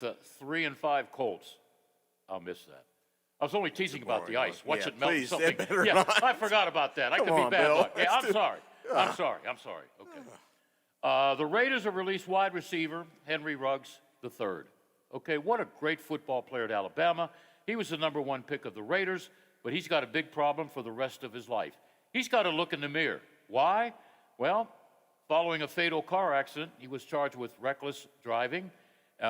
The 3-5 Colts. I'll miss that. I was only teasing about the ice. Watch it melt please, something. better Yeah, not. I forgot about that. I could be on, bad Bill. luck. Yeah, I'm sorry. I'm sorry. Okay. The Raiders have released wide receiver Henry Ruggs III. Okay, what a great football player at Alabama. He was the #1 pick of the Raiders, but he's got a big problem for the rest of his life. He's got to look in the mirror. Why? Well, following a fatal car accident, he was charged with reckless driving,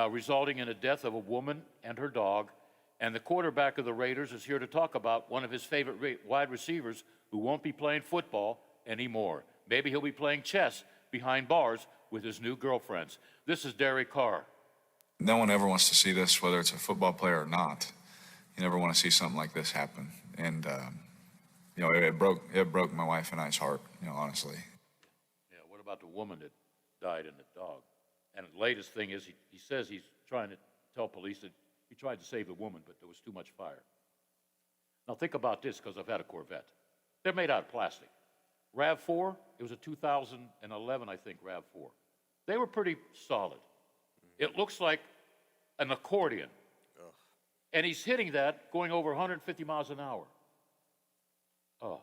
resulting in the death of a woman and her dog. And the quarterback of the Raiders is here to talk about one of his favorite wide receivers who won't be playing football anymore. Maybe he'll be playing chess behind bars with his new girlfriends. This is Derek Carr. No one ever wants to see this, whether it's a football player or not. You never want to see something like this happen. And, it broke my wife and I's heart, honestly. Yeah, what about the woman that died and the dog? And the latest thing is he says he's trying to tell police that he tried to save the woman, but there was too much fire. Now think about this, because I've had a Corvette. They're made out of plastic. RAV4, it was a 2011, I think, RAV4. They were pretty solid. It looks like an accordion. Ugh. And he's hitting that going over 150 miles an hour. Oh.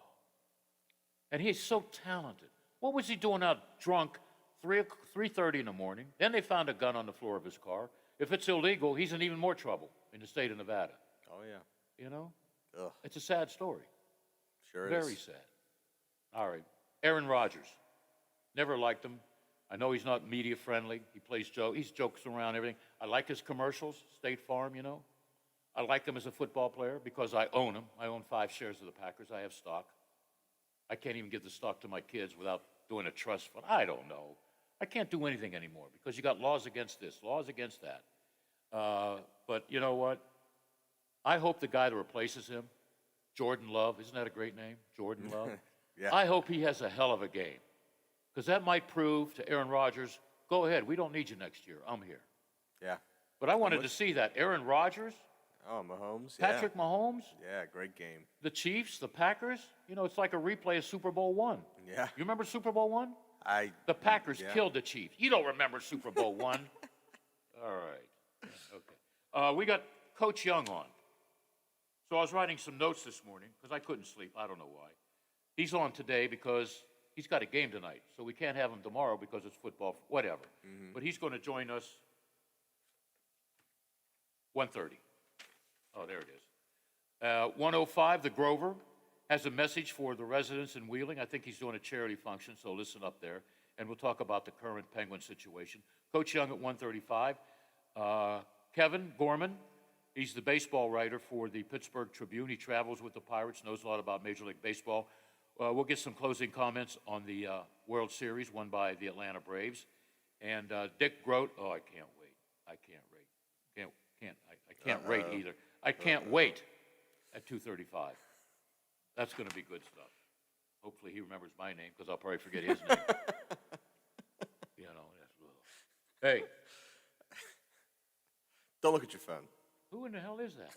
And he's so talented. What was he doing out drunk 3:30 in the morning? Then they found a gun on the floor of his car. If it's illegal, he's in even more trouble in the state of Nevada. Oh, yeah. You know? Ugh. It's a sad story. Sure is. Very sad. All right. Aaron Rodgers. Never liked him. I know he's not media friendly. He plays joke. He jokes around everything. I like his commercials, State Farm, I like him as a football player because I own him. I own 5 shares of the Packers. I have stock. I can't even give the stock to my kids without doing a trust fund. I don't know. I can't do anything anymore because you got laws against this, laws against that. But you know what? I hope the guy that replaces him, Jordan Love, isn't that a great name? Jordan Love? Yeah. I hope he has a hell of a game because that might prove to Aaron Rodgers, go ahead, we don't need you next year. I'm here. Yeah. But I wanted to see that. Aaron Rodgers, Oh, Mahomes. Patrick Mahomes, Yeah, great game. the Chiefs, the Packers. It's like a replay of Super Bowl I. Yeah. You remember Super Bowl I? The Packers killed the Chiefs. You don't remember Super Bowl I? All right. Okay. We got Coach Young on. So I was writing some notes this morning because I couldn't sleep. I don't know why. He's on today because he's got a game tonight. So we can't have him tomorrow because it's football, whatever. Mm-hmm. But he's going to join us 1:30. Oh, there it is. 1:05, the Grover has a message for the residents in Wheeling. I think he's doing a charity function, so listen up there. And we'll talk about the current Penguin situation. Coach Young at 1:35. Kevin Gorman, he's the baseball writer for the Pittsburgh Tribune. He travels with the Pirates, knows a lot about Major League Baseball. We'll get some closing comments on the World Series won by the Atlanta Braves. And Dick Grote, oh, I can't wait. I can't rate either. I can't wait at 2:35. That's going to be good stuff. Hopefully he remembers my name because I'll probably forget his name. Hey. Don't look at your phone. Who in the hell is that?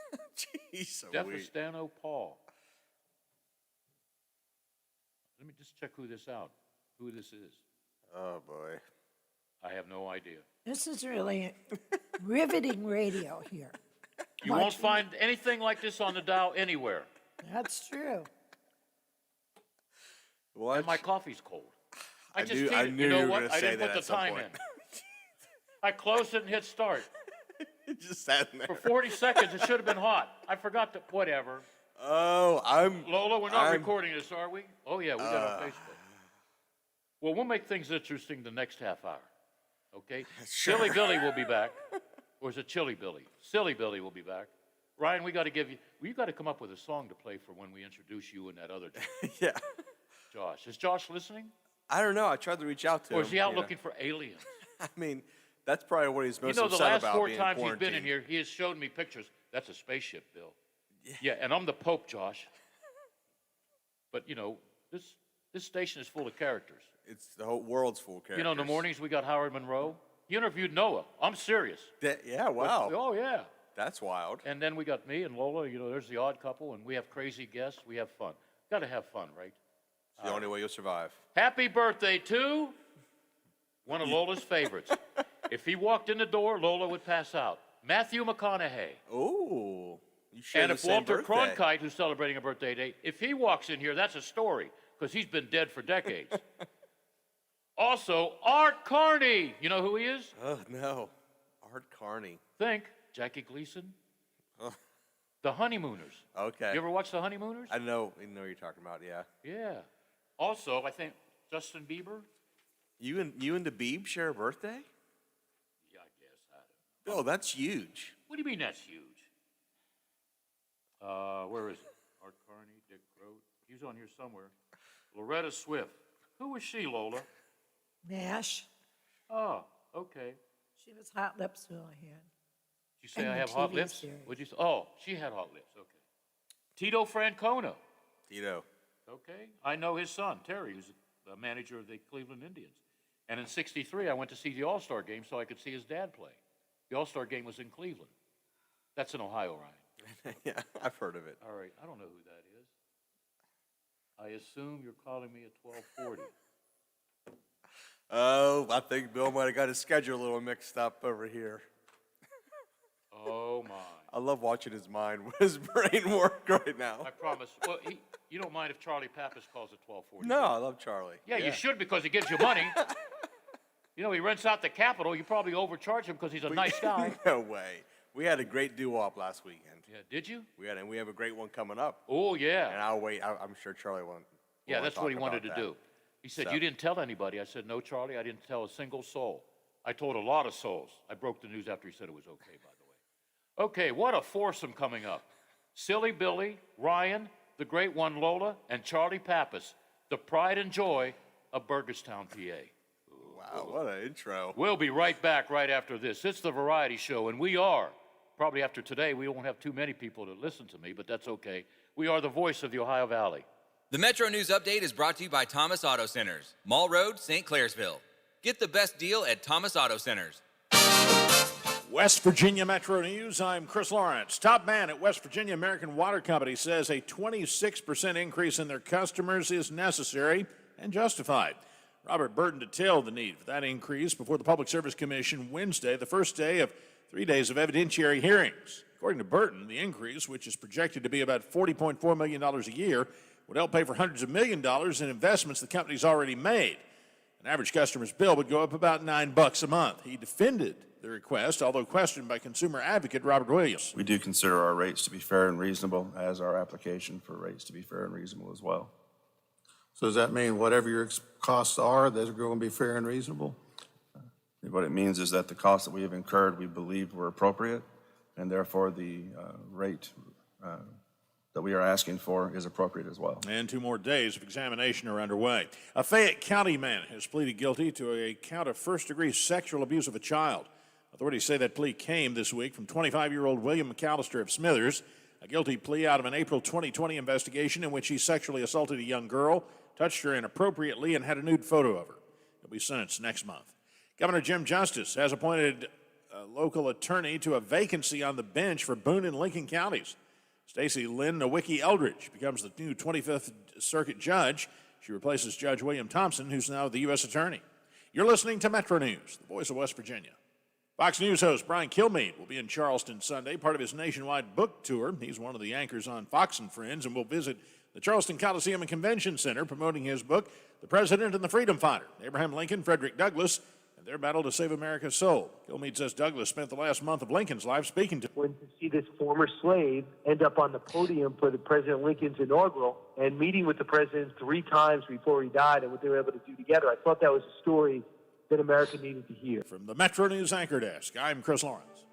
Jeez, so weird. Defistano Paul. Let me just check who this is. Oh, boy. I have no idea. This is really riveting radio here. You won't find anything like this on the dial anywhere. That's true. What? And my coffee's cold. I just knew cheated. you You know were what? gonna I say didn't that put the at some time point. in. I closed it and hit start. It just sat in there. For 40 seconds, it should have been hot. I forgot to, whatever. Oh, Lola, we're not recording this, are we? Oh, yeah, we got it on Facebook. Well, we'll make things interesting the next half hour, okay? Sure. Silly Billy will be back. Or is it Chilly Billy? Silly Billy will be back. Ryan, we got to come up with a song to play for when we introduce you and that other Yeah. Josh. Is Josh listening? I don't know. I tried to reach out to him. Or is he out looking for aliens? I mean, that's probably what he's most The upset last about 4 being times he's been quarantined. in here, he has showed me pictures. That's a spaceship, Bill. Yeah, and I'm the Pope, Josh. But, this station is full of characters. It's the whole world's full of characters. In the mornings we got Howard Monroe. He interviewed Noah. I'm serious. Yeah, wow. Oh, yeah. That's wild. And then we got me and Lola. There's the odd couple, and we have crazy guests. We have fun. Got to have fun, right? It's the only way you'll survive. Happy birthday to one of Lola's favorites. If he walked in the door, Lola would pass out. Matthew McConaughey. Ooh. You share And the if same Walter birthday. Cronkite, who's celebrating a birthday date, if he walks in here, that's a story, because he's been dead for decades. Also, Art Carney. You know who he is? Oh, no. Art Carney. Think Jackie Gleason. Oh. The Honeymooners. Okay. You ever watch The Honeymooners? I know what you're talking about, yeah. Yeah. Also, I think Justin Bieber. You and the Beeb share a birthday? Yeah, I guess. I don't know. Oh, that's huge. What do you mean that's huge? Where is it? Art Carney, Dick Grote. He's on here somewhere. Loretta Swift. Who was she, Lola? MASH. Oh, okay. She was Hot Lips Will here. Did you say And I the have hot TV lips? series. What'd you say? Oh, she had hot lips. Okay. Tito Francona. Tito. Okay. I know his son, Terry, who's the manager of the Cleveland Indians. And in '63, I went to see the All-Star game so I could see his dad play. The All-Star game was in Cleveland. That's in Ohio, Ryan. Yeah, I've heard of it. All right. I don't know who that is. I assume you're calling me at 1240. Oh, I think Bill might have got his schedule a little mixed up over here. Oh, my. I love watching his mind, his brain work right now. I promise. Well, you don't mind if Charlie Pappas calls at 1240? No, I love Charlie. Yeah, you should because he gives you money. You know, he rents out the Capitol. You probably overcharge him because he's a nice guy. No way. We had a great doo-wop last weekend. Yeah, did you? We have a great one coming up. Oh, yeah. And I'll wait. I'm sure Charlie won't. Yeah, that's what he wanted to do. He said, So- you didn't tell anybody. I said, no, Charlie, I didn't tell a single soul. I told a lot of souls. I broke the news after he said it was okay, by the way. Okay, what a foursome coming up. Silly Billy, Ryan, the great one Lola, and Charlie Pappas, the pride and joy of Burgerstown, PA. Wow, what an intro. We'll be right back right after this. It's the Variety Show, and we are. Probably after today, we won't have too many people to listen to me, but that's okay. We are the voice of the Ohio Valley. The Metro News Update is brought to you by Thomas Auto Centers, Mall Road, St. Clairsville. Get the best deal at Thomas Auto Centers. West Virginia Metro News, I'm Chris Lawrence. Top man at West Virginia American Water Company says a 26% increase in their customers is necessary and justified. Robert Burton detailed the need for that increase before the Public Service Commission Wednesday, the first day of 3 days of evidentiary hearings. According to Burton, the increase, which is projected to be about $40.4 million a year, would help pay for hundreds of million dollars in investments the company's already made. An average customer's bill would go up about $9 a month. He defended the request, although questioned by consumer advocate Robert Williams. We do consider our rates to be fair and reasonable, as our application for rates to be fair and reasonable as well. So does that mean whatever your costs are, they're going to be fair and reasonable? What it means is that the costs that we have incurred, we believe were appropriate, and therefore the rate that we are asking for is appropriate as well. And 2 more days of examination are underway. A Fayette County man has pleaded guilty to a count of first-degree sexual abuse of a child. Authorities say that plea came this week from 25-year-old William McAllister of Smithers, a guilty plea out of an April 2020 investigation in which he sexually assaulted a young girl, touched her inappropriately, and had a nude photo of her. He'll be sentenced next month. Governor Jim Justice has appointed a local attorney to a vacancy on the bench for Boone and Lincoln counties. Stacey Lynn Nowicki Eldridge becomes the new 25th Circuit Judge. She replaces Judge William Thompson, who's now the U.S. Attorney. You're listening to Metro News, the voice of West Virginia. Fox News host Brian Kilmeade will be in Charleston Sunday, part of his nationwide book tour. He's one of the anchors on Fox and Friends and will visit the Charleston Coliseum and Convention Center promoting his book, The President and the Freedom Fighter, Abraham Lincoln, Frederick Douglass, and their battle to save America's soul. Kilmeade says Douglas spent the last month of Lincoln's life speaking to When to see this former slave end up on the podium for the President Lincoln's inaugural and meeting with the president 3 times before he died and what they were able to do together, I thought that was a story that America needed to hear. From the Metro News Anchor Desk, I'm Chris Lawrence.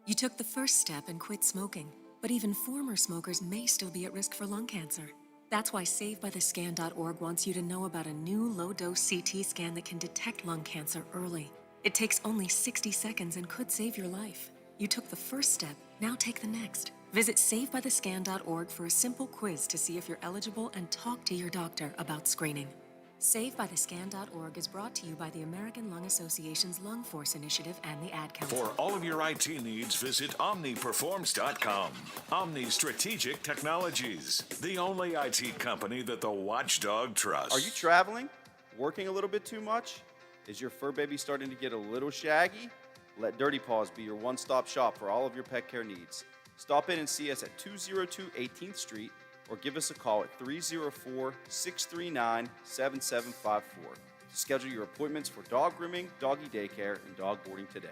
You took the first step and quit smoking, but even former smokers may still be at risk for lung cancer. That's why SaveByTheScan.org wants you to know about a new low-dose CT scan that can detect lung cancer early. It takes only 60 seconds and could save your life. You took the first step, now take the next. Visit SaveByTheScan.org for a simple quiz to see if you're eligible and talk to your doctor about screening. SaveByTheScan.org is brought to you by the American Lung Association's Lung Force Initiative and the Ad Council. For all of your IT needs, visit OmniPerforms.com. Omni Strategic Technologies, the only IT company that the watchdog trusts. Are you traveling? Working a little bit too much? Is your fur baby starting to get a little shaggy? Let Dirty Paws be your one-stop shop for all of your pet care needs. Stop in and see us at 202 18th Street or give us a call at 304-639-7754 to schedule your appointments for dog grooming, doggy daycare, and dog boarding today.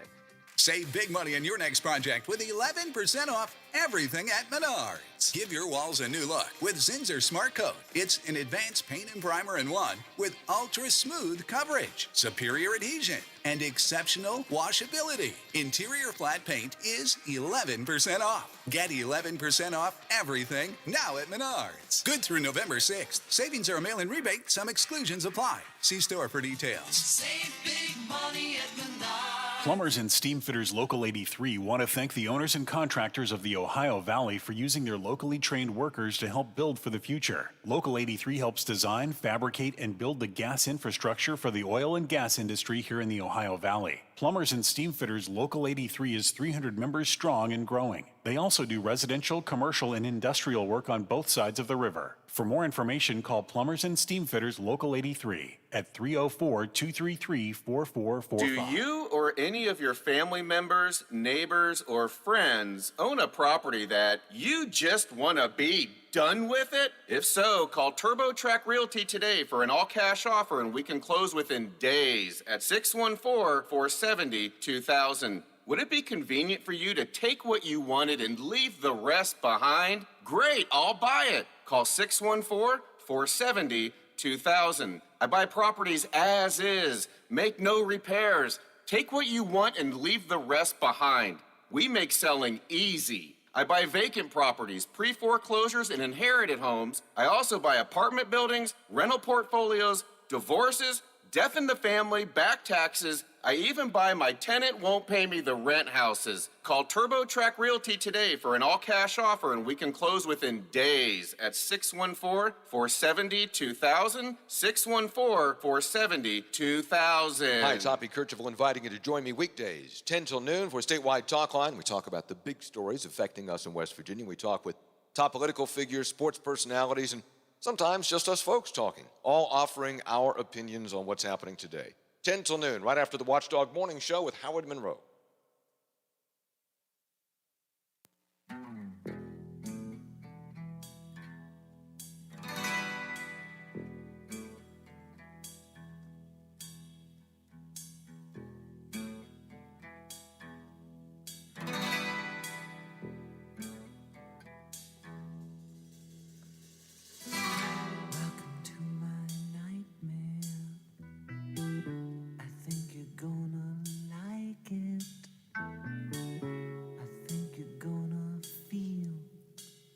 Save big money on your next project with 11% off everything at Menards. Give your walls a new look with Zinsser Smart Coat. It's an advanced paint and primer in one with ultra smooth coverage, superior adhesion, and exceptional washability. Interior flat paint is 11% off. Get 11% off everything now at Menards. Good through November 6th. Savings are a mail-in rebate. Some exclusions apply. See store for details. Save big money at Menards. Plumbers and Steam Fitters Local 83 want to thank the owners and contractors of the Ohio Valley for using their locally trained workers to help build for the future. Local 83 helps design, fabricate, and build the gas infrastructure for the oil and gas industry here in the Ohio Valley. Plumbers and Steam Fitters Local 83 is 300 members strong and growing. They also do residential, commercial, and industrial work on both sides of the river. For more information, call Plumbers and Steam Fitters Local 83 at 304-233-4445. Do you or any of your family members, neighbors, or friends own a property that you just want to be done with it? If so, call TurboTrack Realty today for an all-cash offer, and we can close within days at 614-470-2000. Would it be convenient for you to take what you wanted and leave the rest behind? Great, I'll buy it. Call 614-470-2000. I buy properties as is. Make no repairs. Take what you want and leave the rest behind. We make selling easy. I buy vacant properties, pre-foreclosures, and inherited homes. I also buy apartment buildings, rental portfolios, divorces, death in the family, back taxes. I even buy my tenant won't pay me the rent houses. Call TurboTrack Realty today for an all-cash offer, and we can close within days at 614-470-2000, 614-470-2000. Hi, it's Hoppy Kercheval inviting you to join me weekdays, 10 till noon for Statewide Talk Line. We talk about the big stories affecting us in West Virginia. We talk with top political figures, sports personalities, and sometimes just us folks talking, all offering our opinions on what's happening today. 10 till noon, right after the Watchdog Morning Show with Howard Monroe.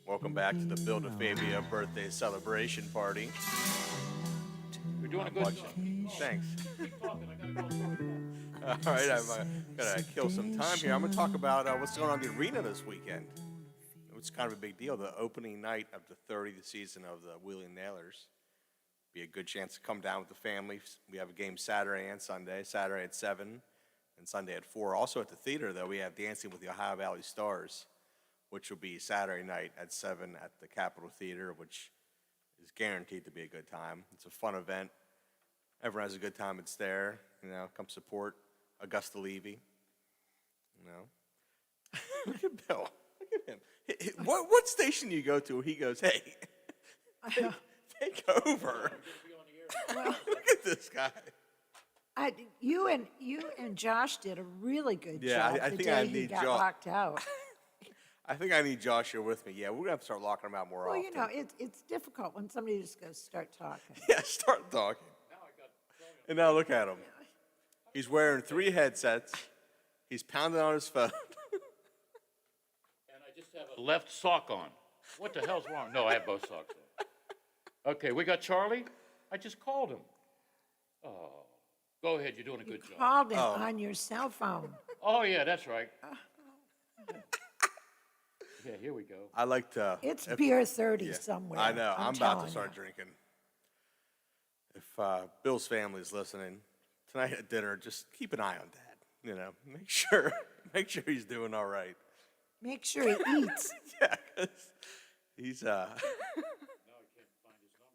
Welcome back to the Build a Fabia birthday celebration party. You're doing a good job. Thanks. All right, I'm gonna kill some time here. I'm gonna talk about what's going on in the arena this weekend. It's kind of a big deal. The opening night of the 30th season of the Wheeling Nailers. Be a good chance to come down with the family. We have a game Saturday and Sunday. Saturday at 7 and Sunday at 4. Also at the theater, though, we have Dancing with the Ohio Valley Stars, which will be Saturday night at 7 at the Capitol Theater, which is guaranteed to be a good time. It's a fun event. Everyone has a good time. It's there. You know, come support Augusta Levy. You know. Look at Bill. Look at him. What station do you go to where he goes, hey, take over? Look at this guy. You and Josh did a really good job I the think day I he need got Josh. locked out. I think I need Josh here with me. Yeah, we're going to have to start locking him out more Well, often. you know, it's difficult when somebody just goes, start talking. Yeah, start talking. And now look at him. He's wearing 3 headsets. He's pounding on his phone. And I just have a left sock on. What the hell's wrong? No, I have both socks on. Okay, we got Charlie. I just called him. Oh, go ahead. You're doing a good job. Called him on your cell phone. Oh, yeah, that's right. Yeah, here we go. I like to. It's beer 30 somewhere. I know. I'm about to telling start you. drinking. If Bill's family is listening tonight at dinner, just keep an eye on Dad. You know, make sure he's doing all right. Make sure he eats. Yeah, 'cause he's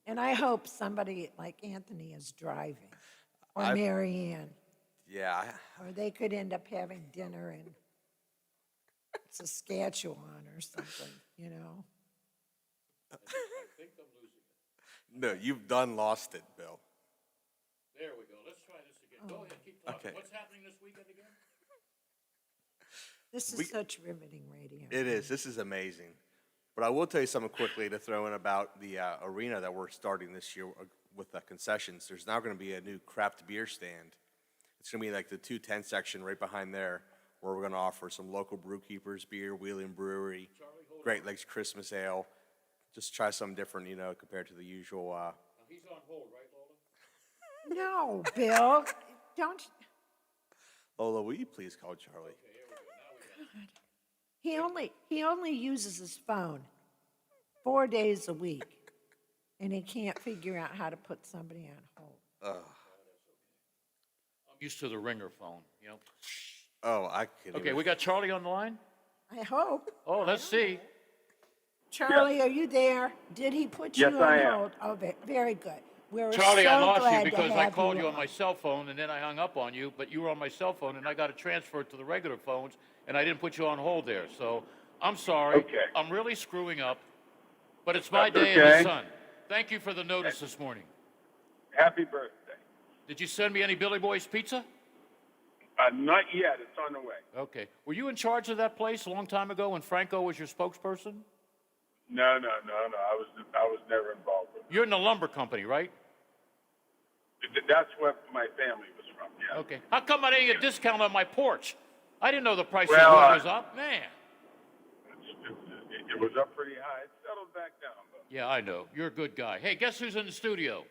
And I hope somebody like Anthony is driving or Mary Ann. Yeah. Or they could end up having dinner in Saskatchewan or something, you know? I think I'm losing it. No, you've done lost it, Bill. There we go. Let's try this again. Go ahead, keep talking. Okay. What's happening this weekend again? This is such riveting radio. It is. This is amazing. But I will tell you something quickly to throw in about the arena that we're starting this year with the concessions. There's now going to be a new craft beer stand. It's going to be like the 210 section right behind there, where we're going to offer some local brewkeepers beer, Wheeling Brewery, Great Lakes Christmas Ale. Just try something different, you know, compared to the usual. Now, he's on hold, right, Lola? No, Bill, don't. Lola, will you please call Charlie? He only uses his phone 4 days a week, and he can't figure out how to put somebody on hold. I'm used to the ringer phone, you know. Oh, I can. Okay, we got Charlie on the line? I hope. Oh, let's see. Charlie, are you there? Did he put you Yes, on I am. hold? Oh, very good. We're Charlie, so I lost glad you to because I have called you on. on my cell phone and then I hung up on you, but you were on my cell phone and I got to transfer it to the regular phones and I didn't put you on hold there. So I'm sorry. Okay. I'm really screwing up, but it's my That's day in the okay. sun. Thank you for the notice this morning. Happy birthday. Did you send me any Billy Boy's pizza? Not yet. It's on the way. Okay. Were you in charge of that place a long time ago when Franco was your spokesperson? No. I was never involved with it. You're in the lumber company, right? That's what my family was from. Yeah. Okay. How come I didn't get a discount on my porch? I didn't know the price Well, of wood was up. Man. It was up pretty high. It settled back down though. Yeah, I know. You're a good guy. Hey, guess who's in the studio?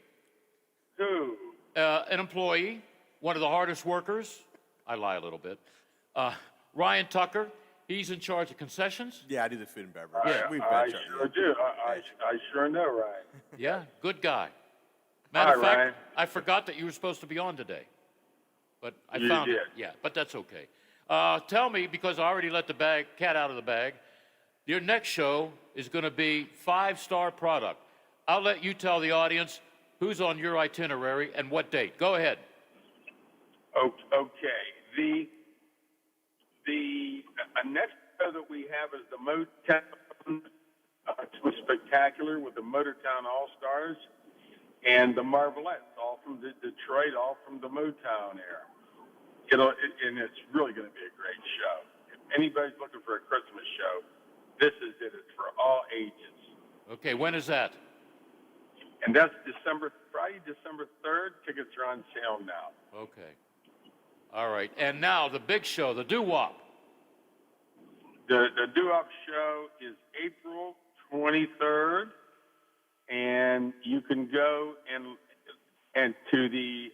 Who? An employee, one of the hardest workers. I lie a little bit. Ryan Tucker. He's in charge of concessions. Yeah, I do the food and beverage. Yeah. We've I been sure do. I sure know, Ryan. Yeah, good guy. Matter of Hi, fact, Ryan. I forgot that you were supposed to be on today, but I You found did. it. Yeah, but that's okay. Tell me, because I already let the cat out of the bag, your next show is going to be 5-star product. I'll let you tell the audience who's on your itinerary and what date. Go ahead. Okay. The next show that we have is the Motown Spectacular with the Motortown All-Stars and the Marvelettes, all from Detroit, all from the Motown era. And it's really going to be a great show. If anybody's looking for a Christmas show, this is it. It's for all ages. Okay, when is that? And that's Friday, December 3rd. Tickets are on sale now. Okay. All right. And now the big show, the doo-wop. The doo-wop show is April 23rd, and you can go and to the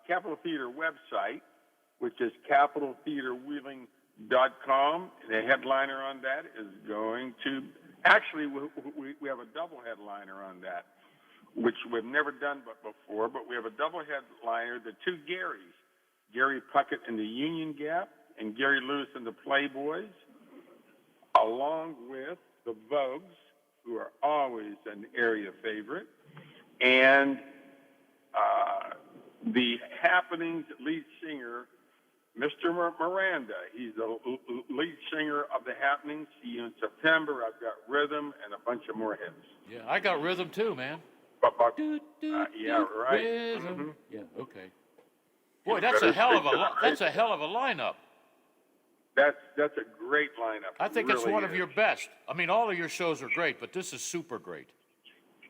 Capitol Theater website, which is capitoltheaterwheeling.com. The headliner on that is going to actually we have a double headliner on that, which we've never done before. But we have a double headliner, the two Garys, Gary Puckett in the Union Gap and Gary Lewis in the Playboys, along with the Vogues, who are always an area favorite, and the Happenings lead singer, Mr. Miranda. He's the lead singer of the Happenings. See you in September. I've got Rhythm and a bunch of more hits. Yeah, I got rhythm too, man. Yeah, right. Rhythm. Mhm. Yeah, okay. Boy, that's a hell of a lineup. That's a great lineup. I think It it's really one of is. your best. I mean, all of your shows are great, but this is super great.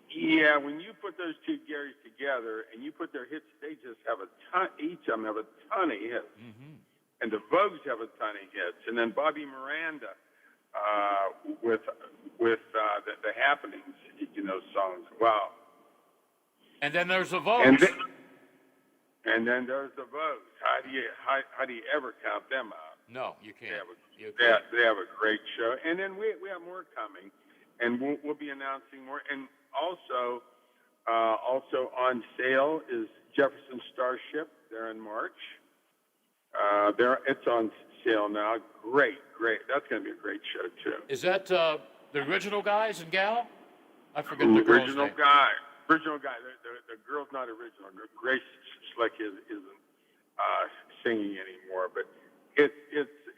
Yeah, when you put those two Garys together and you put their hits, they just have a ton. Each of them have a ton of hits, and the Vogues have a ton of hits, and then Bobby Miranda with the Happenings, songs. Wow. And then there's the And Vogues. then there's the Vogues. How do you ever count them out? No, you can't. They have a great show, and then we have more coming, and we'll be announcing more. And also on sale is Jefferson Starship. They're in March. It's on sale now. Great. That's going to be a great show too. Is that the original guys and gal? I forget the girl's Original name. guy. The girl's not original. Grace Slick isn't. singing anymore, but it's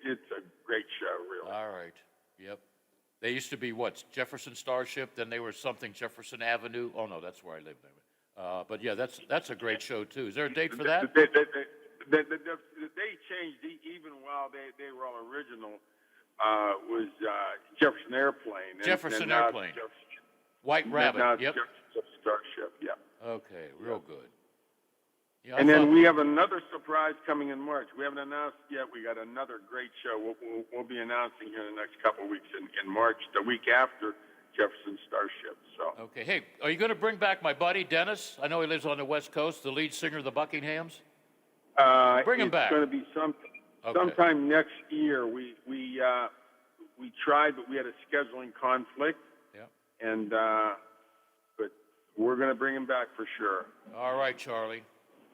a great show, really. All right. Yep. They used to be what? Jefferson Starship. Then they were something Jefferson Avenue. Oh no, that's where I live. But yeah, that's a great show too. Is there a date for that? They changed even while they were all original. Was Jefferson Airplane. Jefferson now it's Airplane. Jefferson, White Rabbit. Now it's Yep. Jefferson Starship. Yeah. Okay. Real good. Yeah, And then we have another surprise coming in March. We haven't announced yet. We got another great show. We'll be announcing here in the next couple of weeks in March, the week after Jefferson Starship. So. Okay. Hey, are you going to bring back my buddy Dennis? I know he lives on the West Coast, the lead singer of the Buckinghams. Bring him back. It's going to be sometime next year. We tried, but we had a scheduling conflict. Yeah. And but we're going to bring him back for sure. All right, Charlie.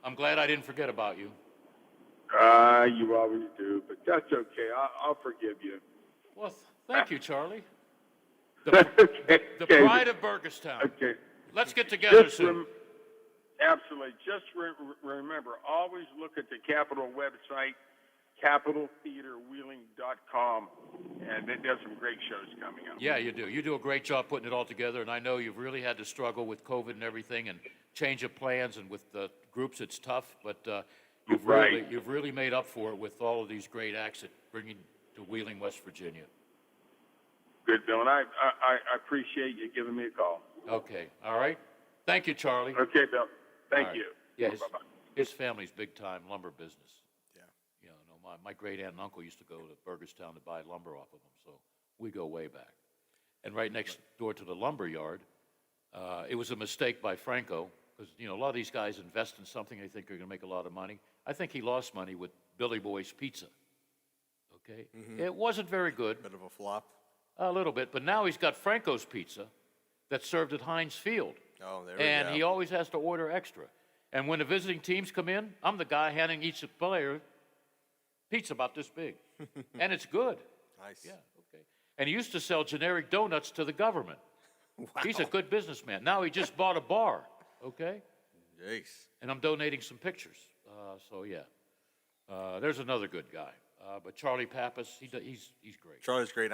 I'm glad I didn't forget about you. You always do, but that's okay. I'll forgive you. Well, thank you, Charlie. The pride of Burgestown. Okay. Let's get together soon. Absolutely. Just remember, always look at the Capitol website, CapitolTheaterWheeling.com, and there's some great shows coming up. Yeah, you do. You do a great job putting it all together, and I know you've really had to struggle with COVID and everything, and change of plans, and with the groups, it's tough. But you've really made up for it with all of these great acts that bring you to Wheeling, West Virginia. Good, Bill, and I appreciate you giving me a call. Okay. All right. Thank you, Charlie. Okay, Bill. Thank All right. you. Yeah, Bye-bye. his family's big time lumber business. Yeah. You know, my great aunt and uncle used to go to Burgestown to buy lumber off of them, so we go way back. And right next door to the lumber yard, it was a mistake by Franco, because a lot of these guys invest in something they think they're going to make a lot of money. I think he lost money with Billy Boy's Pizza. Okay, It wasn't very good. Bit of a flop. A little bit, but now he's got Franco's Pizza that's served at Heinz Field. Oh, there we go. And he always has to order extra. And when the visiting teams come in, I'm the guy handing each player pizza about this big. And it's good. Nice. Yeah, okay. And he used to sell generic donuts to the government. Wow. He's a good businessman. Now he just bought a bar, okay? Jeez. And I'm donating some pictures. So, yeah. There's another good guy. But Charlie Pappas, he's great. Charlie's great,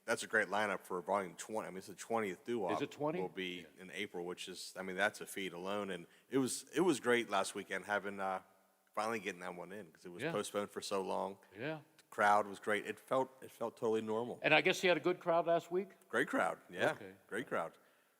that's a great lineup for Volume 20. It's the 20th doo-wop. Is it 20? Will be in April, which is, that's a feat alone. And it was great last weekend having finally getting that one in, because it was postponed for so long. Yeah. The crowd was great. It felt totally normal. And I guess he had a good crowd last week? Great crowd. Yeah. Okay. Great crowd.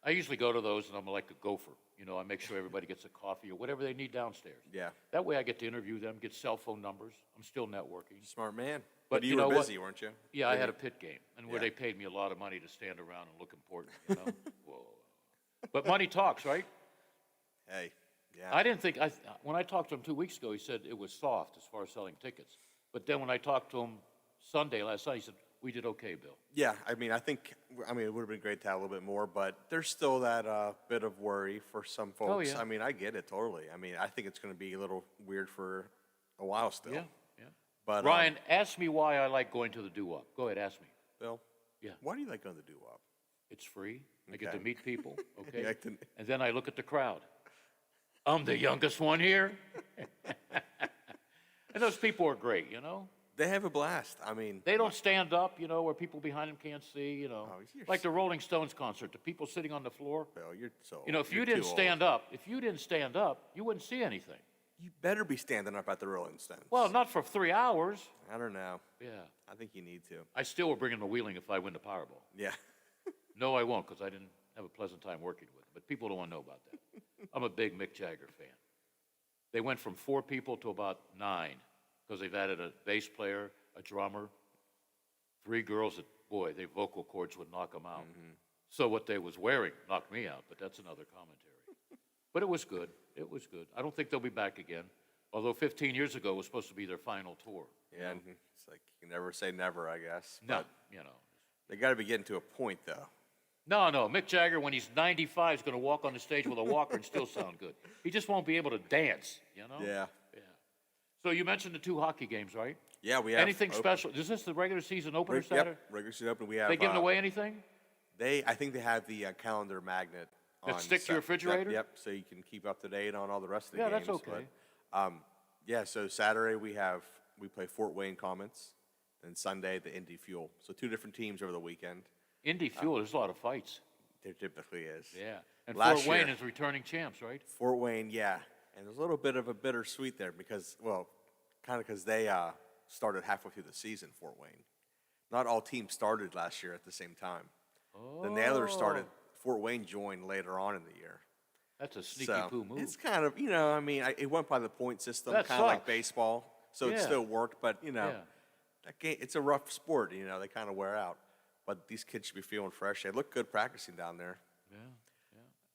I usually go to those, and I'm like a gopher. I make sure everybody gets a coffee or whatever they need downstairs. Yeah. That way I get to interview them, get cell phone numbers. I'm still networking. Smart man. But you were busy, weren't you? Yeah, I had a pit game, and where they paid me a lot of money to stand around and look important, Whoa. But money talks, right? Hey, yeah. I didn't think, when I talked to him 2 weeks ago, he said it was soft as far as selling tickets. But then when I talked to him last Sunday, he said, we did okay, Bill. Yeah, I think it would have been great to have a little bit more, but there's still that bit of worry for some folks. Oh, yeah. I get it totally. I think it's going to be a little weird for a while still. Yeah. But Ryan, ask me why I like going to the doo-wop. Go ahead, ask me. Bill? Yeah. Why do you like going to the doo-wop? It's free. I get to Okay. meet people, okay? You like to- And then I look at the crowd. I'm the youngest one here. And those people are great, They have a blast. They don't stand up, where people behind them can't see, you're like the Rolling Stones concert, the people sitting on the floor. Bill, you're so If you didn't stand up, you wouldn't see anything. You better be standing up at the Rolling Stones. Well, not for 3 hours. I don't know. Yeah. I think you need to. I still will bring him to Wheeling if I win the Powerball. Yeah. No, I won't, because I didn't have a pleasant time working with him. But people don't want to know about that. I'm a big Mick Jagger fan. They went from 4 people to about 9, because they've added a bass player, a drummer, 3 girls that, boy, their vocal cords would knock them out. So what they was wearing knocked me out, but that's another commentary. But it was good. It was good. I don't think they'll be back again, although 15 years ago was supposed to be their final tour. Yeah, it's like you can never say never, I guess. No, But they got to be getting to a point, though. No, Mick Jagger, when he's 95, is going to walk on the stage with a walker and still sound good. He just won't be able to dance, Yeah. So you mentioned the 2 hockey games, right? Yeah, we have Anything special? Is this the regular season opener Saturday? Yep, regular season opener. We have. They giving away anything? I think they have the calendar magnet That on stick to your refrigerator? Yep, so you can keep up to date on all the rest of the Yeah, games. that's okay. But, Yeah, so Saturday we play Fort Wayne Comets, and Sunday the Indy Fuel. So 2 different teams over the weekend. Indy Fuel, there's a lot of fights. There typically is. Yeah. And Last Fort Wayne year- is returning champs, right? Fort Wayne, yeah. And there's a little bit of a bittersweet there because, well, kind of because they started halfway through the season, Fort Wayne. Not all teams started last year at the same time. The Nailers started, Fort Wayne joined later on in the year. That's a sneaky So, poo move. it's kind of, I mean, it went by the point system, That kind of like sucks. baseball. So it Yeah. still worked, but, Yeah. that game, it's a rough sport, they kind of wear out. But these kids should be feeling fresh. They look good practicing down there. Yeah.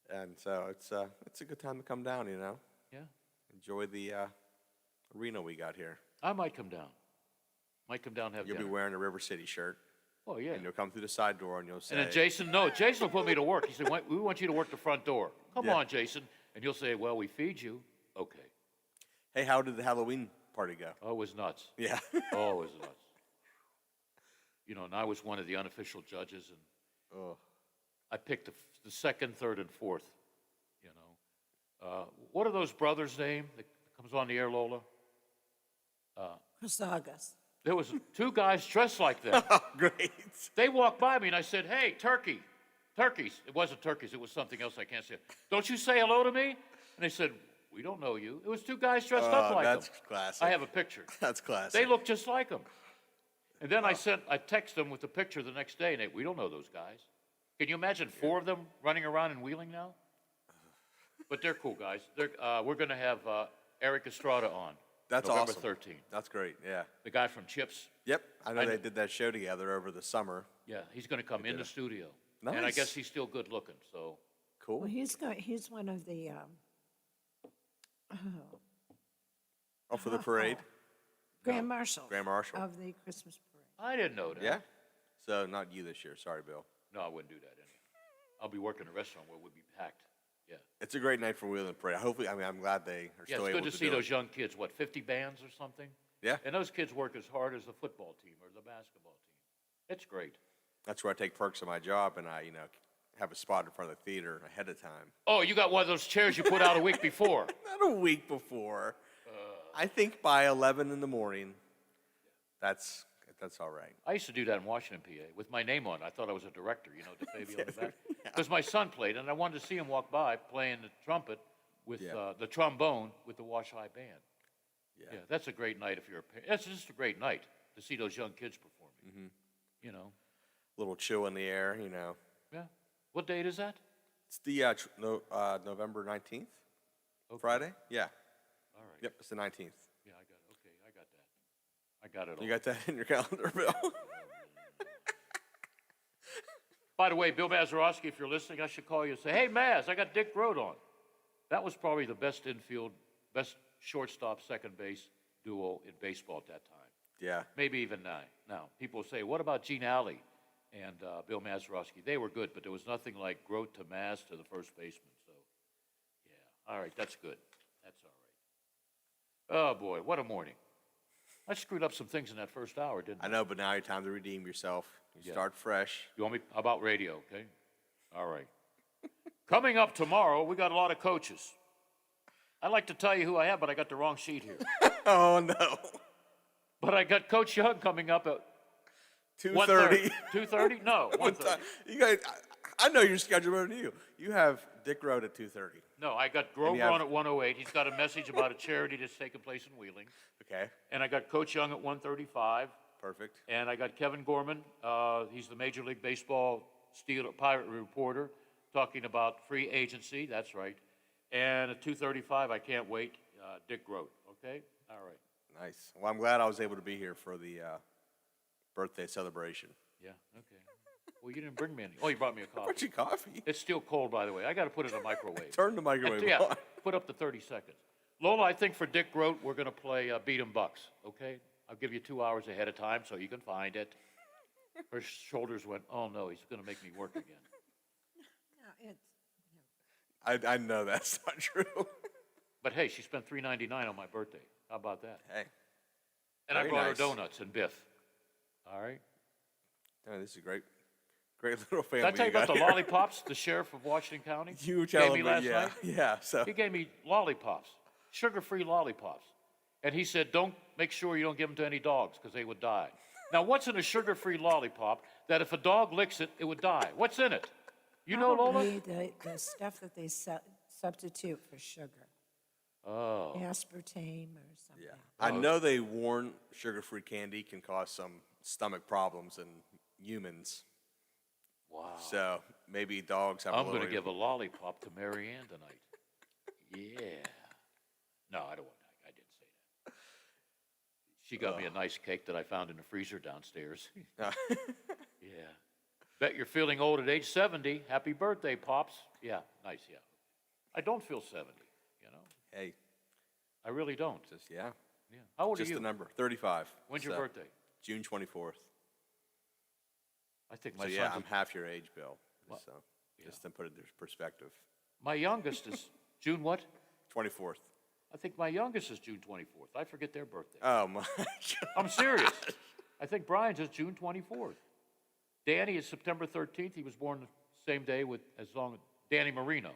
And so it's a good time to come down, Yeah. Enjoy the arena we got here. I might come down. Might come down and have You'll dinner. be wearing a River City shirt. Oh, yeah. And you'll come through the side door and you'll say, And then Jason will put me to work. He said, we want you to work the front door. Come Yeah. on, Jason. And you'll say, well, we feed you. Okay. hey, how did the Halloween party go? Oh, it was nuts. Yeah. Oh, it was nuts. And I was one of the unofficial judges, and I picked the second, third, and fourth, what are those brothers' name that comes on the air, Lola? Chrysagas. There was 2 guys dressed like them. Great. They walked by me, and I said, hey, turkeys. It wasn't turkeys. It was something else I can't say. Don't you say hello to me? And they said, we don't know you. It was 2 guys dressed up like that's them. classic. I have a picture. That's classic. They look just like them. And then I texted them with the picture the next day, and we don't know those guys. Can you imagine 4 of them running around in Wheeling now? But they're cool guys. We're going to have Eric Estrada on. That's November awesome. 13th. That's great, yeah. The guy from Chips. Yep, I know they did that show together over the summer. Yeah, he's going to come in the studio. Nice. And I guess he's still good looking, so. Cool. Well, he's one of the, For the parade? Grand Marshal. Grand Marshal. Of the Christmas parade. I didn't know that. Yeah? So not you this year, sorry, Bill. No, I wouldn't do that anyhow. I'll be working a restaurant where we'll be packed. Yeah. It's a great night for Wheeling Parade. Hopefully, I'm glad they are Yeah, still it's able good to to see do those it. young kids, 50 bands or something? Yeah. And those kids work as hard as the football team or the basketball team. It's great. That's where I take perks of my job, and I, have a spot in front of the theater ahead of time. Oh, you got one of those chairs you put out a week before. Not a week before. I think by 11 in the morning, that's all right. I used to do that in Washington, PA, with my name on it. I thought I was a director, the baby on the back. Because my son played, and I wanted to see him walk by playing the trumpet with the trombone with the Wash High Band. Yeah, that's a great night if you're a parent. That's just a great night to see those young kids performing. Little chill in the air, Yeah. What date is that? It's the November 19th, Friday? Yeah. All right. Yep, it's the 19th. Yeah, I got it. Okay, I got that. I got it all. You got that in your calendar, Bill? By the way, Bill Mazeroski, if you're listening, I should call you and say, hey, Maz, I got Dick Road on. That was probably the best infield, best shortstop, second base duo in baseball at that time. Yeah. Maybe even now. People say, what about Gene Alley and Bill Mazeroski? They were good, but there was nothing like Grote to Maz to the first baseman. So, yeah. All right, that's good. That's all right. Oh, boy, what a morning. I screwed up some things in that first hour, didn't I? I know, but now it's time to redeem yourself. You start fresh. You want me? How about radio, okay? All right. Coming up tomorrow, we got a lot of coaches. I'd like to tell you who I have, but I got the wrong sheet here. Oh, no. But I got Coach Young coming up at 2:30. 2:30? No, 1:30. You guys, I know your schedule better than you. You have Dick Road at 2:30. No, I got Grover on at 1:08. He's got a message about a charity that's taking place in Wheeling. Okay. And I got Coach Young at 1:35. Perfect. And I got Kevin Gorman. He's the Major League Baseball Pirate reporter talking about free agency. That's right. And at 2:35, I can't wait, Dick Grote. Okay? All right. Nice. Well, I'm glad I was able to be here for the birthday celebration. Yeah, okay. Well, you didn't bring me any. Oh, you brought me a coffee. Brought you coffee? It's still cold, by the way. I got to put it in the microwave. Turn the microwave Yeah, on. put up to 30 seconds. Lola, I think for Dick Grote, we're going to play Beat 'em Bucks, okay? I'll give you 2 hours ahead of time so you can find it. Her shoulders went, oh, no, he's going to make me work again. No, it's, I know that's not true. But, hey, she spent $3.99 on my birthday. How about that? Hey. And I Very brought nice. her donuts and Biff. All right? Oh, this is a great little family. Did I tell you about the got here. lollipops the sheriff of Washington County You were gave telling me me, last yeah, night? yeah. So He gave me lollipops, sugar-free lollipops. And he said, make sure you don't give them to any dogs because they would die. Now, what's in a sugar-free lollipop that if a dog licks it, it would die? What's in it? You know, Lola? Probably the stuff that they substitute for sugar. Oh. Aspartame or something. I know they warn sugar-free candy can cause some stomach problems in humans. Wow. So maybe dogs have I'm a little... going to give a lollipop to Mary Ann tonight. Yeah. No, I don't want that. I didn't say that. She got me a nice cake that I found in the freezer downstairs. Yeah. Bet you're feeling old at age 70. Happy birthday, Pops. Yeah, nice, yeah. I don't feel 70, you know? Hey. I really don't. Just, yeah. How old are Just you? the number, 35. When's your birthday? June 24th. I think So my yeah, son's I'm half your age, Bill. So just to put it in perspective. my youngest is June what? 24th. I think my youngest is June 24th. I forget their birthday. Oh my! I'm serious. I think Brian's is June 24th. Danny is September 13th. He was born the same day as Danny Marino.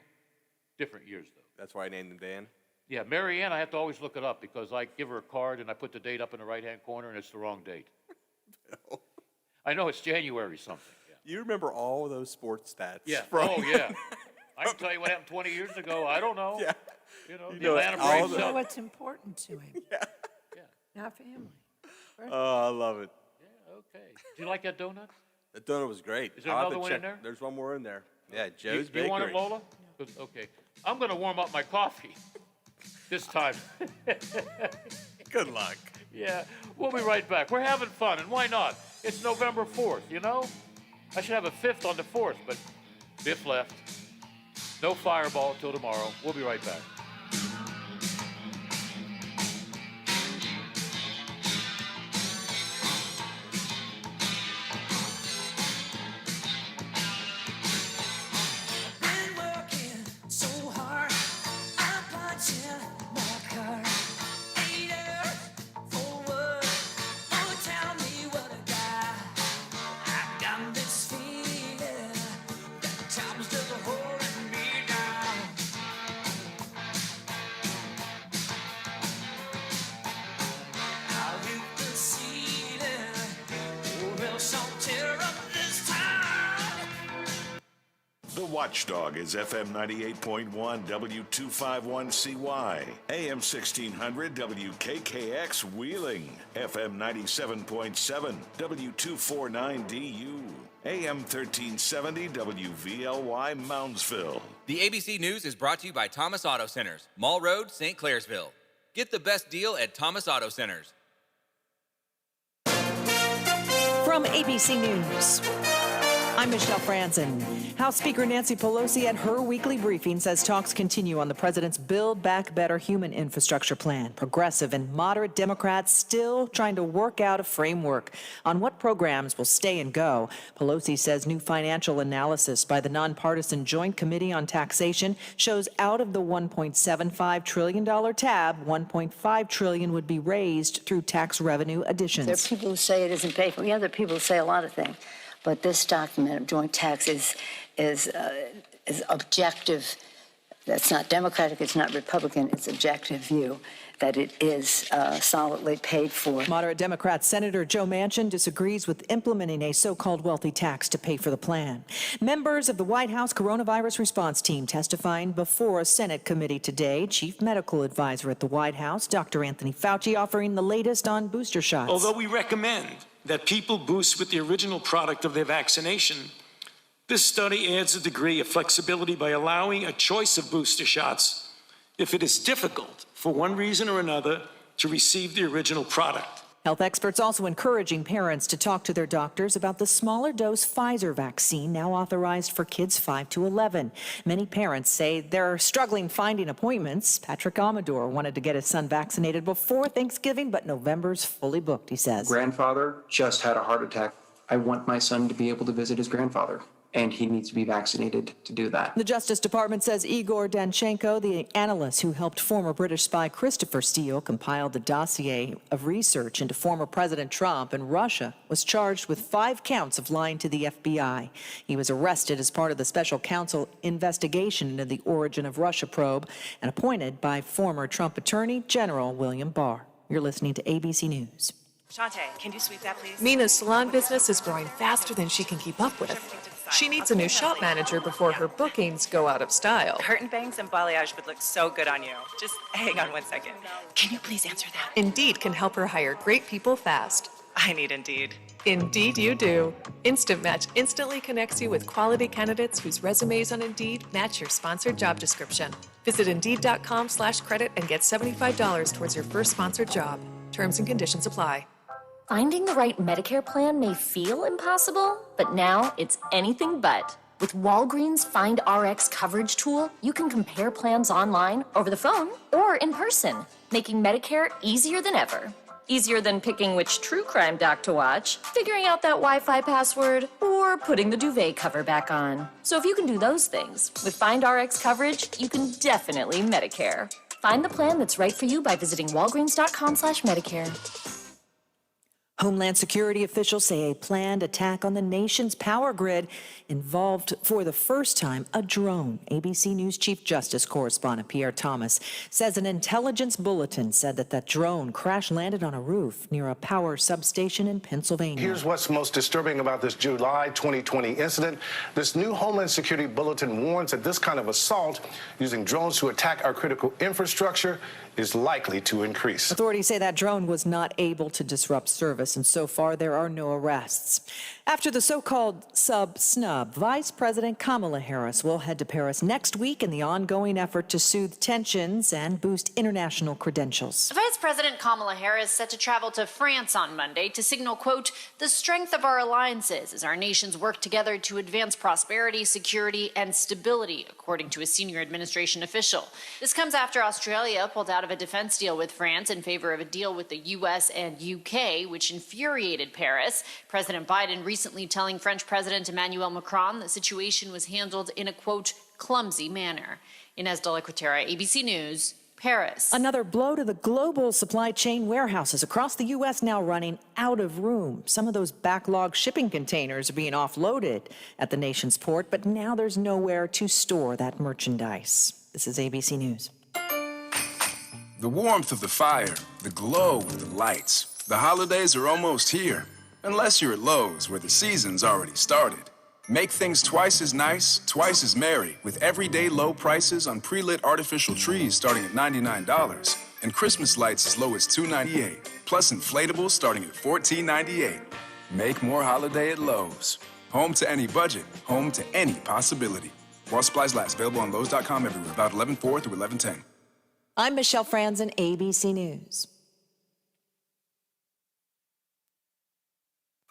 Different years though. That's why I named him Dan. Yeah, Mary Ann, I have to always look it up because I give her a card and I put the date up in the right-hand corner and it's the wrong date. I know it's January something. Yeah. You remember all of those sports stats? Yeah. from- Oh, yeah. I can tell you what happened 20 years ago. I don't know. Yeah. You know, You the know Atlanta all Braves. the- Know sell- what's important to him. Yeah. Not family. Oh, I love it. Okay. Do you like that donut? The donut was great. Is there I'll have another to one in check. there? There's one more in there. Yeah, You, Joe's you Bakery. want it, Lola? Good, okay. I'm going to warm up my coffee this time. Good luck. Yeah, we'll be right back. We're having fun, and why not? It's November 4th, you know? I should have a 5th on the 4th, but Biff left. No fireball till tomorrow. We'll be right back. Been working so hard, I'm punching my card. 8 hours for work. Oh, tell me what I got. I got this feeling that time's just holding me down. I'll hit the ceiling, or else I'll tear up this town. The Watchdog is FM 98.1 W251CY, AM 1600 WKKX Wheeling, FM 97.7 W249DU, AM 1370 WVLY Moundsville. The ABC News is brought to you by Thomas Auto Centers, Mall Road, St. Clairsville. Get the best deal at Thomas Auto Centers. From ABC News, I'm Michelle Franzen. House Speaker Nancy Pelosi at her weekly briefing says talks continue on the president's Build Back Better human infrastructure plan. Progressive and moderate Democrats still trying to work out a framework on what programs will stay and go. Pelosi says new financial analysis by the nonpartisan Joint Committee on Taxation shows out of the $1.75 trillion tab, $1.5 trillion would be raised through tax revenue additions. There are people who say it isn't paid for. Yeah, there are people who say a lot of things. But this document of joint tax is objective. That's not Democratic, it's not Republican, it's objective view that it is solidly paid for. Moderate Democrat Senator Joe Manchin disagrees with implementing a so-called wealthy tax to pay for the plan. Members of the White House coronavirus response team testifying before a Senate committee today. Chief Medical Advisor at the White House, Dr. Anthony Fauci, offering the latest on booster shots. Although we recommend that people boost with the original product of their vaccination, this study adds a degree of flexibility by allowing a choice of booster shots if it is difficult, for one reason or another, to receive the original product. Health experts also encouraging parents to talk to their doctors about the smaller dose Pfizer vaccine now authorized for kids 5 to 11. Many parents say they're struggling finding appointments. Patrick Amador wanted to get his son vaccinated before Thanksgiving, but November's fully booked, he says. Grandfather just had a heart attack. I want my son to be able to visit his grandfather, and he needs to be vaccinated to do that. The Justice Department says Igor Danchenko, the analyst who helped former British spy Christopher Steele compile the dossier of research into former President Trump and Russia, was charged with 5 counts of lying to the FBI. He was arrested as part of the special counsel investigation into the origin of Russia probe and appointed by former Trump Attorney General William Barr. You're listening to ABC News. Shantae, can you sweep that, please? Mina's salon business is growing faster than she can keep up with. She needs a new shop manager before her bookings go out of style. Curtain bangs and balayage would look so good on you. Just hang on one second. Can you please answer that? Indeed can help her hire great people fast. I need Indeed. Indeed you do. Instant Match instantly connects you with quality candidates whose resumes on Indeed match your sponsored job description. Visit Indeed.com/credit and get $75 towards your first sponsored job. Terms and conditions apply. Finding the right Medicare plan may feel impossible, but now it's anything but. With Walgreens Find RX coverage tool, you can compare plans online, over the phone, or in person, making Medicare easier than ever. Easier than picking which true crime doc to watch, figuring out that Wi-Fi password, or putting the duvet cover back on. So if you can do those things, with Find RX coverage, you can definitely Medicare. Find the plan that's right for you by visiting walgreens.com/Medicare. Homeland Security officials say a planned attack on the nation's power grid involved, for the first time, a drone. ABC News Chief Justice correspondent Pierre Thomas says an intelligence bulletin said that drone crash-landed on a roof near a power substation in Pennsylvania. Here's what's most disturbing about this July 2020 incident. This new Homeland Security bulletin warns that this kind of assault using drones to attack our critical infrastructure is likely to increase. Authorities say that drone was not able to disrupt service, and so far there are no arrests. After the so-called sub-snub, Vice President Kamala Harris will head to Paris next week in the ongoing effort to soothe tensions and boost international credentials. Vice President Kamala Harris set to travel to France on Monday to signal, quote, the strength of our alliances as our nations work together to advance prosperity, security, and stability, according to a senior administration official. This comes after Australia pulled out of a defense deal with France in favor of a deal with the U.S. and U.K., which infuriated Paris. President Biden recently telling French President Emmanuel Macron the situation was handled in a, quote, clumsy manner. Inez de la Cuetara, ABC News, Paris. Another blow to the global supply chain. Warehouses across the U.S. now running out of room. Some of those backlogged shipping containers are being offloaded at the nation's port, but now there's nowhere to store that merchandise. This is ABC News. The warmth of the fire, the glow of the lights. The holidays are almost here. Unless you're at Lowe's, where the season's already started. Make things twice as nice, twice as merry, with everyday low prices on pre-lit artificial trees starting at $99, and Christmas lights as low as $2.98, plus inflatables starting at $14.98. Make more holiday at Lowe's. Home to any budget, home to any possibility. While supplies last, available on Lowe's.com everywhere, about 11/4 through 11/10. I'm Michelle Franzen, ABC News.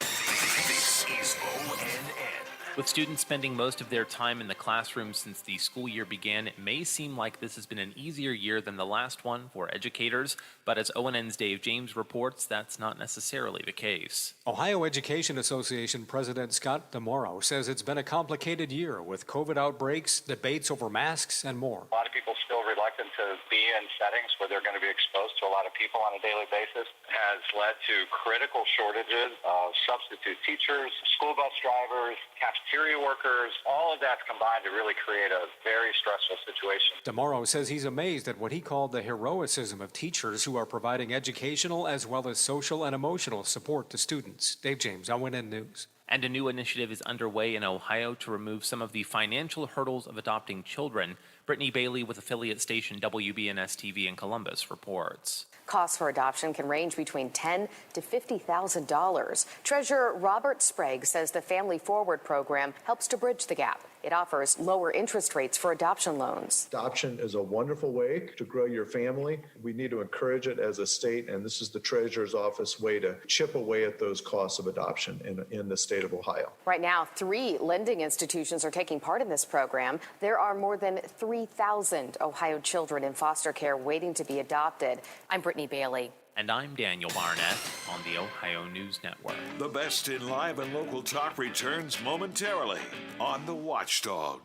This is ONN. With students spending most of their time in the classroom since the school year began, it may seem like this has been an easier year than the last one for educators, but as ONN's Dave James reports, that's not necessarily the case. Ohio Education Association President Scott DeMoro says it's been a complicated year with COVID outbreaks, debates over masks, and more. A lot of people still reluctant to be in settings where they're going to be exposed to a lot of people on a daily basis. Has led to critical shortages of substitute teachers, school bus drivers, cafeteria workers. All of that's combined to really create a very stressful situation. DeMoro says he's amazed at what he called the heroicism of teachers who are providing educational as well as social and emotional support to students. Dave James, ONN News. And a new initiative is underway in Ohio to remove some of the financial hurdles of adopting children. Brittany Bailey with affiliate station WBNS-TV in Columbus reports. Costs for adoption can range between $10,000 to $50,000. Treasurer Robert Sprague says the Family Forward program helps to bridge the gap. It offers lower interest rates for adoption loans. Adoption is a wonderful way to grow your family. We need to encourage it as a state, and this is the Treasurer's Office way to chip away at those costs of adoption in the state of Ohio. Right now, 3 lending institutions are taking part in this program. There are more than 3,000 Ohio children in foster care waiting to be adopted. I'm Brittany Bailey. And I'm Daniel Barnett on the Ohio News Network. The best in live and local talk returns momentarily on The Watchdog.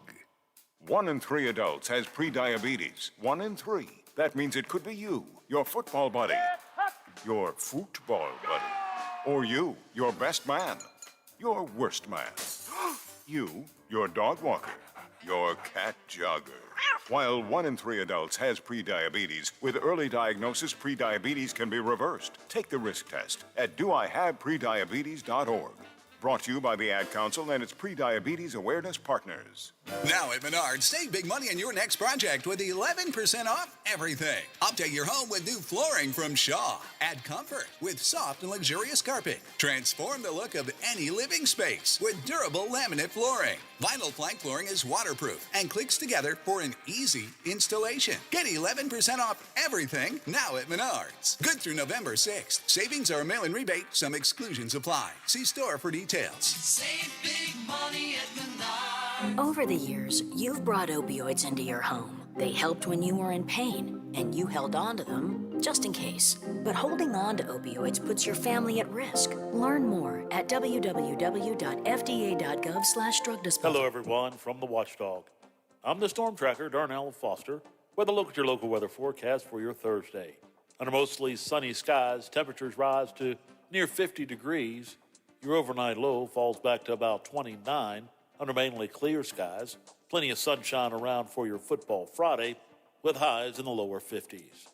1 in 3 adults has prediabetes. 1 in 3. That means it could be you, your football buddy, your football buddy, or you, your best man, your worst man, you, your dog walker, your cat jogger, While 1 in 3 adults has prediabetes, with early diagnosis, prediabetes can be reversed. Take the risk test at doihaveprediabetes.org. Brought to you by the Ad Council and its prediabetes awareness partners. Now at Menards, save big money on your next project with 11% off everything. Update your home with new flooring from Shaw. Add comfort with soft and luxurious carpet. Transform the look of any living space with durable laminate flooring. Vinyl plank flooring is waterproof and clicks together for an easy installation. Get 11% off everything now at Menards. Good through November 6th. Savings are a mail-in rebate. Some exclusions apply. See store for details. Save big money at Menards. Over the years, you've brought opioids into your home. They helped when you were in pain, and you held on to them just in case. But holding on to opioids puts your family at risk. Learn more at www.fda.gov/drug disposal. Hello, everyone, from the Watchdog. I'm the storm tracker, Darnell Foster, with a look at your local weather forecast for your Thursday. Under mostly sunny skies, temperatures rise to near 50 degrees. Your overnight low falls back to about 29 under mainly clear skies. Plenty of sunshine around for your football Friday with highs in the lower 50s.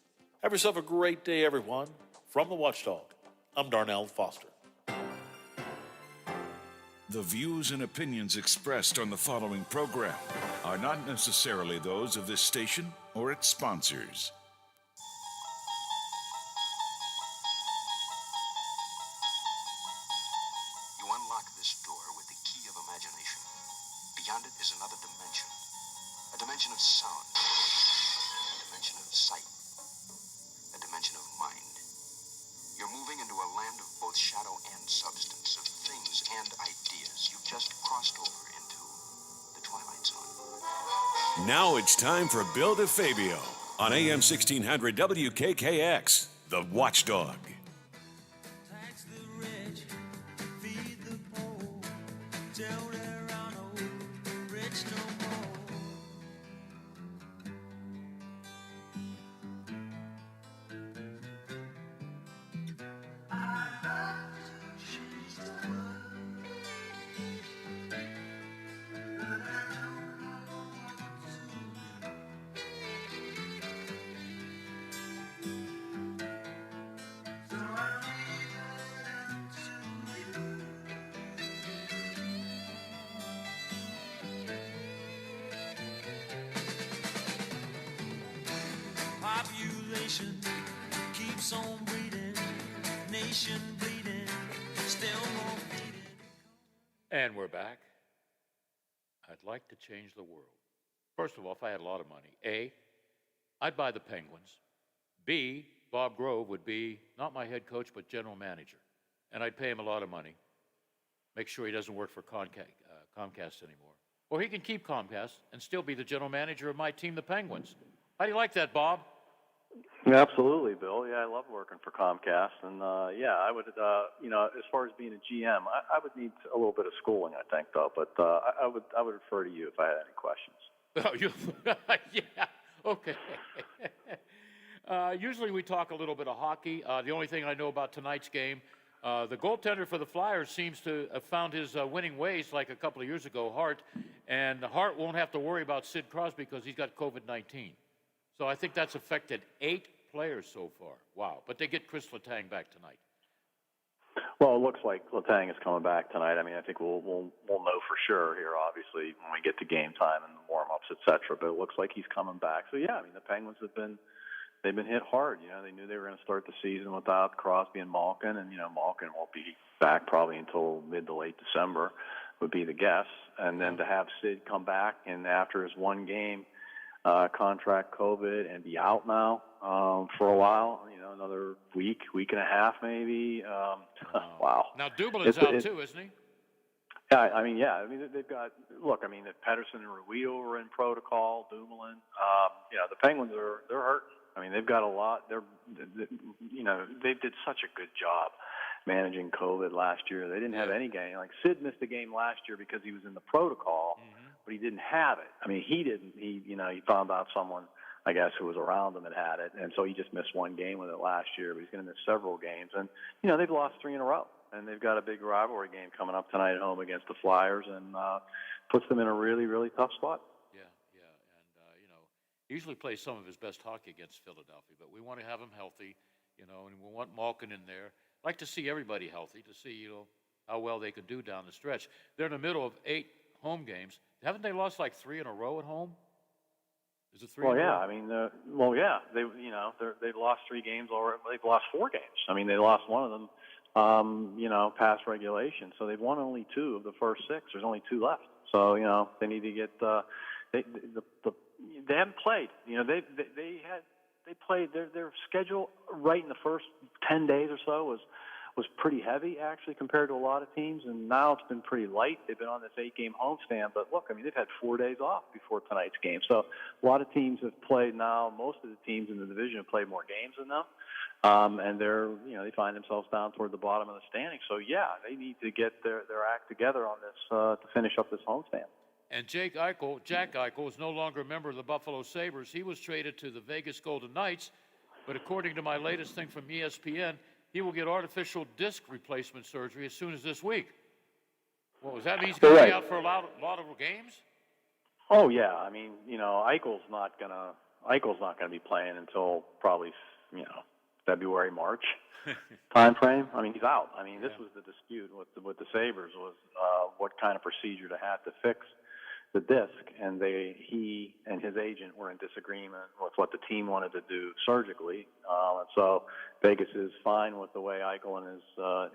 Have yourself a great day, everyone. From the Watchdog, I'm Darnell Foster. The views and opinions expressed on the following program are not necessarily those of this station or its sponsors. You unlock this door with the key of imagination. Beyond it is another dimension. A dimension of sound. A dimension of sight. A dimension of mind. You're moving into a land of both shadow and substance, of things and ideas. You've just crossed over into the Twilight Zone. Now it's time for Bill DeFabio on AM 1600 WKKX, The Watchdog. Population keeps on breeding, nation bleeding, still more bleeding. And we're back. I'd like to change the world. First of all, if I had a lot of money, A, I'd buy the Penguins. B, Bob Grove would be not my head coach, but general manager. And I'd pay him a lot of money. Make sure he doesn't work for Comcast anymore. Or he can keep Comcast and still be the general manager of my team, the Penguins. How do you like that, Bob? Absolutely, Bill. Yeah, I love working for Comcast, and yeah, I would, as far as being a GM, I would need a little bit of schooling, I think, though. But I would refer to you if I had any questions. Oh, yeah, okay. Usually we talk a little bit of hockey. The only thing I know about tonight's game, the goaltender for the Flyers seems to have found his winning ways like a couple of years ago, Hart, and Hart won't have to worry about Sid Crosby because he's got COVID-19. So I think that's affected 8 players so far. Wow. But they get Chris Letang back tonight. Well, it looks like Letang is coming back tonight. I mean, I think we'll know for sure here, obviously, when we get to game time and the warm-ups, et cetera. But it looks like he's coming back. So, yeah, I mean, the Penguins they've been hit hard. You know, they knew they were going to start the season without Crosby and Malkin. And, Malkin won't be back probably until mid to late December would be the guess. And then to have Sid come back and after his one game, contract COVID and be out now for a while, another week and a half maybe. Wow. Now Dublin's out too, isn't he? Yeah, I mean, they've got, if Pedersen and Ruido are in protocol, Dumoulin, the Penguins they're hurting. I mean, they've got a lot. They did such a good job managing COVID last year. They didn't have any game. Like Sid missed a game last year because he was in the protocol. But he didn't have it. I mean, he didn't. He found out someone, I guess, who was around him had it, and so he just missed one game with it last year. But he's going to miss several games, and they've lost 3 in a row, and they've got a big rivalry game coming up tonight at home against the Flyers, and puts them in a really, really tough spot. He usually plays some of his best hockey against Philadelphia, but we want to have him healthy, and we want Malkin in there. I'd like to see everybody healthy to see, how well they can do down the stretch. They're in the middle of 8 home games. Haven't they lost like 3 in a row at home? Is it 3 Well, in a yeah. row? I mean, they've lost 3 games already. They've lost 4 games. I mean, they lost one of them, past regulation. So they've won only 2 of the first 6. There's only 2 left. So they need to get they haven't played. They played their schedule right in the first 10 days or so was pretty heavy actually compared to a lot of teams, and now it's been pretty light. They've been on this 8-game homestand, but look, I mean, they've had 4 days off before tonight's game. So a lot of teams have played now. Most of the teams in the division have played more games than them, and they find themselves down toward the bottom of the standing. So yeah, they need to get their act together on this to finish up this homestand. And Jack Eichel, is no longer a member of the Buffalo Sabres. He was traded to the Vegas Golden Knights, but according to my latest thing from ESPN, he will get artificial disc replacement surgery as soon as this week. Well, does that mean he's going to be out for a lot of games? Oh yeah, I mean, Eichel's not gonna be playing until probably February, March time frame. I mean, he's out. I mean, this was the dispute with the Sabres was what kind of procedure to have to fix the disc, and he and his agent were in disagreement with what the team wanted to do surgically. And so Vegas is fine with the way Eichel and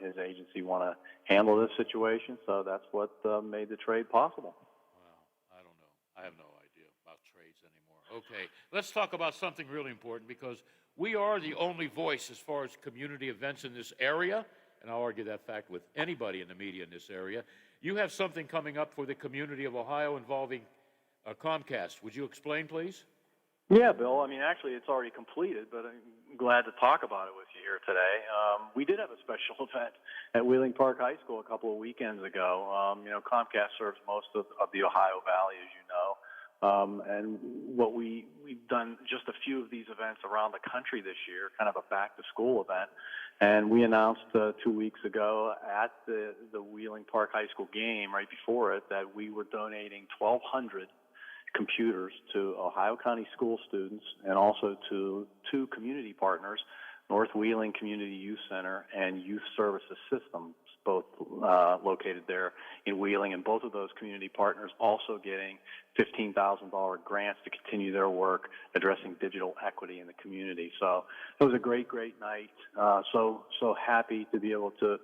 his agency want to handle this situation. So that's what made the trade possible. Well, I don't know. I have no idea about trades anymore. Okay, let's talk about something really important because we are the only voice as far as community events in this area, and I'll argue that fact with anybody in the media in this area. You have something coming up for the community of Ohio involving Comcast. Would you explain, please? Yeah, Bill. I mean, actually, it's already completed, but I'm glad to talk about it with you here today. We did have a special event at Wheeling Park High School a couple of weekends ago. Comcast serves most of the Ohio Valley, as you know. And what we've done just a few of these events around the country this year, kind of a back-to-school event. And we announced 2 weeks ago at the Wheeling Park High School game right before it that we were donating 1,200 computers to Ohio County school students and also to 2 community partners, North Wheeling Community Youth Center and Youth Services Systems, both located there in Wheeling, and both of those community partners also getting $15,000 grants to continue their work addressing digital equity in the community. So it was a great night. So happy to be able to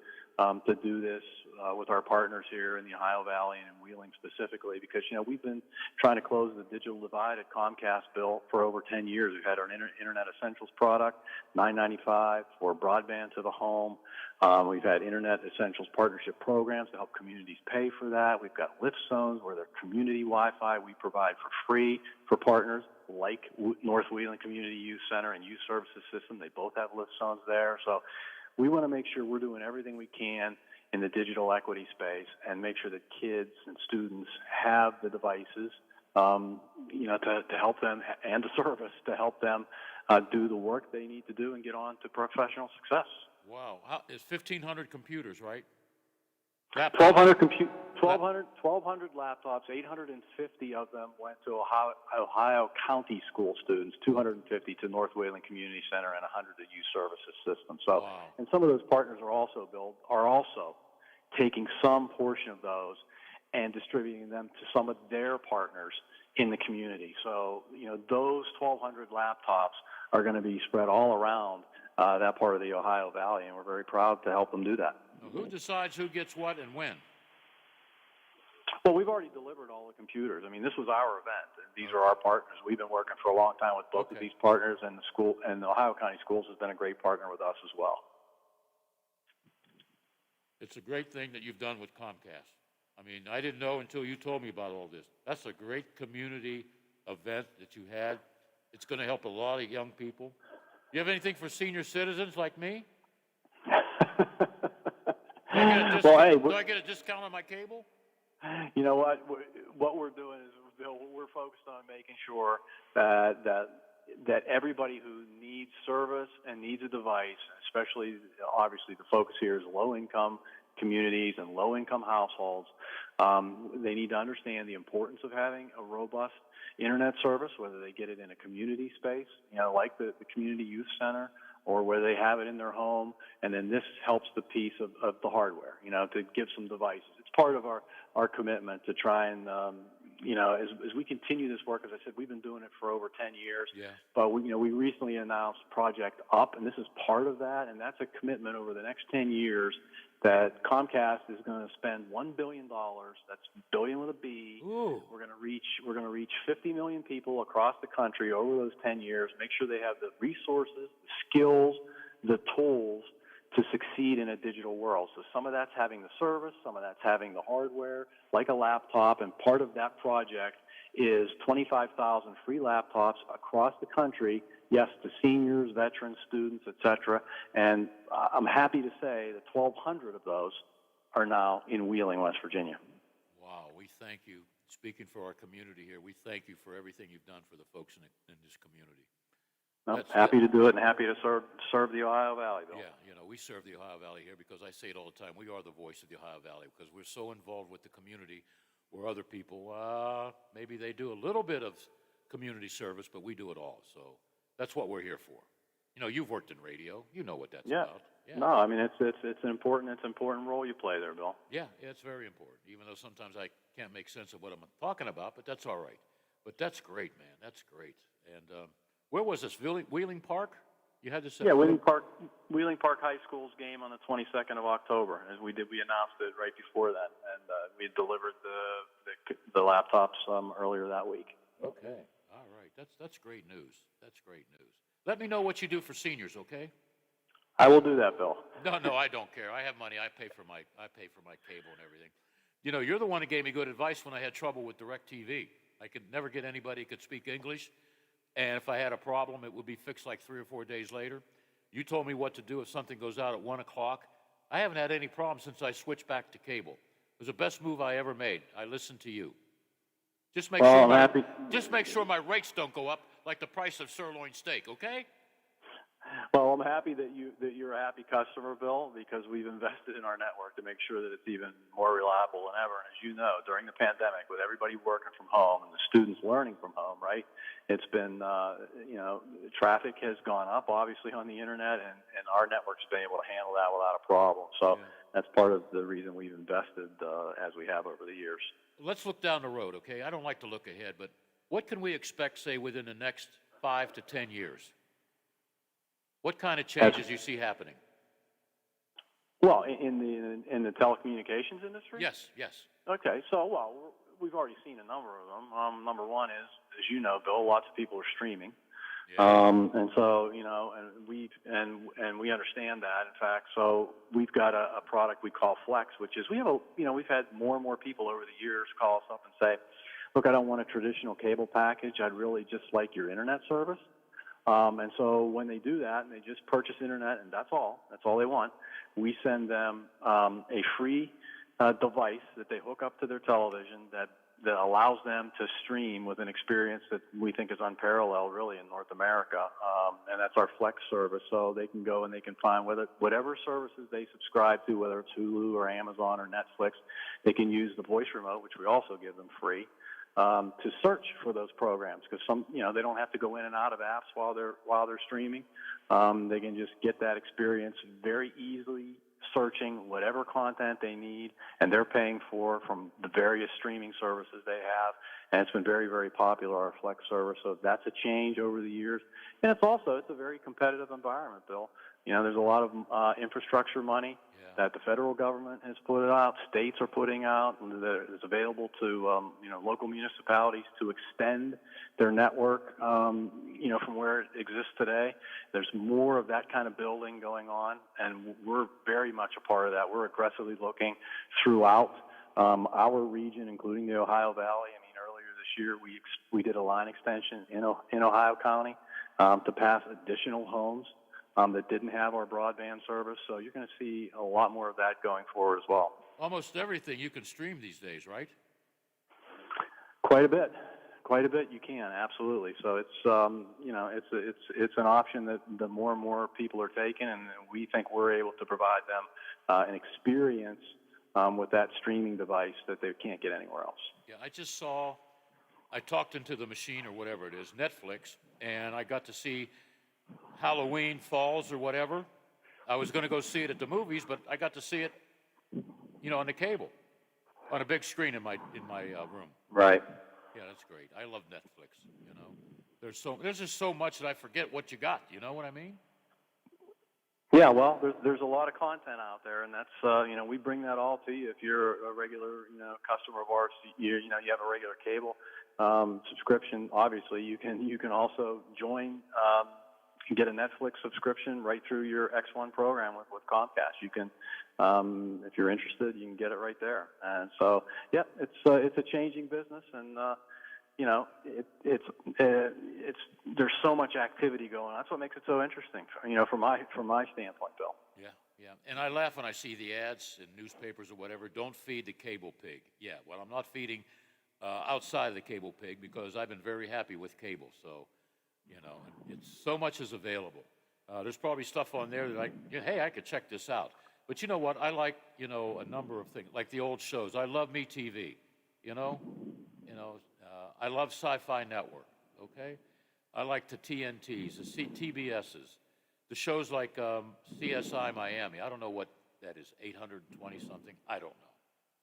do this with our partners here in the Ohio Valley and in Wheeling specifically, because we've been trying to close the digital divide at Comcast, Bill, for over 10 years. We've had our Internet Essentials product, $9.95 for broadband to the home. We've had Internet Essentials partnership programs to help communities pay for that. We've got lift zones where they're community Wi-Fi we provide for free for partners like North Wheeling Community Youth Center and Youth Services System. They both have lift zones there. So we want to make sure we're doing everything we can in the digital equity space and make sure that kids and students have the devices, to help them, and the service to help them do the work they need to do and get on to professional success. Wow. It's 1,500 computers, right? 1,200 laptops, 850 of them went to Ohio County school students, 250 to North Wheeling Community Center, and 100 to Youth Services System. So, and some of those partners are also taking some portion of those and distributing them to some of their partners in the community. So, those 1,200 laptops are going to be spread all around that part of the Ohio Valley, and we're very proud to help them do that. Now, who decides who gets what and when? Well, we've already delivered all the computers. I mean, this was our event, and these are our partners. We've been working for a long time with both of these partners, and the school and the Ohio County Schools has been a great partner with us as well. It's a great thing that you've done with Comcast. I mean, I didn't know until you told me about all this. That's a great community event that you had. It's going to help a lot of young people. You have anything for senior citizens like me? Do I get a discount on my cable? You know what? What we're doing is we're focused on making sure that everybody who needs service and needs a device, especially obviously the focus here is low-income communities and low-income households, They need to understand the importance of having a robust internet service, whether they get it in a community space, like the community youth center, or where they have it in their home, and then this helps the piece of the hardware, to give some devices. It's part of our commitment to try and, as we continue this work, as I said, we've been doing it for over 10 years, but we recently announced Project Up, and this is part of that, and that's a commitment over the next 10 years that Comcast is going to spend $1 billion. That's billion with a B. Ooh. We're going to reach 50 million people across the country over those 10 years. Make sure they have the resources, the skills, the tools to succeed in a digital world. So some of that's having the service, some of that's having the hardware, like a laptop. And part of that project is 25,000 free laptops across the country. Yes, to seniors, veterans, students, etc. And I'm happy to say that 1,200 of those are now in Wheeling, West Virginia. Wow, we thank you. Speaking for our community here, we thank you for everything you've done for the folks in this community. Well, happy to do it and happy to serve the Ohio Valley, Bill. Yeah, we serve the Ohio Valley here because I say it all the time. We are the voice of the Ohio Valley because we're so involved with the community where other people, maybe they do a little bit of community service, but we do it all. So that's what we're here for. You've worked in radio. You know what that's about. Yeah. No, I mean, it's an important role you play there, Bill. Yeah, it's very important, even though sometimes I can't make sense of what I'm talking about, but that's all right. But that's great, man. That's great. And where was this, Wheeling Park? You had to say. Yeah, Wheeling Park High School's game on the 22nd of October. As we announced it right before that, and we delivered the laptops earlier that week. Okay, all right. That's great news. That's great news. Let me know what you do for seniors, okay? I will do that, Bill. No, I don't care. I have money. I pay for my cable and everything. You're the one that gave me good advice when I had trouble with DirecTV. I could never get anybody who could speak English. And if I had a problem, it would be fixed like 3 or 4 days later. You told me what to do if something goes out at 1 o'clock. I haven't had any problems since I switched back to cable. It was the best move I ever made. I listened to you. Just make sure my rates don't go up like the price of sirloin steak, okay? Well, I'm happy that you're a happy customer, Bill, because we've invested in our network to make sure that it's even more reliable than ever. And as you know, during the pandemic, with everybody working from home and the students learning from home, right? It's been, traffic has gone up, obviously, on the internet, and our network's been able to handle that without a problem. So that's part of the reason we've invested as we have over the years. Let's look down the road, okay? I don't like to look ahead, but what can we expect, say, within the next 5 to 10 years? What kind of changes you see happening? Well, in the telecommunications industry? Yes. Okay, so, we've already seen a number of them. Number one is, as you know, Bill, lots of people are streaming. Yeah. And so, and we understand that, in fact. So we've got a product we call Flex, which is, we've had more and more people over the years call us up and say, look, I don't want a traditional cable package. I'd really just like your internet service. And so when they do that and they just purchase internet and that's all they want, we send them a free device that they hook up to their television that allows them to stream with an experience that we think is unparalleled really in North America. And that's our Flex service. So they can go and they can find whatever services they subscribe to, whether it's Hulu or Amazon or Netflix, they can use the voice remote, which we also give them free. To search for those programs, because they don't have to go in and out of apps while they're streaming. They can just get that experience very easily, searching whatever content they need, and they're paying from the various streaming services they have. And it's been very, very popular, our Flex service. So that's a change over the years, and it's a very competitive environment, Bill. There's a lot of infrastructure money that the federal government has put out, states are putting out, and that is available to local municipalities to extend their network, from where it exists today. There's more of that kind of building going on, and we're very much a part of that. We're aggressively looking throughout our region, including the Ohio Valley. I mean, earlier this year we did a line extension in Ohio County to pass additional homes that didn't have our broadband service. So you're going to see a lot more of that going forward as well. Almost everything you can stream these days, right? Quite a bit you can, absolutely. So it's it's an option that more and more people are taking, and we think we're able to provide them an experience with that streaming device that they can't get anywhere else. Yeah, I talked into the machine or whatever it is, Netflix, and I got to see Halloween Falls or whatever. I was going to go see it at the movies, but I got to see it, on the cable, on a big screen in my room. Right. Yeah, that's great. I love Netflix. There's just so much that I forget what you got. You know what I mean? Yeah, well, there's a lot of content out there, and that's we bring that all to you. If you're a regular customer of ours, you have a regular cable subscription. Obviously, you can also join. Get a Netflix subscription right through your X1 program with Comcast. You can, if you're interested, you can get it right there. And so, yeah, it's a changing business, and it's there's so much activity going on. That's what makes it so interesting. From my standpoint, Bill. Yeah. And I laugh when I see the ads in newspapers or whatever. Don't feed the cable pig. Yeah. Well, I'm not feeding outside of the cable pig because I've been very happy with cable. So. It's so much is available. There's probably stuff on there that hey, I could check this out. But you know what? I like, a number of things, like the old shows. I love MeTV, I love Sci-Fi Network, okay? I like the TNTs, the TBSs, the shows like CSI Miami. I don't know what that is, 820 something. I don't know.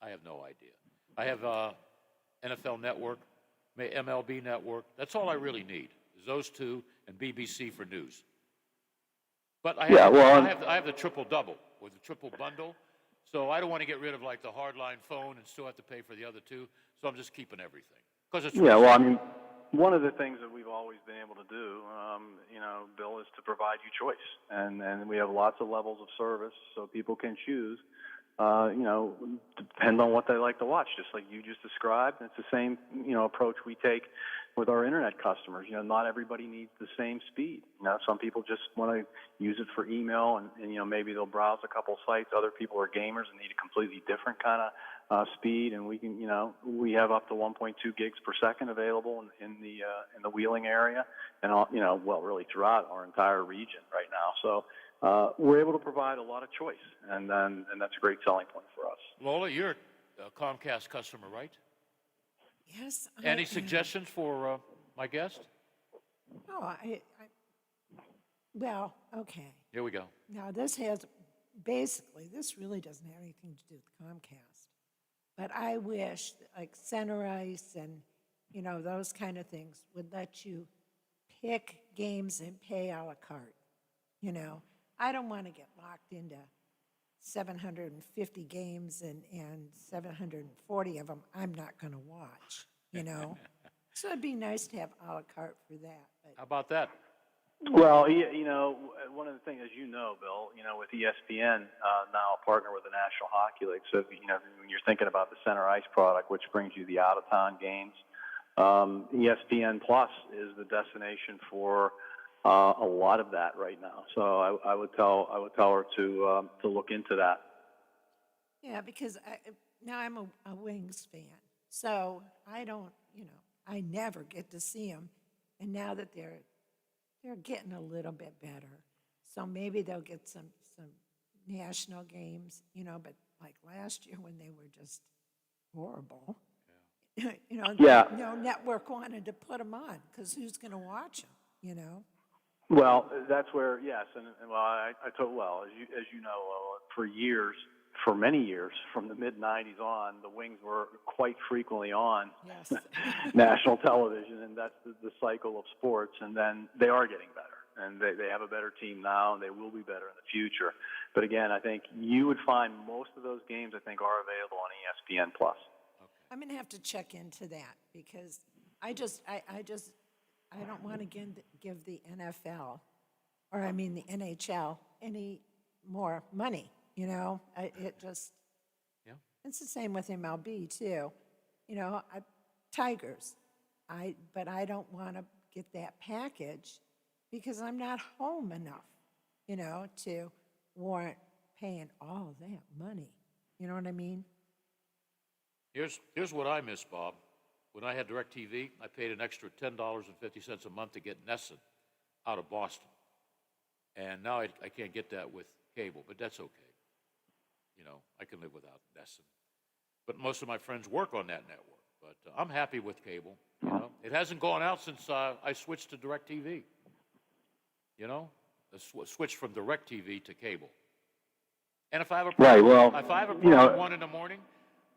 I have no idea. I have NFL Network, MLB Network. That's all I really need. Those two and BBC for news. But I have the triple double or the triple bundle, so I don't want to get rid of like the hardline phone and still have to pay for the other two. So I'm just keeping everything because it's one of the things that we've always been able to do, Bill, is to provide you choice, and we have lots of levels of service, so people can choose. Depend on what they like to watch, just like you just described. It's the same, approach we take with our internet customers. Not everybody needs the same speed. Some people just want to use it for email and maybe they'll browse a couple sites. Other people are gamers and need a completely different kind of speed. And we can, we have up to 1.2 gigs per second available in the Wheeling area and really throughout our entire region right now. So, we're able to provide a lot of choice, and that's a great selling point for us. Lola, you're a Comcast customer, right? Yes. Any suggestions for my guest? Oh, well, okay. Here we go. Now, this really doesn't have anything to do with Comcast. But I wish, like Center Ice and, those kind of things would let you pick games and pay a la carte. I don't want to get locked into 750 games and 740 of them I'm not going to watch, So it'd be nice to have a la carte for that. But how about that? Well, one of the things, as you know, Bill, with ESPN now a partner with the National Hockey League, so when you're thinking about the Center Ice product, which brings you the out-of-town games, ESPN Plus is the destination for a lot of that right now. So I would tell her to look into that. Yeah, because now I'm a Wings fan, so I don't, I never get to see them, and now that they're getting a little bit better, so maybe they'll get some national games, but like last year when they were just horrible, no network wanted to put them on because who's going to watch them, Well, that's where, yes, and as you know, for many years, from the mid-'90s on, the Wings were quite frequently on national television, and that's the cycle of sports, and then they are getting better, and they have a better team now, and they will be better in the future. But again, I think you would find most of those games, are available on ESPN+. Okay. I'm going to have to check into that because I don't want to give the NFL, the NHL, any more money, It's the same with MLB, too. Tigers, but I don't want to get that package because I'm not home enough, to warrant paying all that money. You know what I mean? Here's what I miss, Bob. When I had DirecTV, I paid an extra $10.50 a month to get Nesson out of Boston. And now I can't get that with cable, but that's okay. I can live without Nessun. But most of my friends work on that network. But I'm happy with cable. It hasn't gone out since I switched to DirecTV. Switched from DirecTV to cable. And if I have a problem, if I have a problem at 1 in the morning,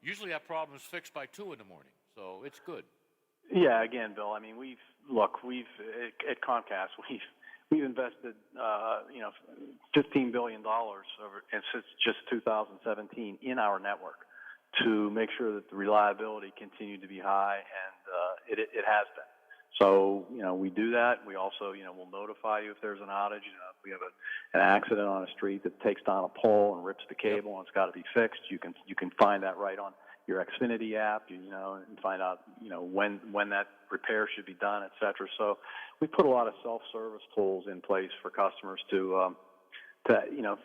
usually that problem is fixed by 2 in the morning. So it's good. Yeah, again, Bill. I mean, we've at Comcast, we've invested, $15 billion and since just 2017 in our network to make sure that the reliability continued to be high, and it has been. So, we do that. We also, we'll notify you if there's an outage. If we have an accident on a street that takes down a pole and rips the cable and it's got to be fixed, you can find that right on your Xfinity app, and find out, when that repair should be done, et cetera. So we put a lot of self-service tools in place for customers to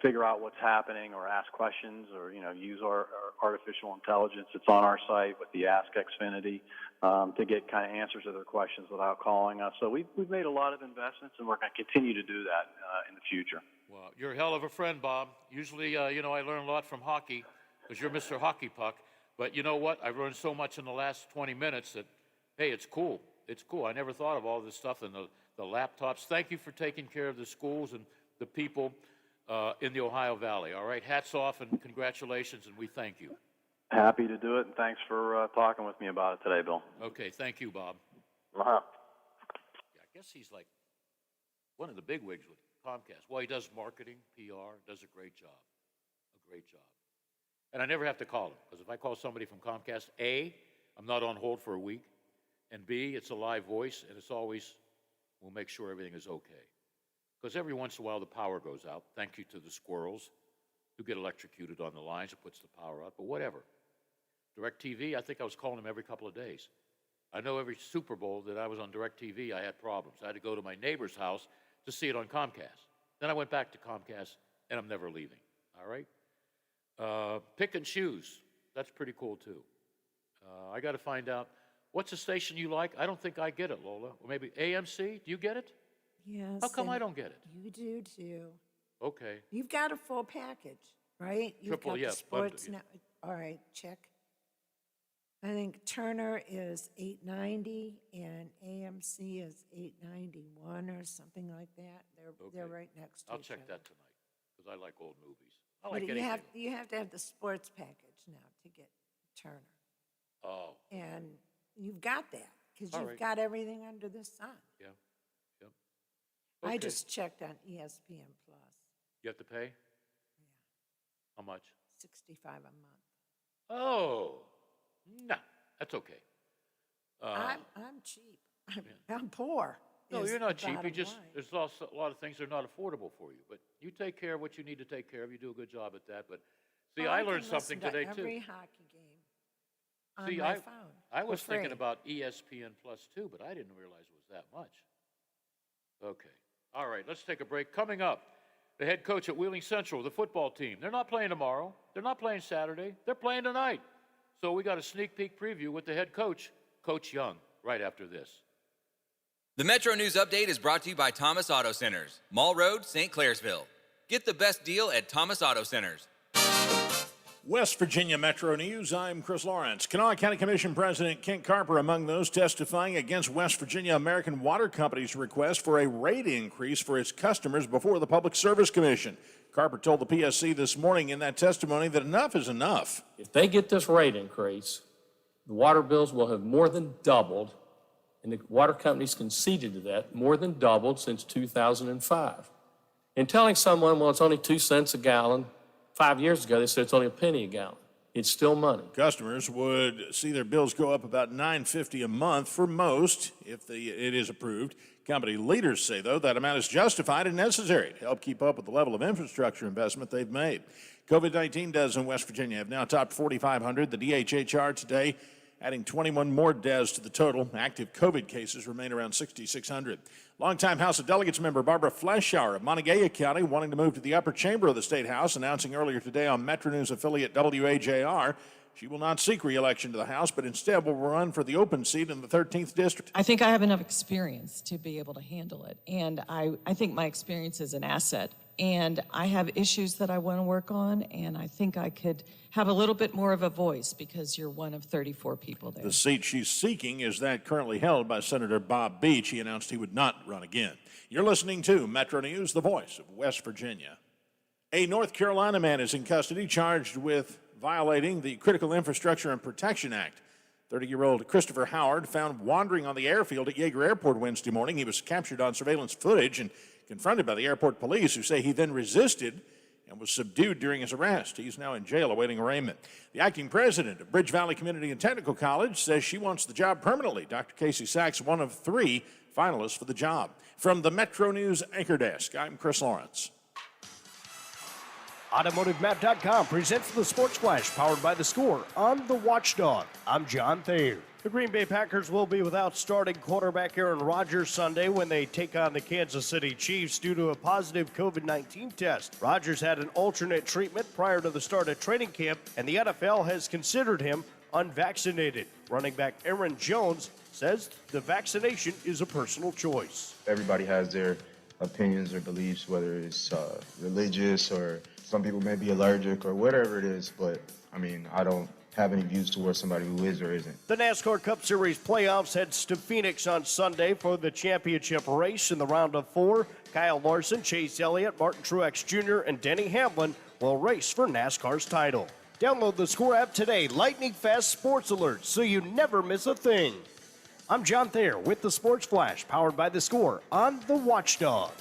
figure out what's happening or ask questions or, use our artificial intelligence. It's on our site with the Ask Xfinity to get kind of answers to their questions without calling us. So we've made a lot of investments, and we're going to continue to do that in the future. Well, you're a hell of a friend, Bob. Usually, I learn a lot from hockey because you're Mr. Hockey Puck. But you know what? I've learned so much in the last 20 minutes that, hey, it's cool. It's cool. I never thought of all this stuff and the laptops. Thank you for taking care of the schools and the people in the Ohio Valley. All right, hats off and congratulations, and we thank you. Happy to do it, and thanks for talking with me about it today, Bill. Okay, thank you, Bob. Uh-huh. Yeah, I guess he's like one of the bigwigs with Comcast. Well, he does marketing, PR, does a great job. And I never have to call him, because if I call somebody from Comcast, A, I'm not on hold for a week, and B, it's a live voice, and it's always, we'll make sure everything is okay. Because every once in a while the power goes out. Thank you to the squirrels who get electrocuted on the lines. It puts the power out, but whatever. DirecTV, I think I was calling them every couple of days. I know every Super Bowl that I was on DirecTV, I had problems. I had to go to my neighbor's house to see it on Comcast. Then I went back to Comcast, and I'm never leaving, all right? Pick and choose. That's pretty cool, too. I got to find out, what's a station you like? I don't think I get it, Lola. Or maybe AMC? Do you get it? Yes. How come I don't get it? You do too. Okay. You've got a full package, right? You've Triple, got yeah, the sports bundle, now. All right, check. I think Turner is $8.90 and AMC is $8.91 or something like that. They're right next to I'll each check other. that tonight, because I like old movies. I But like anything. you have to have the sports package now to get Turner. Oh, And you've got that because All you've right. got everything under the sun. yeah. Yep. I Okay. just checked on ESPN Plus, You have to pay? How much? $65 a month. Oh, no, that's okay. I'm cheap. I'm poor. No, is you're the not cheap. You bottom just, line. there's also a lot of things that are not affordable for you. But you take care of what you need to take care of. You do a good job at that. But see, Oh, I can learned something listen to today, too. Every hockey game on See, my phone. I for was thinking free. about ESPN Plus, too, but I didn't realize it was that much. Okay. All right, let's take a break. Coming up, the head coach at Wheeling Central, the football team. They're not playing tomorrow. They're not playing Saturday. They're playing tonight. So we got a sneak peek preview with the head coach, Coach Young, right after this. The Metro News Update is brought to you by Thomas Auto Centers, Mall Road, St. Clairsville. Get the best deal at Thomas Auto Centers. West Virginia Metro News, I'm Chris Lawrence. Kanawha County Commission President Kent Carper among those testifying against West Virginia American Water Company's request for a rate increase for its customers before the Public Service Commission. Carper told the PSC this morning in that testimony that enough is enough. If they get this rate increase, the water bills will have more than doubled, and the water companies conceded to that, more than doubled since 2005. And telling someone, well, it's only 2 cents a gallon, 5 years ago, they said it's only a penny a gallon. It's still money. Customers would see their bills go up about $9.50 a month for most if it is approved. Company leaders say, though, that amount is justified and necessary to help keep up with the level of infrastructure investment they've made. COVID-19 deaths in West Virginia have now topped 4,500. The DHHR today adding 21 more deaths to the total. Active COVID cases remain around 6,600. Longtime House of Delegates member Barbara Fleschauer of Montague County wanting to move to the upper chamber of the State House, announcing earlier today on Metro News affiliate WAJR She will not seek re-election to the House, but instead will run for the open seat in the 13th District. I think I have enough experience to be able to handle it, and I think my experience is an asset. And I have issues that I want to work on, and I think I could have a little bit more of a voice because you're one of 34 people there. The seat she's seeking is that currently held by Senator Bob Beach. He announced he would not run again. You're listening to Metro News, the voice of West Virginia. A North Carolina man is in custody charged with violating the Critical Infrastructure and Protection Act. 30-year-old Christopher Howard found wandering on the airfield at Yeager Airport Wednesday morning. He was captured on surveillance footage and confronted by the airport police, who say he then resisted and was subdued during his arrest. He's now in jail awaiting arraignment. The acting president of Bridge Valley Community and Technical College says she wants the job permanently. Dr. Casey Sachs, one of 3 finalists for the job. From the Metro News Anchor Desk, I'm Chris Lawrence. AutomotiveMap.com presents the Sports Flash, powered by The Score on The Watchdog. I'm John Thayer. The Green Bay Packers will be without starting quarterback Aaron Rodgers Sunday when they take on the Kansas City Chiefs due to a positive COVID-19 test. Rodgers had an alternate treatment prior to the start of training camp, and the NFL has considered him unvaccinated. Running back Aaron Jones says the vaccination is a personal choice. Everybody has their opinions or beliefs, whether it's religious or some people may be allergic or whatever it is, but I mean, I don't have any views towards somebody who is or isn't. The NASCAR Cup Series playoffs heads to Phoenix on Sunday for the championship race. In the round of 4, Kyle Larson, Chase Elliott, Martin Truex Jr., and Denny Hamlin will race for NASCAR's title. Download the Score app today, lightning fast sports alerts, so you never miss a thing. I'm John Thayer with the Sports Flash, powered by The Score on The Watchdog.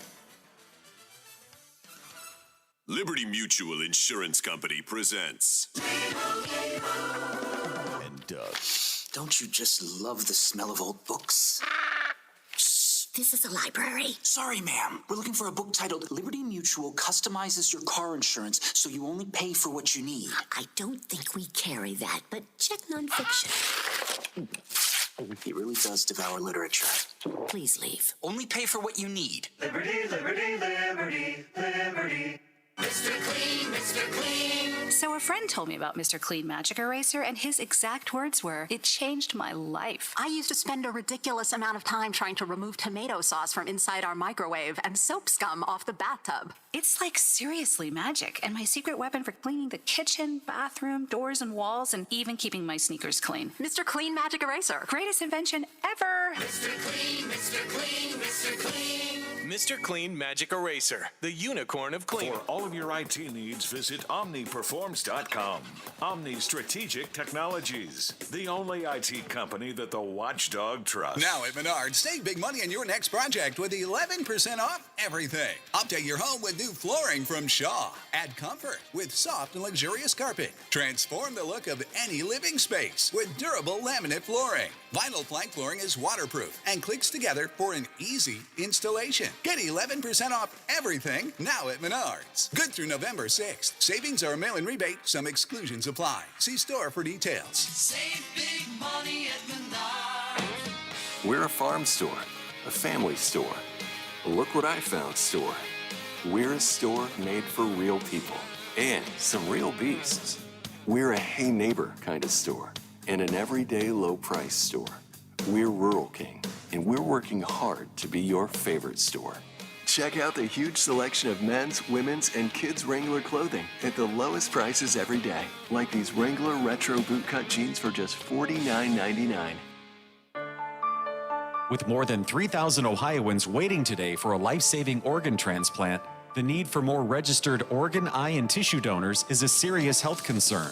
Liberty Mutual Insurance Company presents. And Don't you just love the smell of old books? Shh, this is a library. Sorry, ma'am. We're looking for a book titled Liberty Mutual Customizes Your Car Insurance so you only pay for what you need. I don't think we carry that, but check nonfiction. He really does devour literature. Please leave. Only pay for what you need. Liberty, liberty, liberty, liberty. Mr. Clean, Mr. Clean. So a friend told me about Mr. Clean Magic Eraser, and his exact words were, "It changed my life." I used to spend a ridiculous amount of time trying to remove tomato sauce from inside our microwave and soap scum off the bathtub. It's like seriously magic, and my secret weapon for cleaning the kitchen, bathroom, doors, and walls, and even keeping my sneakers clean. Mr. Clean Magic Eraser. Greatest invention ever. Mr. Clean, Mr. Clean, Mr. Clean. Mr. Clean Magic Eraser, the unicorn of cleaning. For all of your IT needs, visit OmniPerforms.com. Omni Strategic Technologies, the only IT company that the Watchdog trusts. Now at Menards, save big money on your next project with 11% off everything. Update your home with new flooring from Shaw. Add comfort with soft and luxurious carpet. Transform the look of any living space with durable laminate flooring. Vinyl plank flooring is waterproof and clicks together for an easy installation. Get 11% off everything now at Menards. Good through November 6th. Savings are a mail-in rebate. Some exclusions apply. See store for details. Save big money at Menards. We're a farm store, a family store, a look what I found store. We're a store made for real people and some real beasts. We're a hey neighbor kind of store and an everyday low price store. We're Rural King, and we're working hard to be your favorite store. Check out the huge selection of men's, women's, and kids' Wrangler clothing at the lowest prices every day, like these Wrangler Retro bootcut jeans for just $49.99. With more than 3,000 Ohioans waiting today for a life-saving organ transplant, the need for more registered organ, eye, and tissue donors is a serious health concern.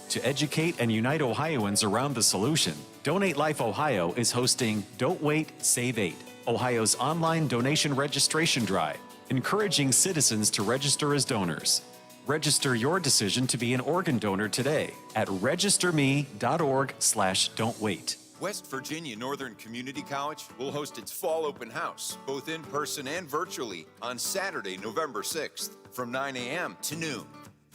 To educate and unite Ohioans around the solution, Donate Life Ohio is hosting Don't Wait, Save 8, Ohio's online donation registration drive, encouraging citizens to register as donors. Register your decision to be an organ donor today at registerme.org/don'twait. West Virginia Northern Community College will host its fall open house, both in person and virtually, on Saturday, November 6th, from 9 a.m. to noon.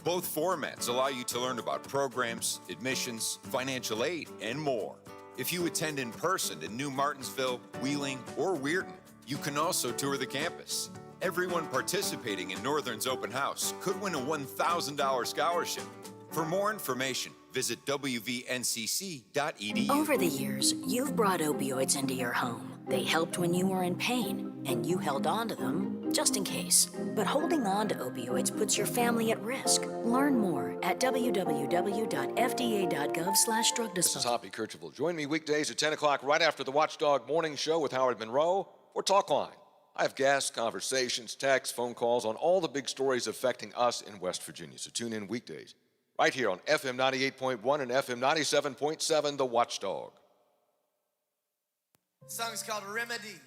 Both formats allow you to learn about programs, admissions, financial aid, and more. If you attend in person in New Martinsville, Wheeling, or Weirton, you can also tour the campus. Everyone participating in Northern's open house could win a $1,000 scholarship. For more information, Visit wvncc.edu. Over the years, you've brought opioids into your home. They helped when you were in pain, and you held on to them just in case. But holding on to opioids puts your family at risk. Learn more at www.fda.gov/drug This is disposal. Hoppy Kercheval. Join me weekdays at 10 o'clock right after the Watchdog Morning Show with Howard Monroe for Talk Line. I have guests, conversations, texts, phone calls on all the big stories affecting us in West Virginia. So tune in weekdays right here on FM 98.1 and FM 97.7, The Watchdog. The song is called Remedy.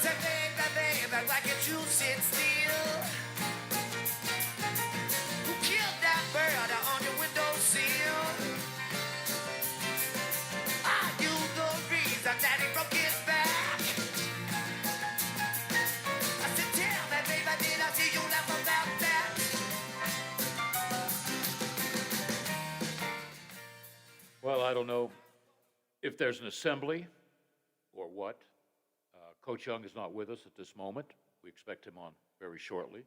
Say, baby, why can't you sit still? Who killed that bird on your windowsill? Are you the reason that he broke his back? I said, tell me, baby, did I see you laugh about that? Well, I don't know if there's an assembly or what. Coach Young is not with us at this moment. We expect him on very shortly.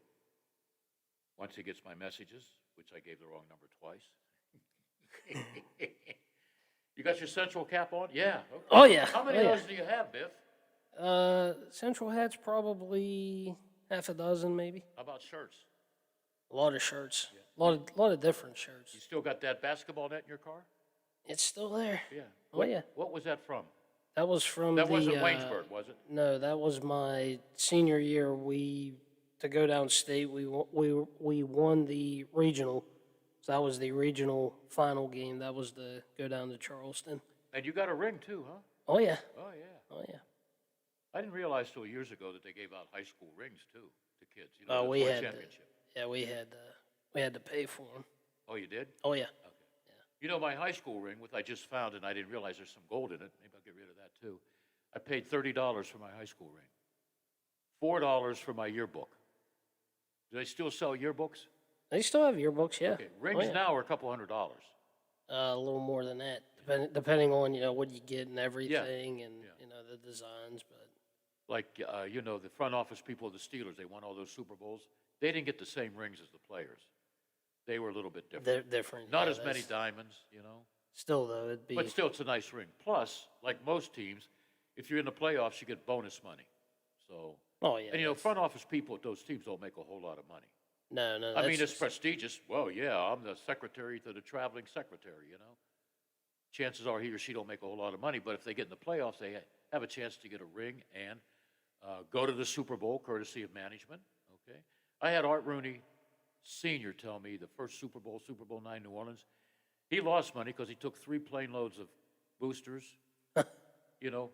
Once he gets my messages, which I gave the wrong number twice. You got your central cap on? Yeah. Okay. Oh, yeah. How many Oh, of yeah. those do you have, Biff? Central Hat's probably half a dozen, maybe. How about shirts? A lot of shirts. A lot of different shirts. You still got that basketball net in your car? It's still there. Yeah. Oh, What- yeah. What was that from? That was from That the, wasn't Waynesburg, was it? No, that was my senior year. To go downstate, we won the regional. So that was the regional final game. That was the go down to Charleston. And you got a ring too, huh? Oh, yeah. Oh, yeah. Oh, yeah. I didn't realize till years ago that they gave out high school rings too to kids. You know, Oh, the we toy had to, championship. yeah, we had to pay for them. Oh, you did? Oh, yeah. You know, my high school ring, which I just found, and I didn't realize there's some gold in it. Maybe I'll get rid of that too. I paid $30 for my high school ring. $4 for my yearbook. Do they still sell yearbooks? They still have yearbooks, yeah. Okay. Rings Oh, yeah. now are a couple $100. A little more than that, depending on what you get and everything, and the designs. But Like, the front office people of the Steelers, they won all those Super Bowls. They didn't get the same rings as the players. They were a little bit different. They're different. Not yeah, as many that's- diamonds, Still, though, it'd be. But still, it's a nice ring. Plus, like most teams, if you're in the playoffs, you get bonus money. So. Oh, yeah, And front office people at those teams don't make a whole lot of money. No. I mean, that's it's just- prestigious. Well, yeah, I'm the secretary to the traveling secretary, Chances are he or she don't make a whole lot of money, but if they get in the playoffs, they have a chance to get a ring and go to the Super Bowl, courtesy of management, okay? I had Art Rooney Sr. tell me the first Super Bowl IX, New Orleans, he lost money because he took 3 plane loads of boosters,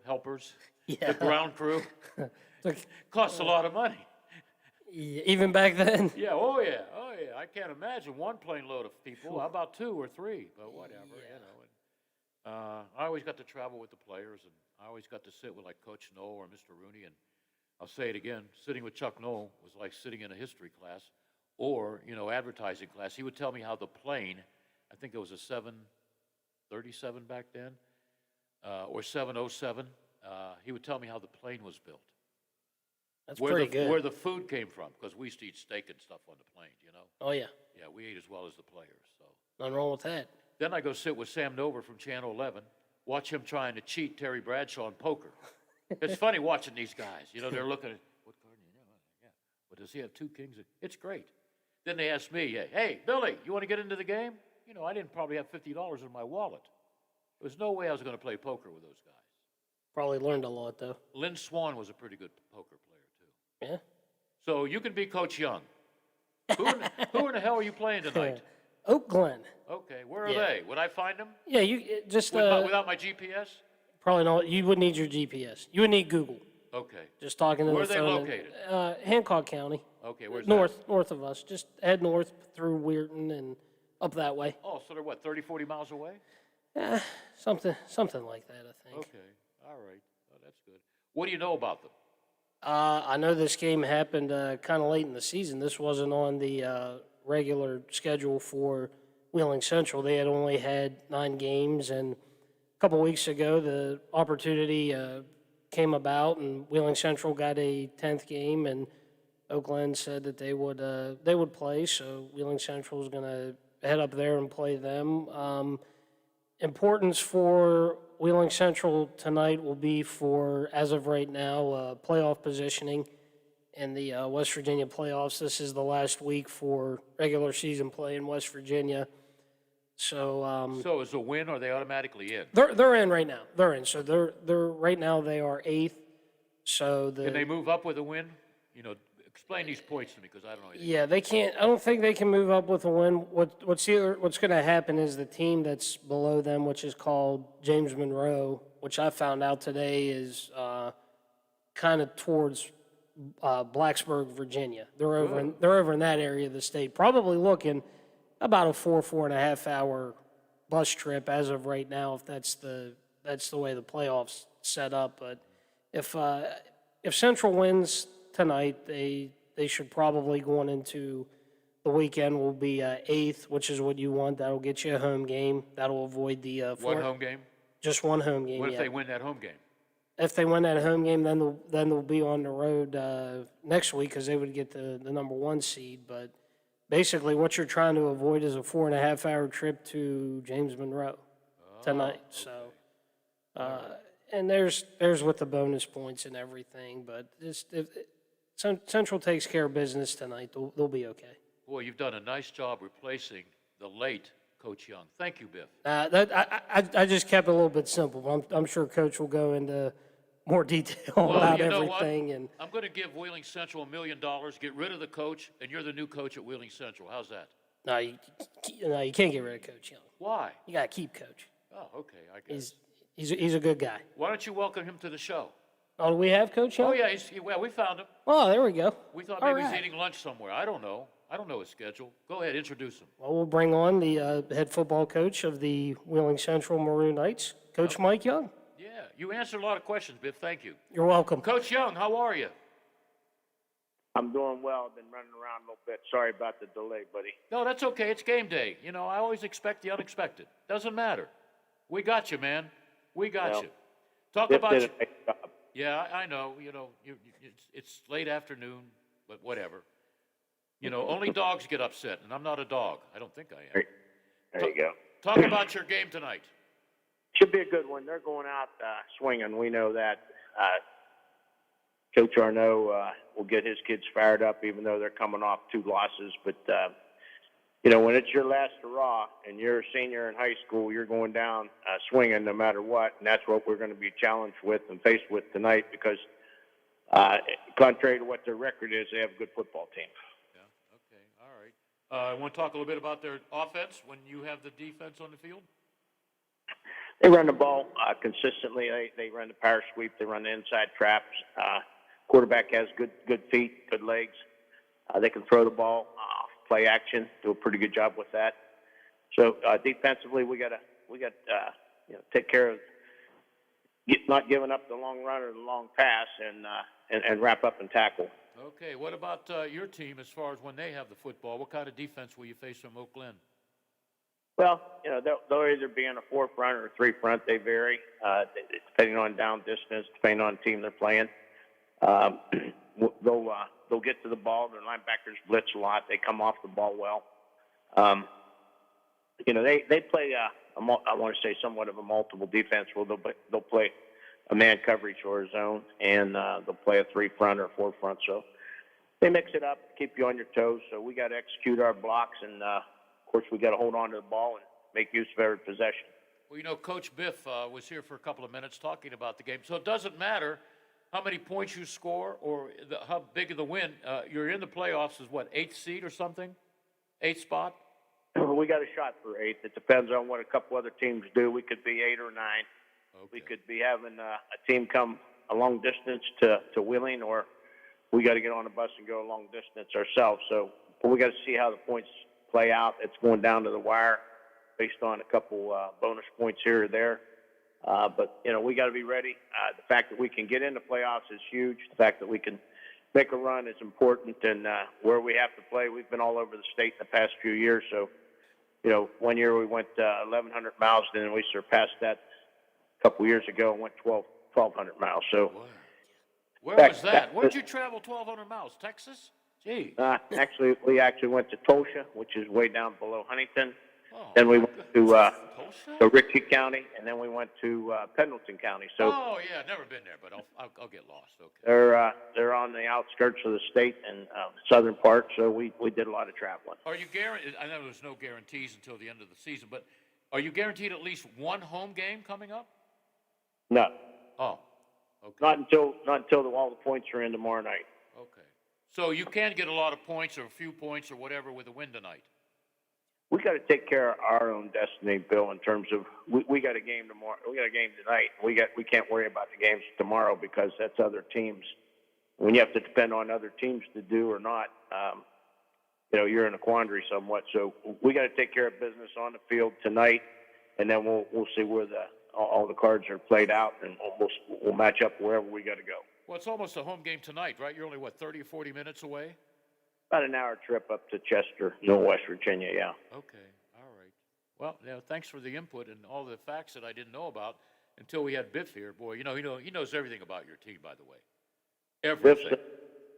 helpers, Yeah. the ground crew. Costs a lot of money. Yeah, even back then. Yeah, oh yeah. I can't imagine one plane load of people. How about 2 or 3? But whatever, And, I always got to travel with the players, and I always got to sit with like Coach Noel or Mr. Rooney. And I'll say it again: sitting with Chuck Noel was like sitting in a history class, or advertising class. He would tell me how the plane, I think it was a 737 back then, or 707. He would tell me how the plane was built. That's where pretty good. Where the food came from, because we used to eat steak and stuff on the plane, Oh, yeah. Yeah, we ate as well as the players. So Nothing wrong with that. then I go sit with Sam Nover from Channel 11, watch him trying to cheat Terry Bradshaw in poker. It's funny watching these guys. They're looking at, what card do you know? Yeah. Well, does he have 2 kings? It's great. Then they ask me, hey, Billy, you want to get into the game? I didn't probably have $50 in my wallet. There was no way I was going to play poker with those guys. Probably learned a lot, though. Lynn Swan was a pretty good poker player, too. Yeah. So you can be Coach Young. Who in the hell are you playing tonight? Oak Glen. Okay, where are Yeah. they? Would I find them? Yeah, you just Without my GPS? probably not. You would need your GPS. You would need Google. Okay. Just talking to Where are the they phone. located? Hancock County. Okay, where's north of us. Just head north through Weirton and up that way. Oh, so they're what, 30, 40 miles away? Something like that, I think. Okay, all right. Oh, that's good. What do you know about them? I know this game happened kind of late in the season. This wasn't on the regular schedule for Wheeling Central. They had only had 9 games, and a couple weeks ago, the opportunity came about, and Wheeling Central got a 10th game, and Oak Glen said that they would play. So Wheeling Central is going to head up there and play them. Importance for Wheeling Central tonight will be for, as of right now, playoff positioning in the West Virginia playoffs. This is the last week for regular season play in West Virginia. So So is a win, or are they automatically in? they're in right now. They're in. So they're right now they are 8th. So Can they move up with a win? You know, explain these points to me, because I don't know anything. Yeah, they can't. I don't think they can move up with a win. What's going to happen is the team that's below them, which is called James Monroe, which I found out today is kind of towards Blacksburg, Virginia. They're over in that area of the state. Probably looking about a 4.5 hour bus trip as of right now, if that's the way the playoffs set up. But if Central wins tonight, they should probably, going into the weekend, will be 8th, which is what you want. That'll get you a home game. That'll avoid the One home game? Just one home game. What if yeah. they win that home game? If they win that home game, then they'll be on the road next week, because they would get the number 1 seed. But basically, what you're trying to avoid is a 4.5 hour trip to James Monroe tonight. So, and there's with the bonus points and everything. But if Central takes care of business tonight, they'll be okay. Boy, you've done a nice job replacing the late Coach Young. Thank you, Biff. I just kept it a little bit simple. I'm sure Coach will go into more detail about you know everything. what? And I'm going to give Wheeling Central $1 million, get rid of the coach, and you're the new coach at Wheeling Central. How's that? no, you can't get rid of Coach Young. Why? You got to keep Coach. Oh, okay, I guess. He's a good guy. Why don't you welcome him to the show? Oh, do we have Coach Young? Oh, yeah, well, we found him. Oh, there we go. We thought All maybe right. he's eating lunch somewhere. I don't know. I don't know his schedule. Go ahead, introduce him. Well, we'll bring on the head football coach of the Wheeling Central Maroon Knights, Coach Mike Young. Yeah, you answered a lot of questions, Biff. Thank you. You're welcome. Coach Young, how are you? I'm doing well. I've been running around a little bit. Sorry about the delay, buddy. No, that's okay. It's game day. You know, I always expect the unexpected. Doesn't matter. We got you, man. We got Well, you. Talk Biff about did your... a nice job. Yeah, I know. You know, it's late afternoon, but whatever. You know, only dogs get upset, and I'm not a dog. I don't think I am. There you go. Talk about your game tonight. Should be a good one. They're going out swinging. We know that. Coach Arnaud will get his kids fired up, even though they're coming off 2 losses. But, you know, when it's your last hurrah and you're a senior in high school, you're going down swinging no matter what. And that's what we're going to be challenged with and faced with tonight, because contrary to what their record is, they have a good football team. Okay, all right. I want to talk a little bit about their offense when you have the defense on the field. They run the ball consistently. They run the power sweep. They run the inside traps. Quarterback has good feet, good legs. They can throw the ball, play action, do a pretty good job with that. So defensively, we got you know, take care of not giving up the long run or the long pass, and wrap up and tackle. Okay, what about your team as far as when they have the football? What kind of defense will you face from Oak Glen? Well, you know, they'll either be in a 4 front or a 3 front. They vary, depending on down distance, depending on the team they're playing. They'll get to the ball. Their linebackers blitz a lot. They come off the ball well. You know, they play I want to say somewhat of a multiple defense, where they'll play a man coverage or a zone, and they'll play a 3 front or 4 front. So they mix it up, keep you on your toes. So we got to execute our blocks, and of course we got to hold on to the ball and make use of every possession. Well, you know, Coach Biff was here for a couple of minutes talking about the game. So it doesn't matter how many points you score or how big of the win. You're in the playoffs as what, 8th seed or something? 8th spot? We got a shot for 8th. It depends on what a couple other teams do. We could be 8 or 9. Okay. We could be having a team come a long distance to Wheeling, or we got to get on a bus and go a long distance ourselves. So we got to see how the points play out. It's going down to the wire based on a couple bonus points here or there. But, you know, we got to be ready. The fact that we can get into playoffs is huge. The fact that we can make a run is important. And where we have to play, we've been all over the state in the past few years. So, you know, one year we went 1,100 miles, and then we surpassed that a couple years ago and went 1,200 miles. So, Where was that? Where'd you travel 1,200 miles? Texas? Gee. Actually, we went to Tulsa, which is way down below Huntington. Then we went to Ritchie County, and then we went to Pendleton County. So, Oh, yeah, never been there, but I'll get lost. Okay. they're on the outskirts of the state and southern part. So we did a lot of traveling. Are you guaranteed? I know there's no guarantees until the end of the season, but are you guaranteed at least one home game coming up? No. Oh. Okay. Not until all the points are in tomorrow night. Okay. So you can get a lot of points or a few points or whatever with a win tonight. We got to take care of our own destiny, Bill. In terms of we got a game tomorrow. We got a game tonight. We can't worry about the games tomorrow because that's other teams. When you have to depend on other teams to do or not, you know, you're in a quandary somewhat. So we got to take care of business on the field tonight, and then we'll see where all the cards are played out, and we'll match up wherever we got to go. Well, it's almost a home game tonight, right? You're only, 30 or 40 minutes away? About an hour trip up to Chester, West Virginia, yeah. Okay, all right. Well, yeah, thanks for the input and all the facts that I didn't know about until we had Biff here. Boy, he knows everything about your team, by the way. Everything.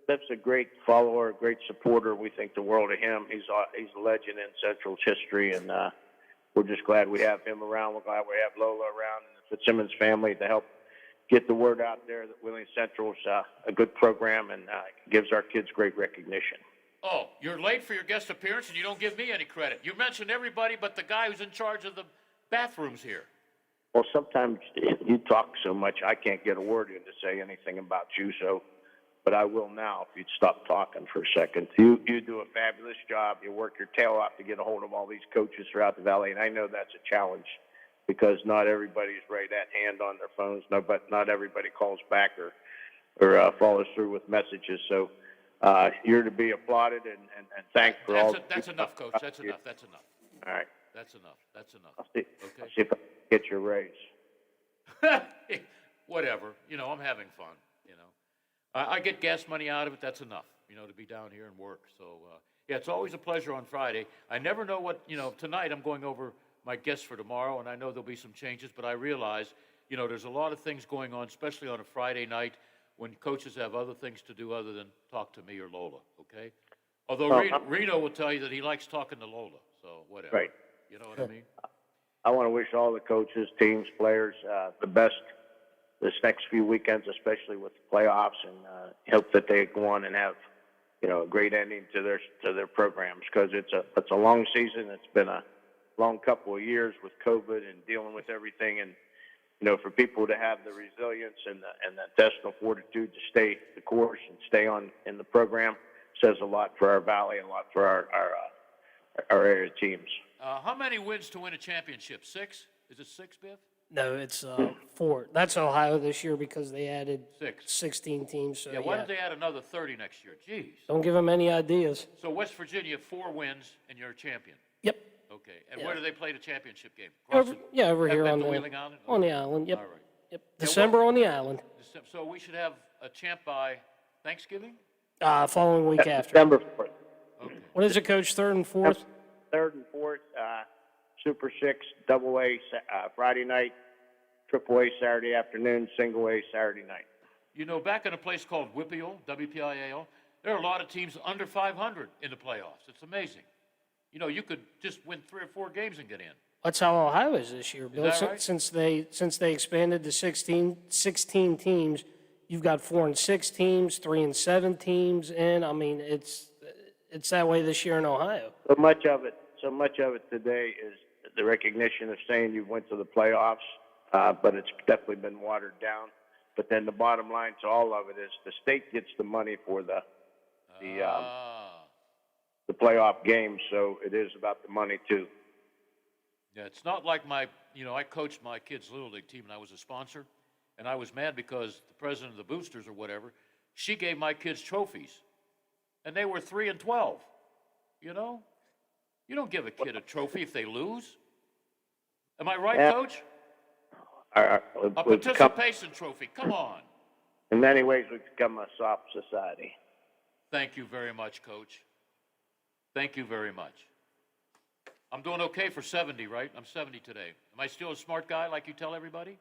Biff's a great follower, a great supporter. We think the world of him. He's a legend in Central's history, and we're just glad we have him around. We're glad we have Lola around and the Fitzsimmons family to help get the word out there that Wheeling Central's a good program and gives our kids great recognition. Oh, you're late for your guest appearance, and you don't give me any credit. You mentioned everybody but the guy who's in charge of the bathrooms here. Well, sometimes you talk so much, I can't get a word in to say anything about you, but I will now if you'd stop talking for a second. You do a fabulous job. You work your tail off to get a hold of all these coaches throughout the valley, and I know that's a challenge because not everybody's right at hand on their phones, but not everybody calls back or follows through with messages. So you're to be applauded and thanked for all. That's enough, Coach. That's enough. That's enough. All right. That's enough. That's enough. I'll see if I can get your raise. Whatever. I'm having fun. I get gas money out of it. That's enough, to be down here and work. So, yeah, it's always a pleasure on Friday. I never know what, tonight I'm going over my guests for tomorrow, and I know there'll be some changes, but I realize, there's a lot of things going on, especially on a Friday night when coaches have other things to do other than talk to me or Lola, okay? Although Reno will tell you that he likes talking to Lola, so whatever. Right. You know what I mean? I want to wish all the coaches, teams, players the best this next few weekends, especially with the playoffs, and hope that they go on and have, a great ending to their programs because it's a long season. It's been a long couple of years with COVID and dealing with everything, and for people to have the resilience and the intestinal fortitude to stay the course and stay on in the program says a lot for our valley and a lot for our area teams. How many wins to win a championship? 6? Is it 6, Biff? No, it's 4. That's Ohio this year because they added 16 teams. So, why did they add another 30 next year? Jeez. Don't give them any ideas. So West Virginia, 4 wins, and you're a champion. Yep. Okay. And where do they play the championship game? Over here on the Wheeling Island? On the island, yep. All right. Yep. December on the island. So we should have a champ by Thanksgiving? Following week after. December 4th. Okay. What is it, Coach? 3rd and 4th? 3rd and 4th, Super 6, Double A Friday night, Triple A Saturday afternoon, Single A Saturday night. Back in a place called WPIAL, WPIAL, there are a lot of teams under 500 in the playoffs. It's amazing. You could just win 3 or 4 games and get in. That's how Ohio is this year, Bill. Is that right? Since they expanded to 16 teams, you've got 4 and 6 teams, 3 and 7 teams, and I mean it's that way this year in Ohio. So much of it today is the recognition of saying you went to the playoffs, but it's definitely been watered down. But then the bottom line to all of it is the state gets the money for the playoff games, so it is about the money too. Yeah, it's not like I coached my kids' Little League team and I was a sponsor, and I was mad because the president of the boosters or whatever, she gave my kids trophies, and they were 3 and 12. You know, you don't give a kid a trophy if they lose. Am I right, Yeah. Coach? A A participation trophy. Come on. in many ways, we've become a soft society. Thank you very much, Coach. Thank you very much. I'm doing okay for 70, right? I'm 70 today. Am I still a smart guy like you tell everybody?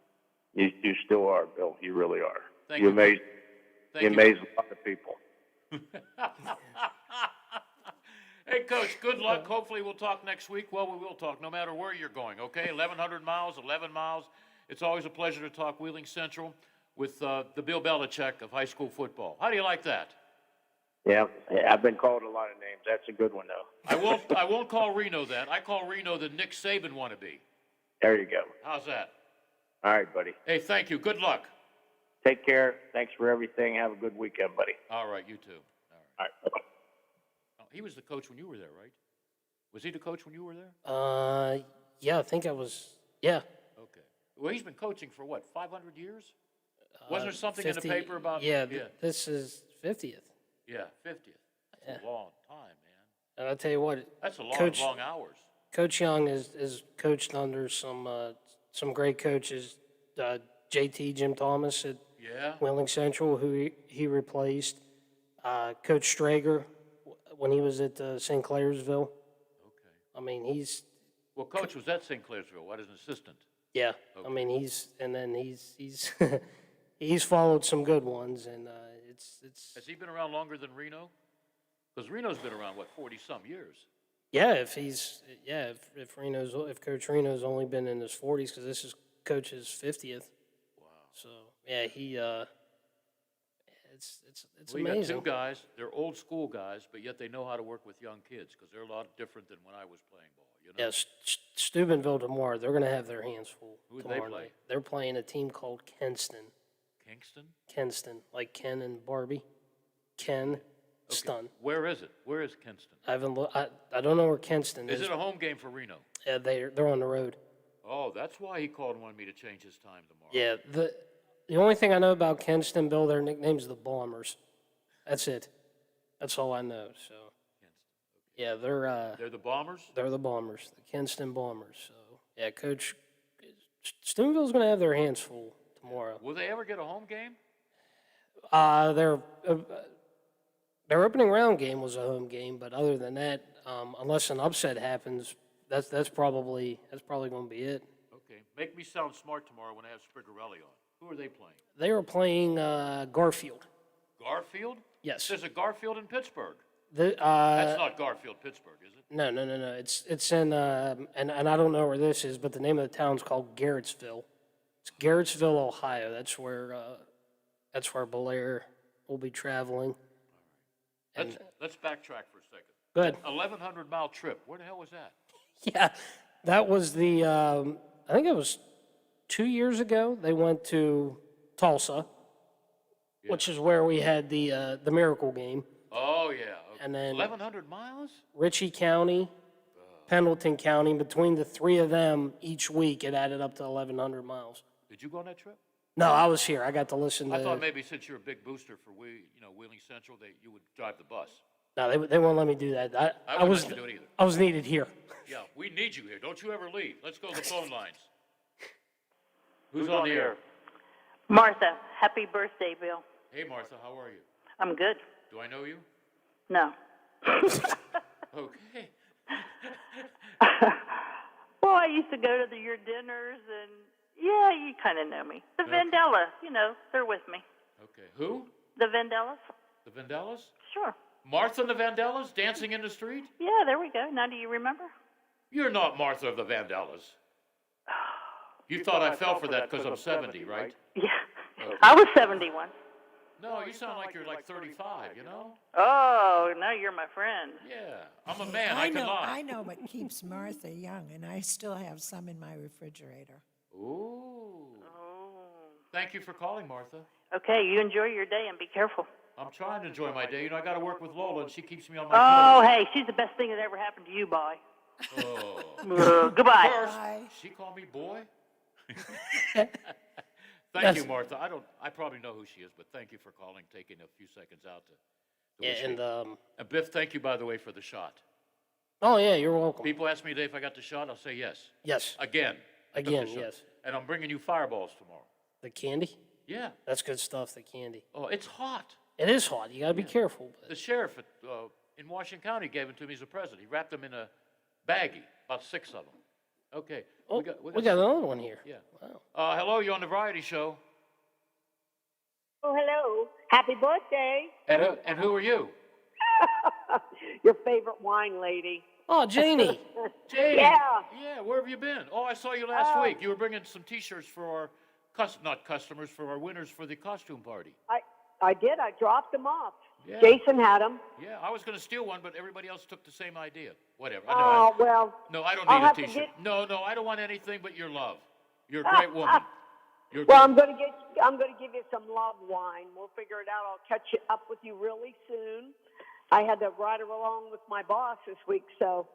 You still are, Bill. You really are. Thank you you. amaze. Thank you you. amaze a lot of people. Hey, Coach, good luck. Hopefully we'll talk next week. Well, we will talk no matter where you're going, okay? 1,100 miles, 11 miles. It's always a pleasure to talk Wheeling Central with the Bill Belichick of high school football. How do you like that? Yeah, I've been called a lot of names. That's a good one, though. I won't call Reno that. I call Reno the Nick Saban wannabe. There you go. How's that? All right, buddy. Hey, thank you. Good luck. Take care. Thanks for everything. Have a good weekend, buddy. All right, you too. All right. Bye-bye. Oh, he was the coach when you were there, right? Was he the coach when you were there? Yeah, I think I was. Yeah. Okay. Well, he's been coaching for what, 500 years? Wasn't there something 50 in the paper about? Yeah, this is 50th. Yeah, 50th. That's a long time, man. And I'll tell you what. That's a long, Coach, long hours. Coach Young is coached under some great coaches. JT Jim Thomas at Wheeling Central, who he replaced. Coach Strager when he was at St. Clairsville. Okay. I mean, he's. Well, Coach was at St. Clairsville. What, as an assistant? Yeah. Okay. I mean, he's he's followed some good ones, and it's. Has he been around longer than Reno? Because Reno's been around, what, 40-some years? Yeah, if Coach Reno's only been in his 40s, because this is Coach's 50th. Wow. So yeah, he it's Well, you amazing. got two guys. They're old school guys, but yet they know how to work with young kids because they're a lot different than when I was playing ball. You know? Yeah, Steubenville tomorrow. They're going to have their hands full. Who would they tomorrow play? night. They're playing a team called Kenston. Kingston? Kenston, like Ken and Barbie. Ken Stun. Where is it? Where is Kinston? I haven't. I don't know where Kenston is. Is it a home game for Reno? Yeah, they're on the road. Oh, that's why he called and wanted me to change his time tomorrow. Yeah, the only thing I know about Kenston, Bill, their nickname's the Bombers. That's it. That's all I know. So, yeah, They're the Bombers? They're the Bombers, the Kenston Bombers. So, yeah, Coach Steubenville's going to have their hands full tomorrow. Will they ever get a home game? Their opening round game was a home game, but other than that, unless an upset happens, that's probably going to be it. Okay. Make me sound smart tomorrow when I have Sprigarelli on. Who are they playing? They were playing Garfield. Garfield? Yes. There's a Garfield in Pittsburgh. That's That's not Garfield, Pittsburgh, is it? No. It's in and I don't know where this is, but the name of the town's called Garrettsville. It's Garrettsville, Ohio. That's where Belair will be traveling. Let's backtrack for a second. Go ahead. 1,100-mile trip. Where the hell was that? Yeah, that was the. I think it was 2 years ago. They went to Tulsa, which is where we had the Miracle game. Oh, yeah. Okay. And then 1,100 miles? Ritchie County, Pendleton County. Between the three of them, each week it added up to 1,100 miles. Did you go on that trip? No, I was here. I got to listen to. I thought maybe since you're a big booster for Wheeling Central, you would drive the bus. No, they won't let me do that. I wouldn't let you do it either. I was needed here. Yeah, we need you here. Don't you ever leave. Let's go to the phone lines. Who's on the air? Martha, happy birthday, Bill. Hey, Martha, how are you? I'm good. Do I know you? No. Okay. Well, I used to go to your dinners, and yeah, you kind of know me. The Vandella, they're with me. Okay. Who? The Vandellas? The Vandellas? Sure. Martha and the Vandellas dancing in the street? Yeah, there we go. Now, do you remember? You're not Martha of the Vandellas. You thought I fell for that because I'm 70, right? Yeah. Okay. I was 71. No, you sound like you're like 35, you know? Oh, now you're my friend. Yeah, I'm a man. I can lie. I know what keeps Martha young, and I still have some in my refrigerator. Ooh. Thank you for calling, Martha. Okay, you enjoy your day and be careful. I'm trying to enjoy my day. I got to work with Lola, and she keeps me on my Oh, toes. hey, she's the best thing that ever happened to you, boy. Oh. Goodbye. First, she called me boy. Thank you, Martha. I probably know who she is, but thank you for calling, taking a few seconds out to wish And you. And Biff, thank you, by the way, for the shot. oh yeah, you're welcome. People ask me today if I got the shot. I'll say yes. Yes. Again. I took Again, the shot. yes. And I'm bringing you fireballs tomorrow. The candy? Yeah. That's good stuff, the candy. Oh, it's hot. It is hot. You got to be careful. The sheriff in Washington County gave them to me as a present. He wrapped them in a baggie, about 6 of them. Okay. Oh, we got another one here. Yeah. Wow. Hello, you're on the Variety Show. Oh, hello. Happy birthday. And who are you? Your favorite wine lady. Oh, Janie. Janie. Yeah. Yeah, where have you been? Oh, I saw you last week. You were bringing some T-shirts for our, not customers, for our winners for the costume party. I did. I dropped them off. Yeah. Jason had them. Yeah, I was going to steal one, but everybody else took the same idea. Whatever. Oh, well. No, I don't I'll need a have to T-shirt. get- No, I don't want anything but your love. You're a great woman. You're Well, great. I'm going to give you some love wine. We'll figure it out. I'll catch up with you really soon. I had to ride along with my boss this week, so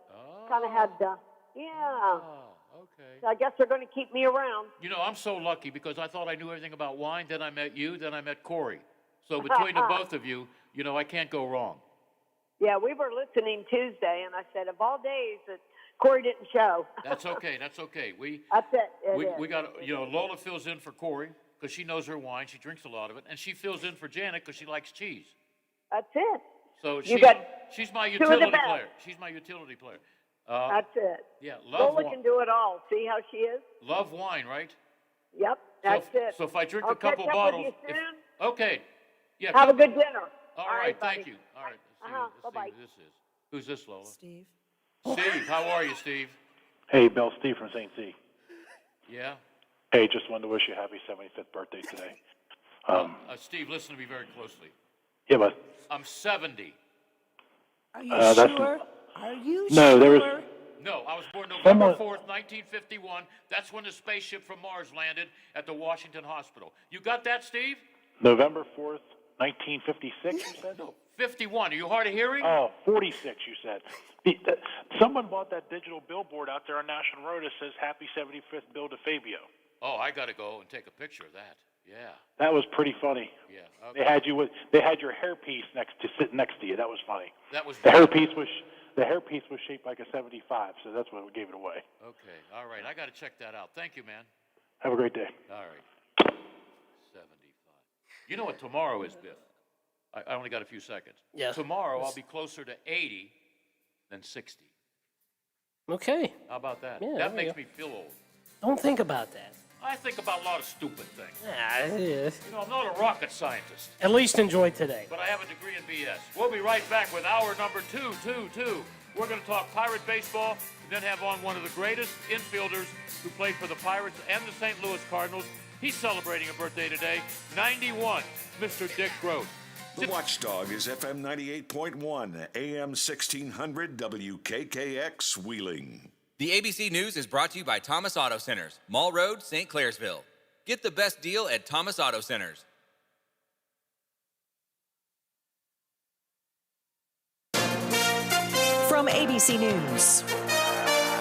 kind of had to. Yeah. Oh, okay. I guess they're going to keep me around. You know, I'm so lucky because I thought I knew everything about wine. Then I met you. Then I met Corey. So between the both of you, you know, I can't go wrong. Yeah, we were listening Tuesday, and I said, of all days, that Corey didn't show. That's okay. That's okay. That's it. We got, you know, Lola fills in for Corey because she knows her wine. She drinks a lot of it. And she fills in for Janet because she likes cheese. That's it. So You got she's my two of the utility best. player. She's my utility player. That's it. Yeah, love Lola wine. can do it all. See how she is? Love wine, right? Yep, that's it. So if I drink I'll a couple catch up bottles, with you soon. okay. Yeah. Have a come- good dinner. All right, buddy. thank you. All right, let's see Bye-bye. who this is. Who's this, Lola? Steve. Steve, how are you, Steve? Hey, Bill, Steve from St. C. Yeah. Hey, just wanted to wish you a happy 75th birthday today. Steve, listen to me very closely. Yeah, but I'm 70. Are you that's- sure? Are you No, sure? there was- No, I was born November Someone- 4th, 1951. That's when the spaceship from Mars landed at the Washington Hospital. You got that, Steve? November 4th, 1956, you said? No, 51. Are you hard of hearing? Oh, 46, you said. Someone bought that digital billboard out there on National Road that says Happy 75th Bill DeFabio. Oh, I got to go and take a picture of that. Yeah. That was pretty funny. Yeah. They had your hairpiece sitting next to you. That was funny. That was The very- hairpiece was shaped like a 75, so that's what gave it away. Okay. All right. I got to check that out. Thank you, man. Have a great day. All right. 75. You know what tomorrow is, Biff? I only got a few seconds. Yeah. Tomorrow I'll be closer to 80 than 60. Okay. How about that? Yeah, That there you makes go. me feel old. Don't think about that. I think about a lot of stupid things. Yeah, You know, I'm not a rocket scientist, at least enjoy today. but I have a degree in BS. We'll be right back with hour number 222. We're going to talk Pirate baseball and then have on one of the greatest infielders who played for the Pirates and the St. Louis Cardinals. He's celebrating a birthday today, 91, Mr. Dick Gross. The Watchdog is FM 98.1, AM 1600 WKKX Wheeling. The ABC News is brought to you by Thomas Auto Centers, Mall Road, St. Clairsville. Get the best deal at Thomas Auto Centers. From ABC News,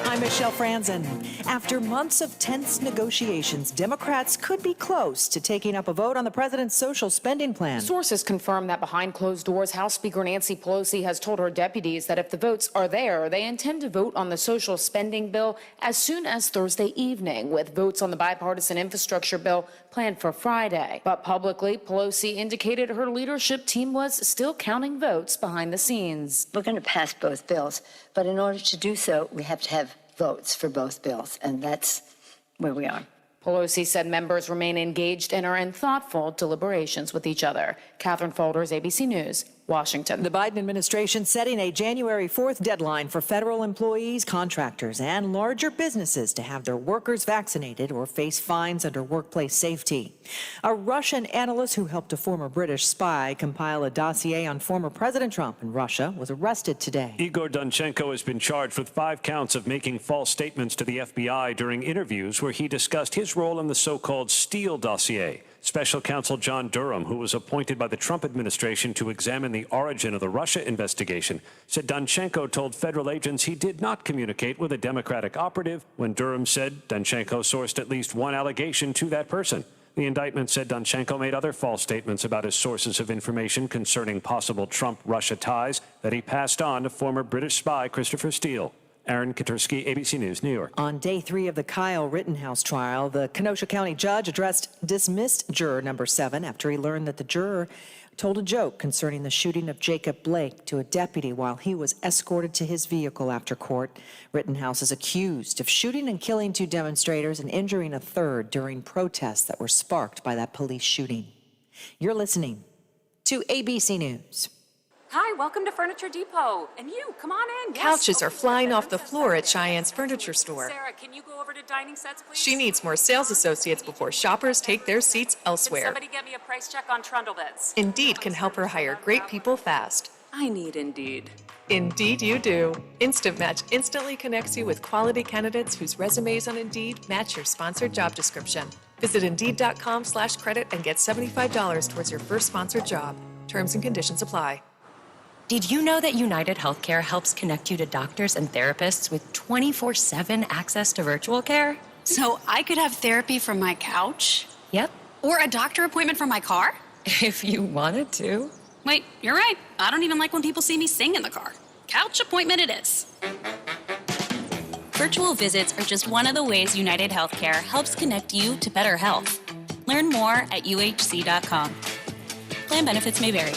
I'm Michelle Franzen. After months of tense negotiations, Democrats could be close to taking up a vote on the president's social spending plan. Sources confirm that behind closed doors, House Speaker Nancy Pelosi has told her deputies that if the votes are there, they intend to vote on the social spending bill as soon as Thursday evening, with votes on the bipartisan infrastructure bill planned for Friday. But publicly, Pelosi indicated her leadership team was still counting votes behind the scenes. We're going to pass both bills, but in order to do so, we have to have votes for both bills, and that's where we are. Pelosi said members remain engaged and are in thoughtful deliberations with each other. Catherine Folders, ABC News, Washington. The Biden administration setting a January 4th deadline for federal employees, contractors, and larger businesses to have their workers vaccinated or face fines under workplace safety. A Russian analyst who helped a former British spy compile a dossier on former President Trump in Russia was arrested today. Igor Danchenko has been charged with 5 counts of making false statements to the FBI during interviews where he discussed his role in the so-called Steele dossier. Special counsel John Durham, who was appointed by the Trump administration to examine the origin of the Russia investigation, said Danchenko told federal agents he did not communicate with a Democratic operative when Durham said Danchenko sourced at least one allegation to that person. The indictment said Danchenko made other false statements about his sources of information concerning possible Trump-Russia ties that he passed on to former British spy Christopher Steele. Aaron Katursky, ABC News, New York. On day 3 of the Kyle Rittenhouse trial, the Kenosha County judge dismissed juror number 7 after he learned that the juror told a joke concerning the shooting of Jacob Blake to a deputy while he was escorted to his vehicle after court. Rittenhouse is accused of shooting and killing 2 demonstrators and injuring a third during protests that were sparked by that police shooting. You're listening to ABC News. Hi, welcome to Furniture Depot. And you, come on in. Yes. Couches are flying off the floor at Cheyenne's Furniture Store. Sarah, can you go over to dining sets, please? She needs more sales associates before shoppers take their seats Can elsewhere. somebody get me a price check on trundle beds? Indeed can help her hire great people fast. I need Indeed. Indeed you do. Instant Match instantly connects you with quality candidates whose resumes on Indeed match your sponsored job description. Visit Indeed.com/credit and get $75 towards your first sponsored job. Terms and conditions apply. Did you know that United Healthcare helps connect you to doctors and therapists with 24/7 access to virtual care? So I could have therapy from my couch? Yep. Or a doctor appointment from my car? If you wanted to. Wait, you're right. I don't even like when people see me sing in the car. Couch appointment it is. Virtual visits are just one of the ways United Healthcare helps connect you to better health. Learn more at uhc.com. Plan benefits may vary.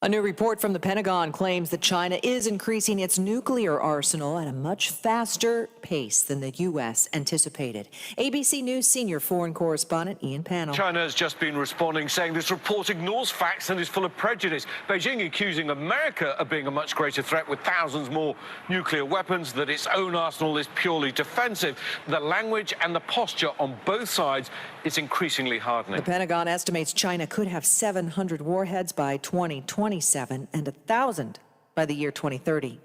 A new report from the Pentagon claims that China is increasing its nuclear arsenal at a much faster pace than the U.S. anticipated. ABC News senior foreign correspondent Ian Pannell. China has just been responding, saying this report ignores facts and is full of prejudice. Beijing accusing America of being a much greater threat with thousands more nuclear weapons, that its own arsenal is purely defensive. The language and the posture on both sides is increasingly hardening. The Pentagon estimates China could have 700 warheads by 2027 and 1,000 by the year 2030.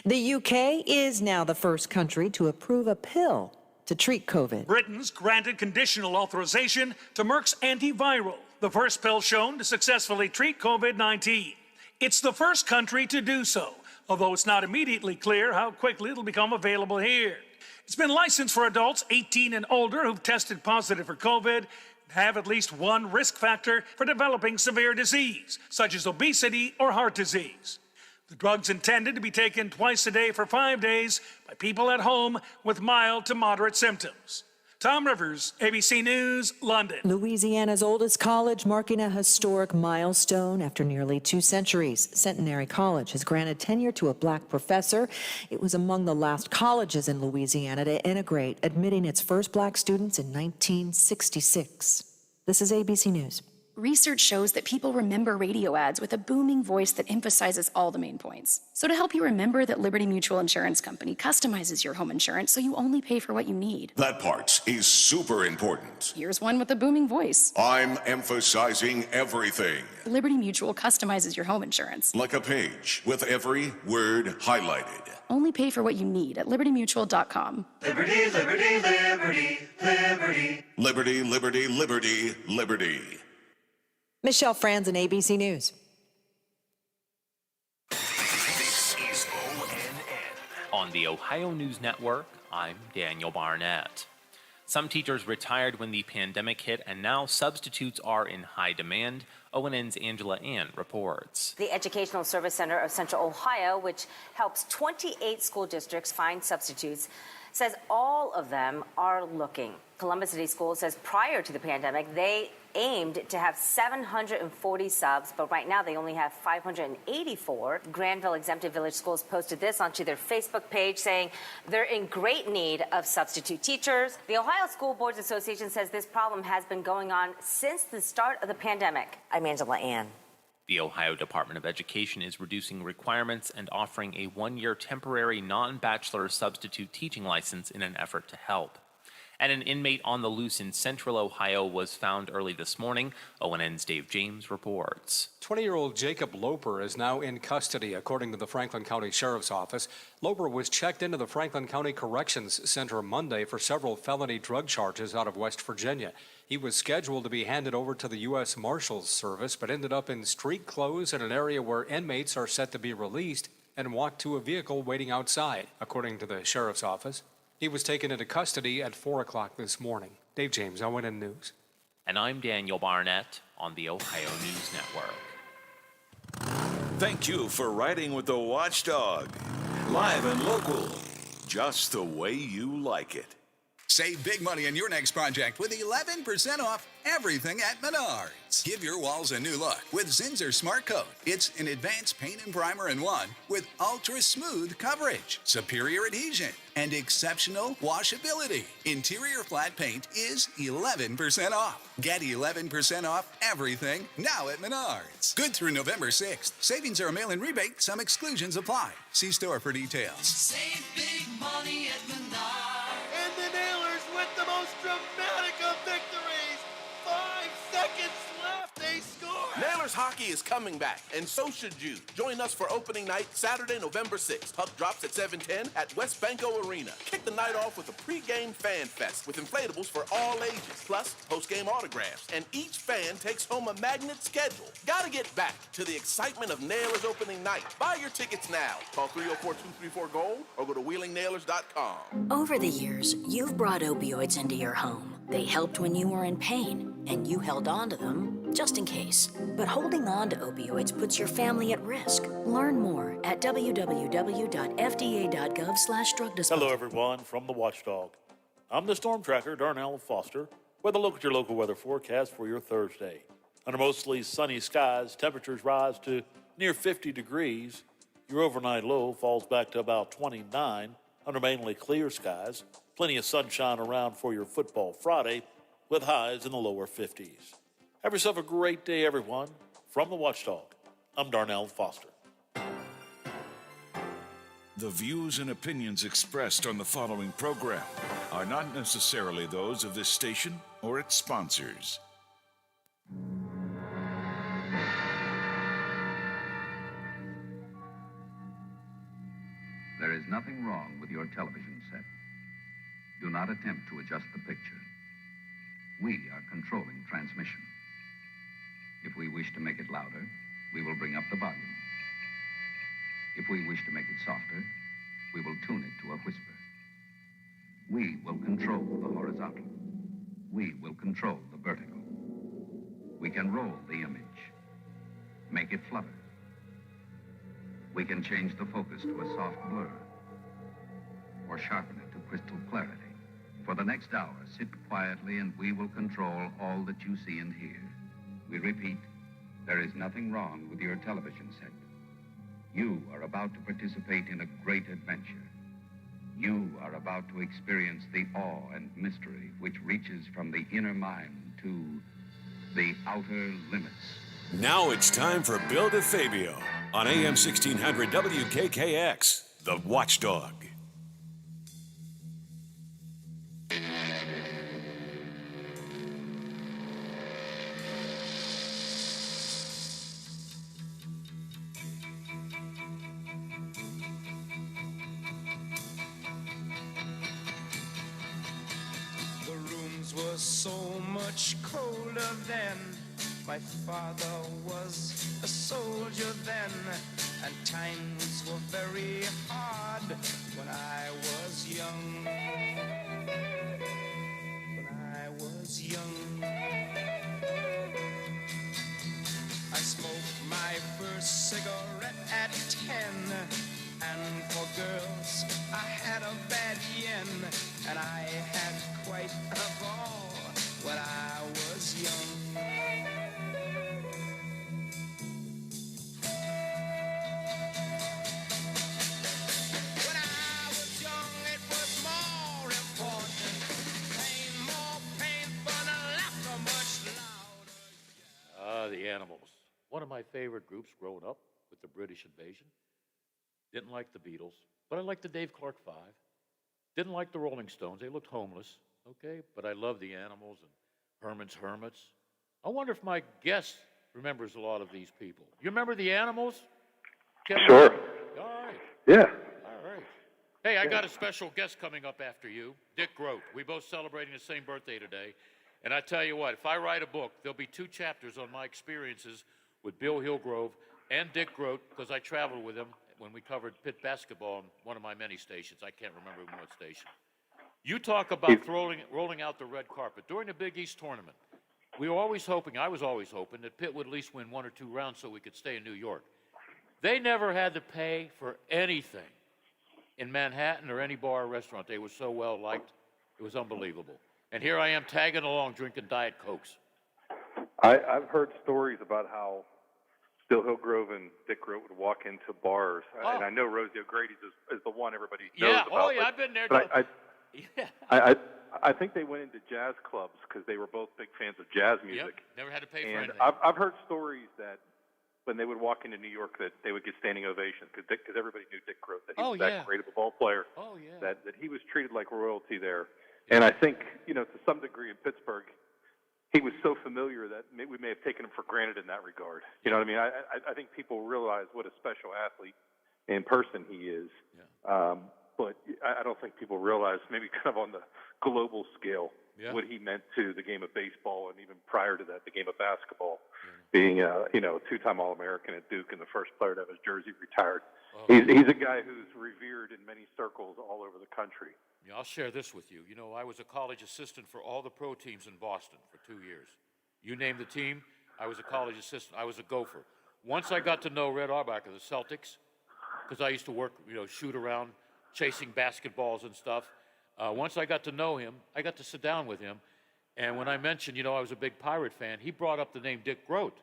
The UK is now the first country to approve a pill to treat COVID. Britain's granted conditional authorization to Merck's antiviral, the first pill shown to successfully treat COVID-19. It's the first country to do so, although it's not immediately clear how quickly it'll become available here. It's been licensed for adults 18 and older who've tested positive for COVID and have at least one risk factor for developing severe disease, such as obesity or heart disease. The drug's intended to be taken twice a day for 5 days by people at home with mild to moderate symptoms. Tom Rivers, ABC News, London. Louisiana's oldest college marking a historic milestone after nearly 2 centuries. Centenary College has granted tenure to a black professor. It was among the last colleges in Louisiana to integrate, admitting its first black students in 1966. This is ABC News. Research shows that people remember radio ads with a booming voice that emphasizes all the main points. So to help you remember that Liberty Mutual Insurance Company customizes your home insurance so you only pay for what you need. That part is super important. Here's one with a booming voice. I'm emphasizing everything. Liberty Mutual customizes your home insurance. Like a page with every word highlighted. Only pay for what you need at libertymutual.com. Liberty, liberty, liberty, liberty. Liberty, liberty, liberty, liberty. Michelle Franzen, ABC News. This is ONN. On the Ohio News Network, I'm Daniel Barnett. Some teachers retired when the pandemic hit, and now substitutes are in high demand. ONN's Angela Ann reports. The Educational Service Center of Central Ohio, which helps 28 school districts find substitutes, says all of them are looking. Columbus City Schools says prior to the pandemic, they aimed to have 740 subs, but right now they only have 584. Granville Exempted Village Schools posted this onto their Facebook page saying they're in great need of substitute teachers. The Ohio School Boards Association says this problem has been going on since the start of the pandemic. I'm Angela Ann. The Ohio Department of Education is reducing requirements and offering a 1-year temporary non-bachelor substitute teaching license in an effort to help. And an inmate on the loose in central Ohio was found early this morning. ONN's Dave James reports. 20-year-old Jacob Loper is now in custody, according to the Franklin County Sheriff's Office. Loper was checked into the Franklin County Corrections Center Monday for several felony drug charges out of West Virginia. He was scheduled to be handed over to the U.S. Marshals Service, but ended up in street clothes in an area where inmates are set to be released and walked to a vehicle waiting outside, according to the Sheriff's Office. He was taken into custody at 4 o'clock this morning. Dave James, ONN News. And I'm Daniel Barnett on the Ohio News Network. Thank you for riding with the Watchdog. Live and local, just the way you like it. Save big money on your next project with 11% off everything at Menards. Give your walls a new look with Zinsser Smart Coat. It's an advanced paint and primer in one with ultra smooth coverage, superior adhesion, and exceptional washability. Interior flat paint is 11% off. Get 11% off everything now at Menards. Good through November 6th. Savings are a mail-in rebate. Some exclusions apply. See store for details. Save big money at Menards. And the Nailers with the most dramatic of victories. 5 seconds left, they score. Nailers hockey is coming back, and so should you. Join us for opening night, Saturday, November 6th. Puck drops at 7:10 at West Banco Arena. Kick the night off with a pregame fan fest with inflatables for all ages, plus postgame autographs. And each fan takes home a magnet schedule. Gotta get back to the excitement of Nailers opening night. Buy your tickets now. Call 304-234-GOLD or go to WheelingNailers.com. Over the years, you've brought opioids into your home. They helped when you were in pain, and you held on to them just in case. But holding on to opioids puts your family at risk. Learn more at www.fda.gov/drug disposal. Hello, everyone, from the Watchdog. I'm the Storm Tracker, Darnell Foster, with a look at your local weather forecast for your Thursday. Under mostly sunny skies, temperatures rise to near 50 degrees. Your overnight low falls back to about 29 under mainly clear skies. Plenty of sunshine around for your football Friday with highs in the lower 50s. Have yourself a great day, everyone. From the Watchdog, I'm Darnell Foster. The views and opinions expressed on the following program are not necessarily those of this station or its sponsors. There is nothing wrong with your television set. Do not attempt to adjust the picture. We are controlling transmission. If we wish to make it louder, we will bring up the volume. If we wish to make it softer, we will tune it to a whisper. We will control the horizontal. We will control the vertical. We can roll the image, make it flutter. We can change the focus to a soft blur or sharpen it to crystal clarity. For the next hour, sit quietly and we will control all that you see and hear. We repeat, there is nothing wrong with your television set. You are about to participate in a great adventure. You are about to experience the awe and mystery which reaches from the inner mind to the outer limits. Now it's time for Bill DeFabio on AM 1600 WKKX, the Watchdog. Was so much colder then. My father was a soldier then, and times were very hard when I was young. When I was young, I smoked my first cigarette at 10. And for girls, I had a bad yen, and I had quite a ball when I was young. When I was young, it was more important. Pain, more painful, and laughter much louder. The Animals. One of my favorite groups growing up with the British invasion. Didn't like the Beatles, but I liked the Dave Clark Five. Didn't like the Rolling Stones. They looked homeless, okay? But I love the Animals and Herman's Hermits. I wonder if my guest remembers a lot of these people. You remember the Animals? Kevin? Sure. All right. Yeah. All right. Hey, I got a special guest coming up after you, Dick Groat. We both celebrating the same birthday today. And I tell you what, if I write a book, there'll be 2 chapters on my experiences with Bill Hillgrove and Dick Groat, because I traveled with him when we covered Pitt basketball on one of my many stations. I can't remember what station. You talk about rolling out the red carpet. During the Big East tournament, we were always hoping, I was always hoping, that Pitt would at least win 1 or 2 rounds so we could stay in New York. They never had to pay for anything in Manhattan or any bar or restaurant. They were so well liked. It was unbelievable. And here I am tagging along drinking Diet Cokes. I've heard stories about how Bill Hillgrove and Dick Groat would walk into bars, and I know Rosie O'Grady's is the one everybody knows about. I've been there. But I think they went into jazz clubs because they were both big fans of jazz music. Yep, never had to pay for and anything. I've heard stories that when they would walk into New York that they would get standing ovations because everybody knew Dick Groat, that he was that great of a ball player. Oh, yeah. That he was treated like royalty there. And I think, to some degree in Pittsburgh, he was so familiar that we may have taken him for granted in that regard. You know what I mean? I think people realize what a special athlete in person he is. Yeah. But I don't think people realize, maybe kind of on the global scale, what he meant to the game of baseball, and even prior to that, the game of basketball. Being a 2-time All-American at Duke and the first player to have his jersey retired. Oh. He's a guy who's revered in many circles all over the country. Yeah, I'll share this with you. I was a college assistant for all the pro teams in Boston for 2 years. You name the team, I was a college assistant. I was a gopher. Once I got to know Red Auerbach of the Celtics, because I used to work, shoot around, chasing basketballs and stuff. Once I got to know him, I got to sit down with him. And when I mentioned, I was a big Pirate fan, he brought up the name Dick Groat.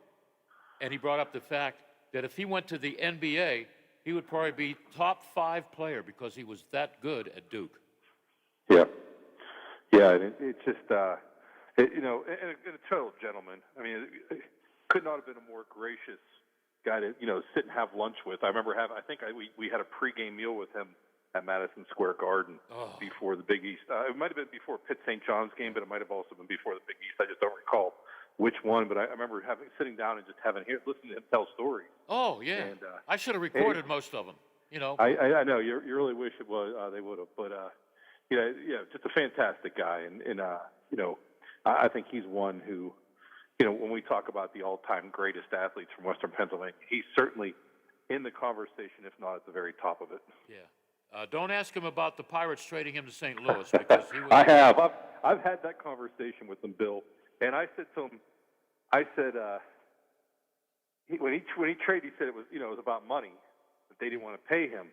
And he brought up the fact that if he went to the NBA, he would probably be top 5 player because he was that good at Duke. Yeah. Yeah, and it's just, and a total gentleman. I mean, it could not have been a more gracious guy to, sit and have lunch with. I remember we had a pregame meal with him at Madison Square Garden before the Big East. It might have been before Pitt St. John's game, but it might have also been before the Big East. I just don't recall which one, but I remember sitting down and just listening to him tell stories. Oh, yeah. And, I should have recorded most of them, I know. You really wish it was they would have, but, just a fantastic guy. And I think he's one who, when we talk about the all-time greatest athletes from Western Pennsylvania, he's certainly in the conversation, if not at the very top of it. Yeah. Don't ask him about the Pirates trading him to St. Louis because he was. I have. I've had that conversation with him, Bill, and I said to him, when he traded, he said it was it was about money, that they didn't want to pay him,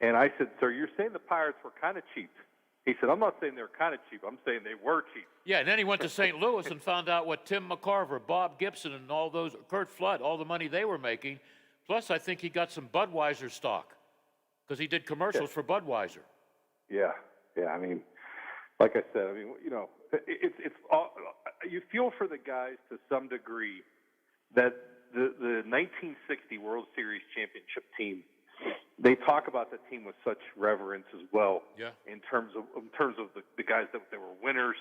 and I said, sir, you're saying the Pirates were kind of cheap. He said, I'm not saying they were kind of cheap. I'm saying they were cheap. Yeah, and then he went to St. Louis and found out what Tim McCarver, Bob Gibson, and all those, Kurt Flood, all the money they were making. Plus, I think he got some Budweiser stock because he did commercials for Budweiser. Yeah. I mean, like I said, it's all, you feel for the guys to some degree that the 1960 World Series championship team, they talk about the team with such reverence as well. Yeah. In terms of the guys that were winners,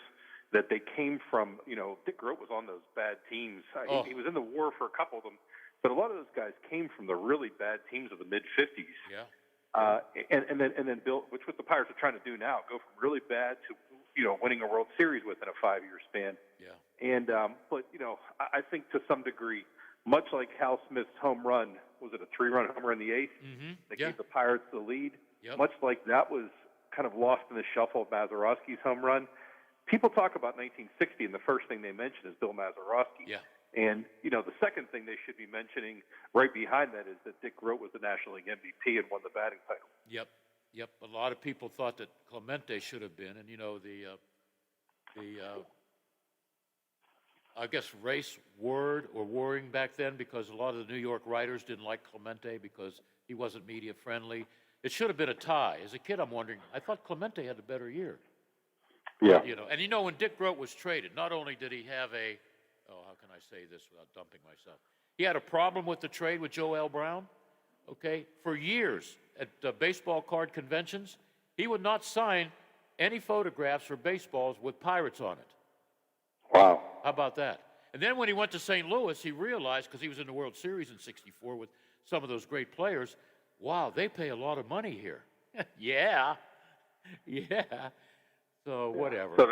that they came from. Dick Groat was on those bad teams. He was in the war for a couple of them, but a lot of those guys came from the really bad teams of the mid '50s. Yeah. And then Bill, which what the Pirates are trying to do now, go from really bad to winning a World Series within a 5-year span. Yeah. And but I think to some degree, much like Hal Smith's home run, was it a 3-run homer in the 8th? Mm-hmm. That gave the Pirates the lead. Yep. Much like that was kind of lost in the shuffle of Mazeroski's home run. People talk about 1960, and the first thing they mention is Bill Mazeroski. Yeah. And, the second thing they should be mentioning right behind that is that Dick Groat was the National League MVP and won the batting title. Yep. A lot of people thought that Clemente should have been, and I guess race warring back then, because a lot of the New York writers didn't like Clemente because he wasn't media friendly. It should have been a tie. As a kid, I'm wondering, I thought Clemente had a better year. Yeah. And when Dick Groat was traded, not only did he have how can I say this without dumping myself? He had a problem with the trade with Joel Brown, okay? For years at baseball card conventions, he would not sign any photographs for baseballs with Pirates on it. Wow. How about that? And then when he went to St. Louis, he realized, because he was in the World Series in '64 with some of those great players, wow, they pay a lot of money here. Yeah. So whatever. So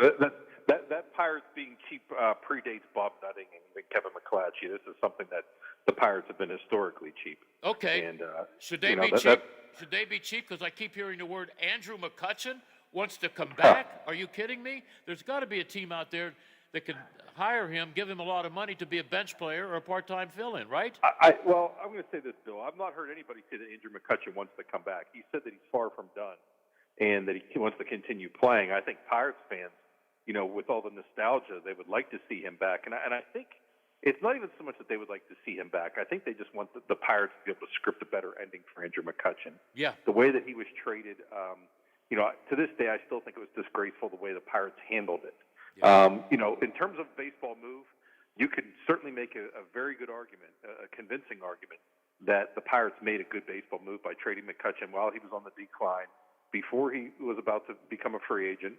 that Pirates being cheap predates Bob Nutting and even Kevin McClatchy. This is something that the Pirates have been historically cheap. Okay. And should they be cheap? Should they be cheap? Because I keep hearing the word Andrew McCutcheon. wants to come back? Are you kidding me? There's got to be a team out there that can hire him, give him a lot of money to be a bench player or a part-time fill-in, right? Well, I'm going to say this, Bill. I've not heard anybody say that Andrew McCutchen wants to come back. He said that he's far from done and that he wants to continue playing. I think Pirates fans, you know, with all the nostalgia, they would like to see him back. And I think it's not even so much that they would like to see him back. I think they just want the Pirates to be able to script a better ending for Andrew McCutchen. Yeah. The way that he was traded, you know, to this day, I still think it was disgraceful the way the Pirates handled it. Yeah. You know, in terms of baseball move, you could certainly make a very good argument, a convincing argument, that the Pirates made a good baseball move by trading McCutchen while he was on the decline, before he was about to become a free agent,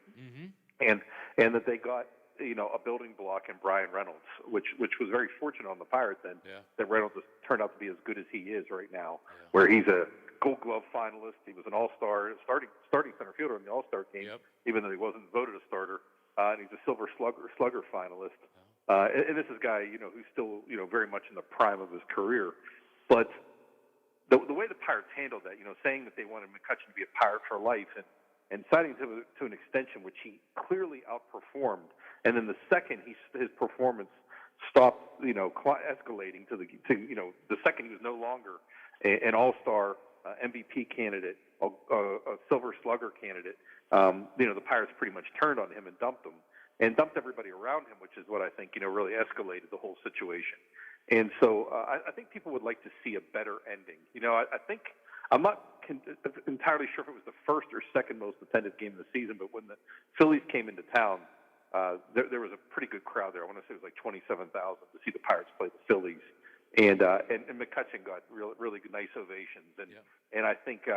and that they got, you know, a building block in Brian Reynolds, which was very fortunate on the Pirates end, that Reynolds has turned out to be as good as he is right now, where he's a Gold Glove finalist. He was an All-Star, starting center fielder in the All-Star game, even though he wasn't voted a starter. And he's a Silver Slugger finalist. And this is a guy, you know, who's still, you know, very much in the prime of his career. But the way the Pirates handled that, you know, saying that they wanted McCutchen to be a Pirate for life and signing to an extension which he clearly outperformed, and then the second his performance stopped, you know, escalating to you know, the second he was no longer an All-Star MVP candidate, a Silver Slugger candidate, you know, the Pirates pretty much turned on him and dumped him, and dumped everybody around him, which is what I think, you know, really escalated the whole situation. And so I think people would like to see a better ending. You know, I think, I'm not entirely sure if it was the first or second most attended game of the season, but when the Phillies came into town, there was a pretty good crowd there. I want to say it was like 27,000 to see the Pirates play the Phillies. And McCutchen got really nice ovations. And I think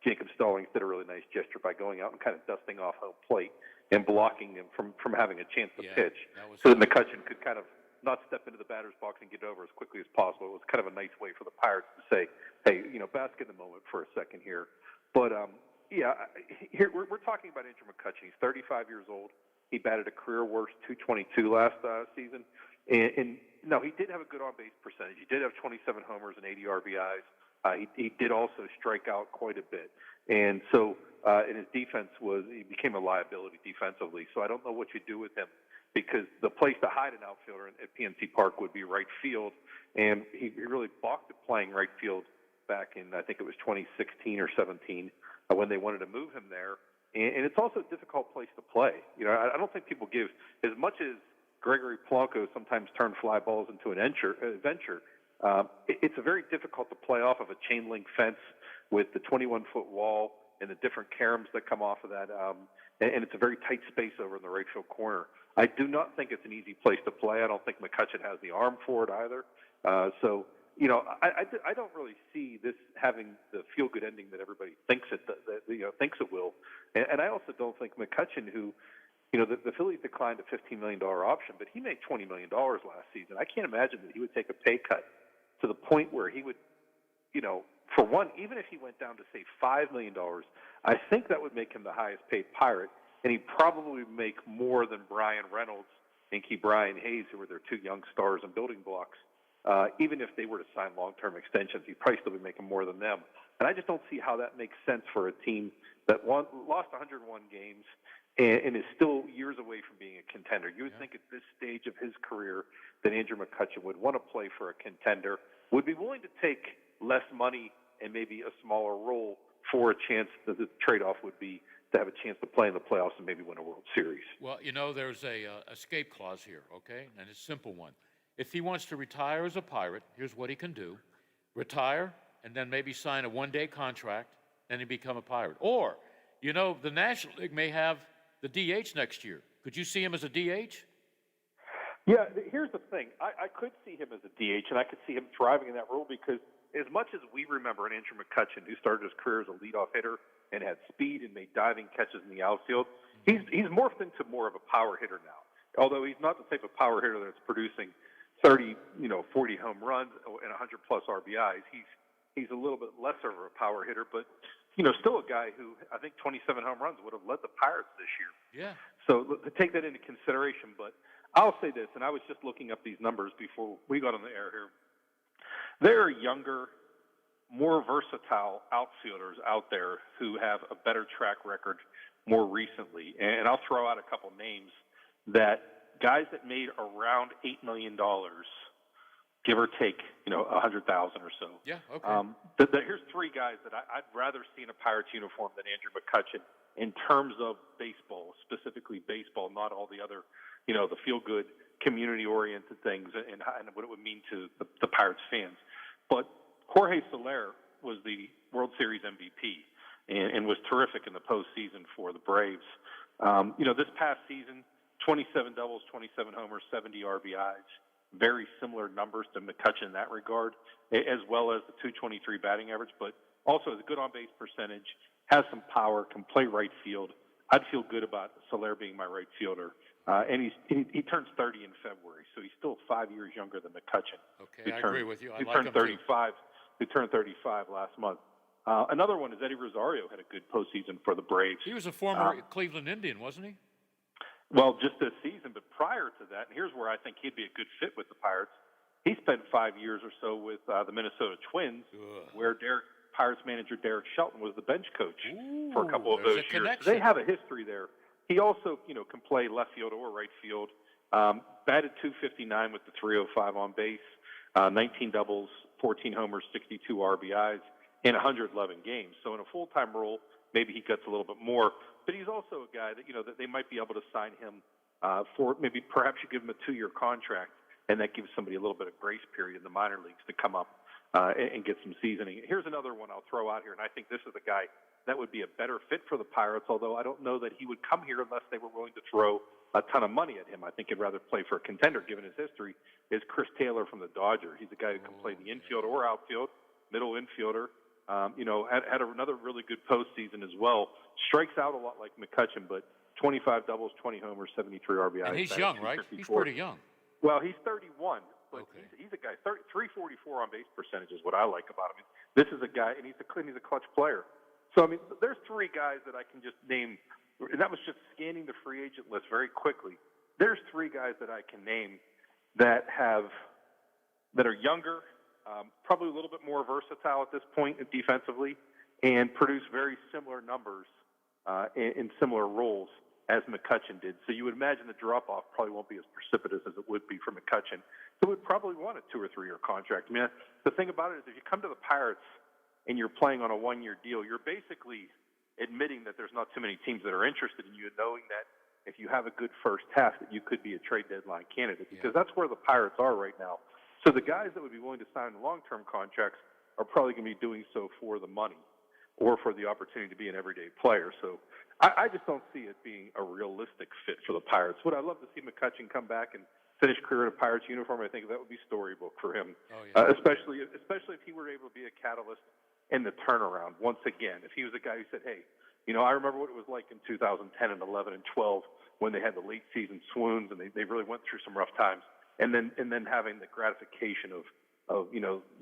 Jacob Stallings did a really nice gesture by going out and kind of dusting off home plate and blocking him from having a chance to pitch, so that McCutchen could kind of not step into the batter's box and get over as quickly as possible. It was kind of a nice way for the Pirates to say, hey, you know, bask in the moment for a second here. But, yeah, here we're talking about Andrew McCutchen. He's 35 years old. He batted a career worst .222 last season. And no, he did have a good on-base percentage. He did have 27 homers and 80 RBIs. He did also strike out quite a bit. And so, and his defense he became a liability defensively. So I don't know what you do with him, because the place to hide an outfielder at PNC Park would be right field. And he really balked at playing right field back in, I think it was 2016 or 17, when they wanted to move him there. And it's also a difficult place to play. You know, I don't think people give, as much as Gregory Polanco sometimes turned fly balls into an adventure, it's a very difficult to play off of a chain link fence with the 21-foot wall and the different caroms that come off of that. And it's a very tight space over in the right field corner. I do not think it's an easy place to play. I don't think McCutchen has the arm for it either. So, you know, I don't really see this having the feel-good ending that everybody thinks it will. And I also don't think McCutchen, who, you know, the Phillies declined a $15 million option, but he made $20 million last season. I can't imagine that he would take a pay cut to the point where he would, you know, for one, even if he went down to, say, $5 million, I think that would make him the highest-paid Pirate, and he'd probably make more than Brian Reynolds and Brian Hayes, who were their two young stars and building blocks. Even if they were to sign long-term extensions, he'd probably still be making more than them. And I just don't see how that makes sense for a team that lost 101 games and is still years away from being a contender. You would think at this stage of his career that Andrew McCutchen would want to play for a contender, would be willing to take less money and maybe a smaller role for a chance that the trade-off would be to have a chance to play in the playoffs and maybe win a World Series. Well, you know, there's a escape clause here, okay? And it's a simple one. If he wants to retire as a Pirate, here's what he can do. Retire and then maybe sign a one-day contract, and he become a Pirate. Or, you know, the National League may have the DH next year. Could you see him as a DH? Yeah, here's the thing. I could see him as a DH, and I could see him thriving in that role, because as much as we remember an Andrew McCutchen, who started his career as a leadoff hitter and had speed and made diving catches in the outfield, he's morphed into more of a power hitter now. Although he's not the type of power hitter that's producing 30, 40 home runs and 100-plus RBIs. He's a little bit lesser of a power hitter, but, still a guy who, I think 27 home runs would have led the Pirates this year. Yeah. So to take that into consideration, but I'll say this, and I was just looking up these numbers before we got on the air here. There are younger more versatile outfielders out there who have a better track record more recently. And I'll throw out a couple names that guys that made around $8 million, give or take, 100,000 or so. Yeah, okay. Here's three guys that I'd rather see in a Pirates uniform than Andrew McCutchen in terms of baseball, specifically baseball, not all the other, the feel-good, community-oriented things and what it would mean to the Pirates fans. But Jorge Soler was the World Series MVP and was terrific in the postseason for the Braves. This past season, 27 doubles, 27 homers, 70 RBIs, very similar numbers to McCutchen in that regard, as well as the 223 batting average, but also has a good on-base percentage, has some power, can play right field. I'd feel good about Soler being my right fielder. And he turns 30 in February, so he's still 5 years younger than McCutchen. Okay, I agree with you. I He like turned him too. 35. He turned 35 last month. Another one is Eddie Rosario had a good postseason for the Braves. He was a former Cleveland Indian, wasn't he? Well, just this season, but prior to that, and here's where I think he'd be a good fit with the Pirates. He spent 5 years or so with the Minnesota Twins, where Pirates manager Derek Shelton was the bench coach for a couple of those years. So they have a history there. He also, can play left field or right field. Batted .259 with the .305 on base, 19 doubles, 14 homers, 62 RBIs in 111 games. So in a full-time role, maybe he gets a little bit more. But he's also a guy that, that they might be able to sign him for perhaps you give him a 2-year contract, and that gives somebody a little bit of grace period in the minor leagues to come up and get some seasoning. Here's another one I'll throw out here, and I think this is a guy that would be a better fit for the Pirates, although I don't know that he would come here unless they were willing to throw a ton of money at him. I think he'd rather play for a contender, given his history, is Chris Taylor from the Dodgers. He's a guy who can play the infield or outfield, middle infielder. Had another really good postseason as well. Strikes out a lot like McCutchen, but 25 doubles, 20 homers, 73 RBIs. And he's young, right? He's pretty young. Well, he's 31, but he's a guy. 344 on base percentage is what I like about him. This is a guy, and he's a clutch player. So, there's three guys that I can just name, and that was just scanning the free agent list very quickly. There's three guys that I can name that are younger, probably a little bit more versatile at this point defensively, and produce very similar numbers in similar roles as McCutchen did. So you would imagine the drop-off probably won't be as precipitous as it would be for McCutchen. So we'd probably want a 2 or 3 year contract. The thing about it is if you come to the Pirates and you're playing on a 1-year deal, you're basically admitting that there's not too many teams that are interested in you, knowing that if you have a good first half, that you could be a trade deadline candidate, because that's where the Pirates are right now. So the guys that would be willing to sign long-term contracts are probably going to be doing so for the money or for the opportunity to be an everyday player. So I just don't see it being a realistic fit for the Pirates. Would I love to see McCutchen come back and finish career in a Pirates uniform? I think that would be storybook for him, especially if he were able to be a catalyst in the turnaround once again. If he was a guy who said, hey, I remember what it was like in 2010 and 11 and 12 when they had the late season swoons and they really went through some rough times, and then having the gratification of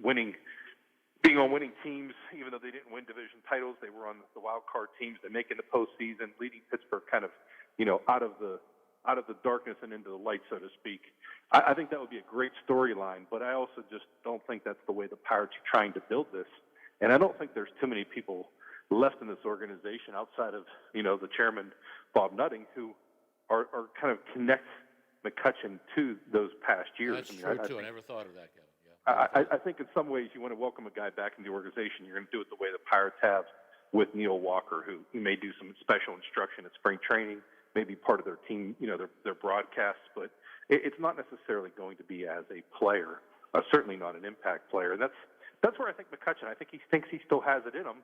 winning, being on winning teams, even though they didn't win division titles, they were on the wild card teams. They make it in the postseason, leading Pittsburgh kind of, out of the darkness and into the light, so to speak. I think that would be a great storyline, but I also just don't think that's the way the Pirates are trying to build this. And I don't think there's too many people left in this organization outside of, the chairman, Bob Nutting, who are kind of connect McCutchen to those past years. That's true, too. I never thought of that, Kevin. Yeah. I think in some ways you want to welcome a guy back in the organization, you're going to do it the way the Pirates have with Neil Walker, who may do some special instruction at spring training, maybe part of their team, their broadcasts, but it's not necessarily going to be as a player, certainly not an impact player. And that's where I think McCutchen, I think he thinks he still has it in him.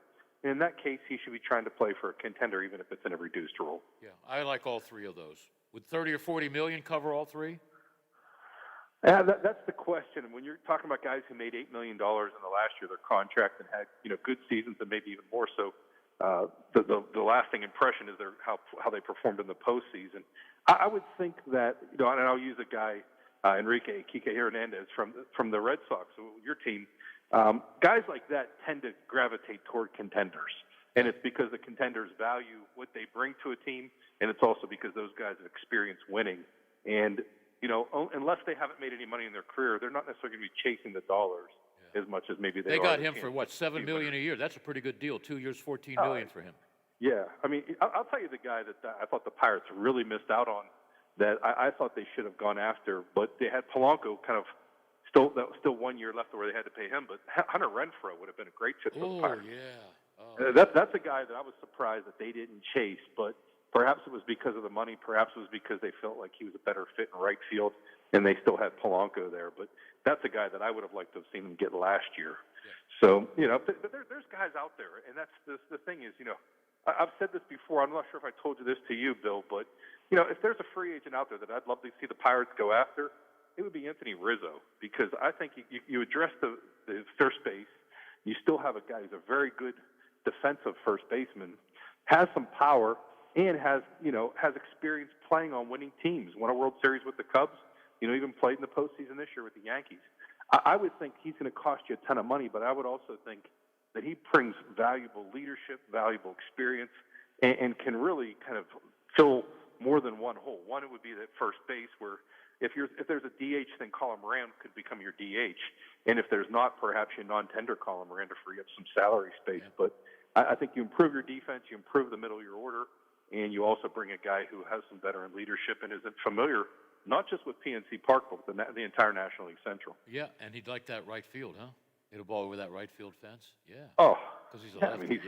In that case, he should be trying to play for a contender, even if it's in a reduced role. Yeah, I like all three of those. Would 30 or 40 million cover all three? That's the question. When you're talking about guys who made $8 million in the last year of their contract and had good seasons and maybe even more so, the lasting impression is how they performed in the postseason. I would think that and I'll use a guy Enrique Kike Hernandez from the Red Sox, your team. Guys like that tend to gravitate toward contenders, and it's because the contenders value what they bring to a team, and it's also because those guys have experienced winning. And unless they haven't made any money in their career, they're not necessarily going to be chasing the dollars. as much as maybe They are got the him for what, $7 team million a year? That's a pretty good deal. 2 years, $14 million for him. Yeah, I mean, I'll tell you the guy that I thought the Pirates really missed out on that I thought they should have gone after, but they had Polanco kind of still 1 year left where they had to pay him, but Hunter Renfroe would have been a great fit for the Pirates. That's a guy that I was surprised that they didn't chase, but perhaps it was because of the money, perhaps it was because they felt like he was a better fit in right field, and they still had Polanco there. But that's a guy that I would have liked to have seen them get last year. So, but there's guys out there, and that's the thing is, I've said this before. I'm not sure if I told you this to you, Bill, but, if there's a free agent out there that I'd love to see the Pirates go after, it would be Anthony Rizzo, because I think you address the first base. You still have a guy who's a very good defensive first baseman, has some power, and has experience playing on winning teams. Won a World Series with the Cubs, even played in the postseason this year with the Yankees. I would think he's going to cost you a ton of money, but I would also think that he brings valuable leadership, valuable experience, and can really kind of fill more than one hole. One, it would be that first base where if there's a DH, then Colin Moran could become your DH. And if there's not, perhaps you non-tender Colin Moran to free up some salary space. Yeah. But I think you improve your defense, you improve the middle of your order, and you also bring a guy who has some veteran leadership and isn't familiar, not just with PNC Park, but with the entire National League Central. Yeah, and he'd like that right field, huh? Hit a ball over that right field fence. Yeah. Oh, because he's a lefty. I mean,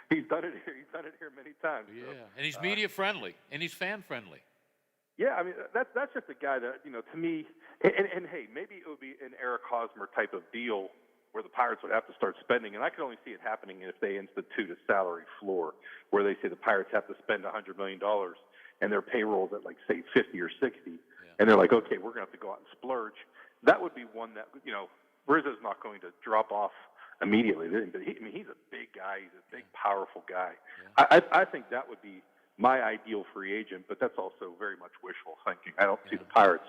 he's done it here. He's done it here many times. Yeah, so. And he's media friendly, and he's fan friendly. Yeah, I mean that's just a guy that to me, and hey, maybe it would be an Eric Hosmer type of deal where the Pirates would have to start spending, and I could only see it happening if they institute a salary floor where they say the Pirates have to spend $100 million and their payroll's at like say 50 or 60, and they're like, okay, we're gonna have to go out and splurge. That would be one that Rizzo's not going to drop off immediately. He's a big guy. He's a big, powerful guy. Yeah. I think that would be my ideal free agent, but that's also very much wishful thinking. I don't see the Pirates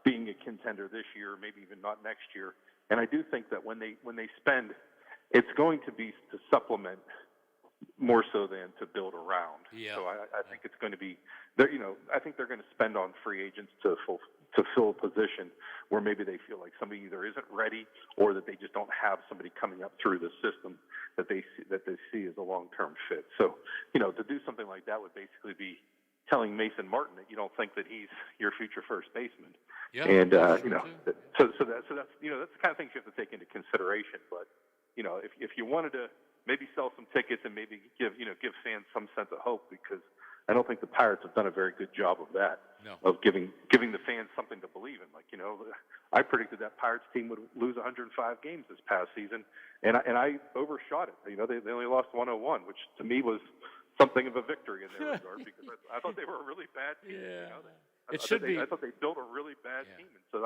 being a contender this year, maybe even not next year. And I do think that when they spend, it's going to be to supplement more so than to build around. Yeah. So I think it's going to be, I think they're going to spend on free agents to fill a position where maybe they feel like somebody either isn't ready or that they just don't have somebody coming up through the system that they see as a long-term fit. So, to do something like that would basically be telling Mason Martin that you don't think that he's your future first baseman. Yeah. And so that's that's the kind of things you have to take into consideration. But if you wanted to maybe sell some tickets and maybe give fans some sense of hope, because I don't think the Pirates have done a very good job of that. No. Of giving the fans something to believe in. Like, I predicted that Pirates team would lose 105 games this past season, and I overshot it. They only lost 101, which to me was something of a victory in their regard, because I thought they were a really bad team. Yeah. I thought they built a really bad team, and so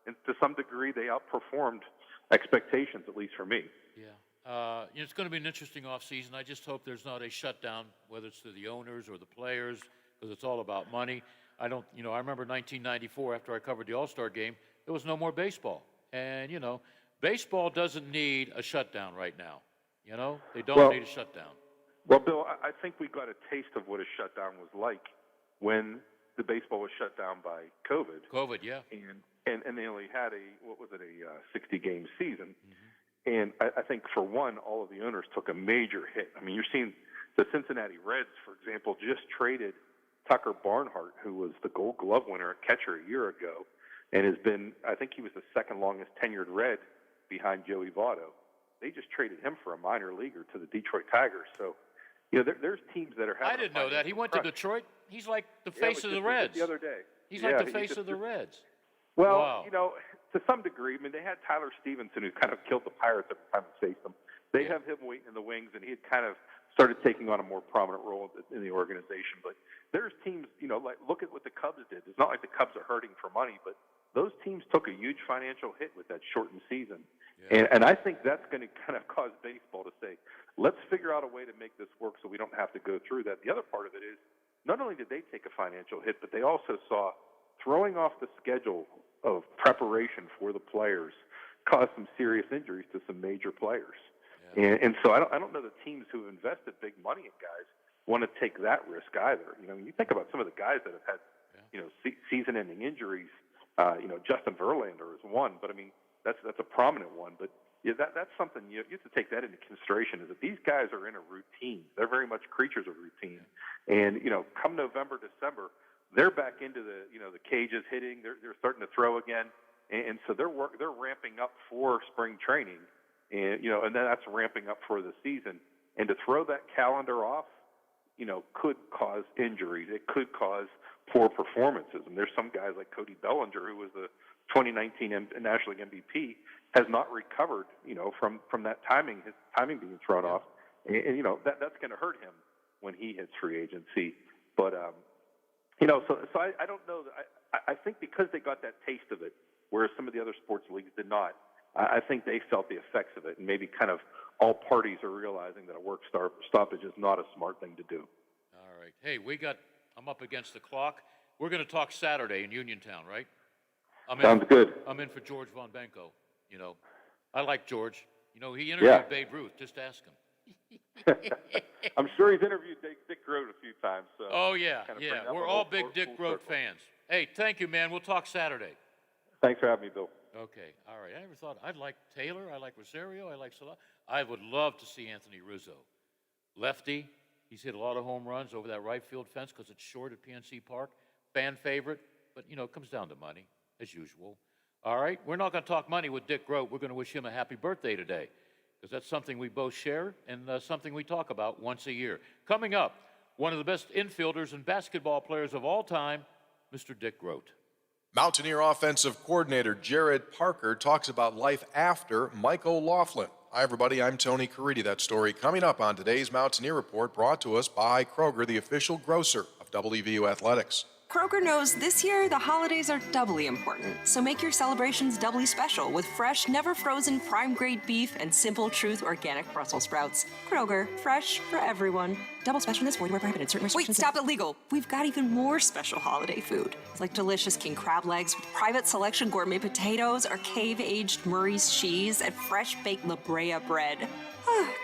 and to some degree they outperformed expectations, at least for me. Yeah. It's going to be an interesting offseason. I just hope there's not a shutdown, whether it's to the owners or the players, because it's all about money. I remember 1994, after I covered the All-Star game, there was no more baseball. And, baseball doesn't need a shutdown right now. They don't need a shutdown. Well, Bill, I think we got a taste of what a shutdown was like when the baseball was shut down by COVID. COVID, yeah. And they only had a 60-game season. Mm-hmm. And I think, for one, all of the owners took a major hit. I mean, you're seeing the Cincinnati Reds, for example, just traded Tucker Barnhart, who was the Gold Glove winner at catcher a year ago, and has been, I think he was the second longest tenured Red behind Joey Votto. They just traded him for a minor leaguer to the Detroit Tigers. So, there's teams that are having. I didn't know that. He went to Detroit. He's like the face of the Reds. The other day. He's like the face of the Reds. Well, wow. To some degree, they had Tyler Stevenson, who kind of killed the Pirates every time we faced them. They have him waiting in the wings, and he had kind of started taking on a more prominent role in the organization. But there's teams, like look at what the Cubs did. It's not like the Cubs are hurting for money, but those teams took a huge financial hit with that shortened season. Yeah. And I think that's going to kind of cause baseball to say, let's figure out a way to make this work so we don't have to go through that. The other part of it is, not only did they take a financial hit, but they also saw throwing off the schedule of preparation for the players caused some serious injuries to some major players. Yeah. And so I don't know the teams who have invested big money in guys want to take that risk either. You think about some of the guys that have had, season-ending injuries. Justin Verlander is one, but that's a prominent one. But yeah, that's something you have to take that into consideration. Is that these guys are in a routine? They're very much creatures of routine, and come November, December, they're back into the the cages hitting. They're starting to throw again, and so they're ramping up for spring training, and and then that's ramping up for the season. And to throw that calendar off, could cause injuries. It could cause poor performances. And there's some guys like Cody Bellinger, who was the 2019 National League MVP, has not recovered, from that timing, his timing being thrown off. And that's going to hurt him when he hits free agency. But, so I don't know. I think because they got that taste of it, whereas some of the other sports leagues did not, I think they felt the effects of it, and maybe kind of all parties are realizing that a work stoppage is not a smart thing to do. All right. Hey, I'm up against the clock. We're going to talk Saturday in Uniontown, right? Sounds good. I'm in for George Von Benko. I like George. He interviewed Babe Ruth. Just ask him. I'm sure he's interviewed Dick Groat a few times. So oh, yeah. We're all big Dick Groat fans. Hey, thank you, man. We'll talk Saturday. Thanks for having me, Bill. Okay. All right. I never thought I'd like Taylor. I like Rosario. I like Salah. I would love to see Anthony Rizzo. Lefty. He's hit a lot of home runs over that right field fence because it's short at PNC Park. Fan favorite. But, it comes down to money, as usual. All right. We're not going to talk money with Dick Groat. We're going to wish him a happy birthday today because that's something we both share and something we talk about once a year. Coming up, one of the best infielders and basketball players of all time, Mr. Dick Groat. Mountaineer offensive coordinator Jared Parker talks about life after Mike O'Loughlin. Hi, everybody. I'm Tony Caridi. That story coming up on today's Mountaineer Report, brought to us by Kroger, the official grocer of WVU Athletics. Kroger knows this year the holidays are doubly important, so make your celebrations doubly special with fresh, never frozen prime-grade beef and Simple Truth organic Brussels sprouts. Kroger, fresh for everyone. Double special in this void where prohibited. Certain restrictions. Wait, stop illegal. We've got even more special holiday food, like delicious king crab legs with private selection gourmet potatoes or cave-aged Murray's cheese and fresh-baked La Brea bread.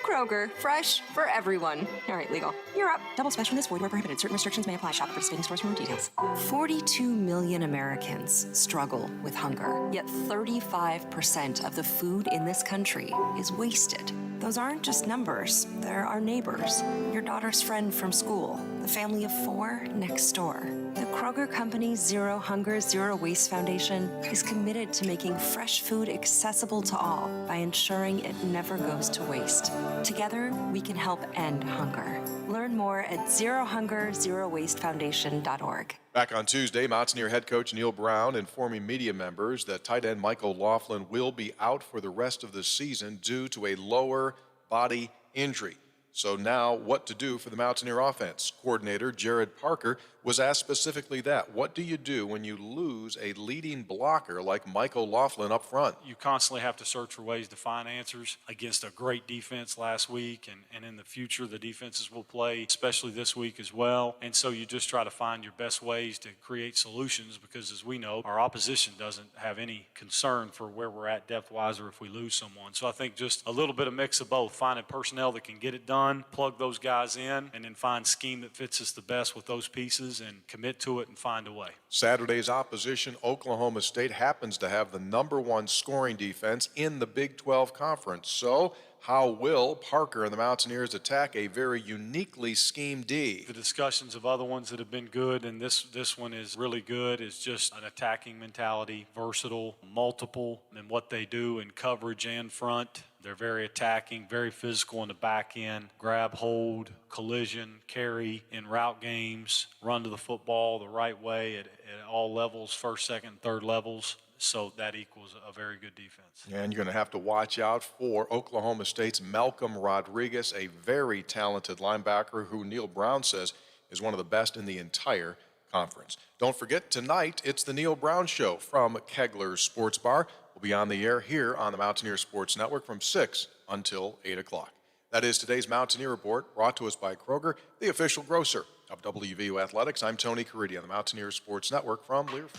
Kroger, fresh for everyone. All right, legal. You're up. Double special in this void where prohibited. Certain restrictions may apply. Shop at participating stores for more details. 42 million Americans struggle with hunger, yet 35% of the food in this country is wasted. Those aren't just numbers. They're our neighbors, your daughter's friend from school, the family of 4 next door. The Kroger Company's Zero Hunger, Zero Waste Foundation is committed to making fresh food accessible to all by ensuring it never goes to waste. Together, we can help end hunger. Learn more at zerohunger.zerowastefoundation.org. Back on Tuesday, Mountaineer head coach Neil Brown informing media members that tight end Mike O'Loughlin will be out for the rest of the season due to a lower body injury. So now, what to do for the Mountaineer offense? Coordinator Jared Parker was asked specifically that. What do you do when you lose a leading blocker like Mike O'Loughlin up front? You constantly have to search for ways to find answers against a great defense last week, and in the future the defenses will play, especially this week as well. And so you just try to find your best ways to create solutions because, as we know, our opposition doesn't have any concern for where we're at depth-wise or if we lose someone. So I think just a little bit of mix of both, finding personnel that can get it done, plug those guys in, and then find scheme that fits us the best with those pieces and commit to it and find a way. Saturday's opposition, Oklahoma State, happens to have the #1 scoring defense in the Big 12 Conference. So how will Parker and the Mountaineers attack a very uniquely schemed D? The discussions of other ones that have been good, and this one is really good, is just an attacking mentality, versatile, multiple in what they do in coverage and front. They're very attacking, very physical in the back end. Grab, hold, collision, carry in route games, run to the football the right way at all levels, first, second, third levels. So that equals a very good defense. And you're going to have to watch out for Oklahoma State's Malcolm Rodriguez, a very talented linebacker who Neil Brown says is one of the best in the entire conference. Don't forget, tonight it's the Neil Brown Show from Kegler's Sports Bar. We'll be on the air here on the Mountaineer Sports Network from 6 until 8 o'clock. That is today's Mountaineer Report, brought to us by Kroger, the official grocer of WVU Athletics. I'm Tony Caridi on the Mountaineer Sports Network from Learfield.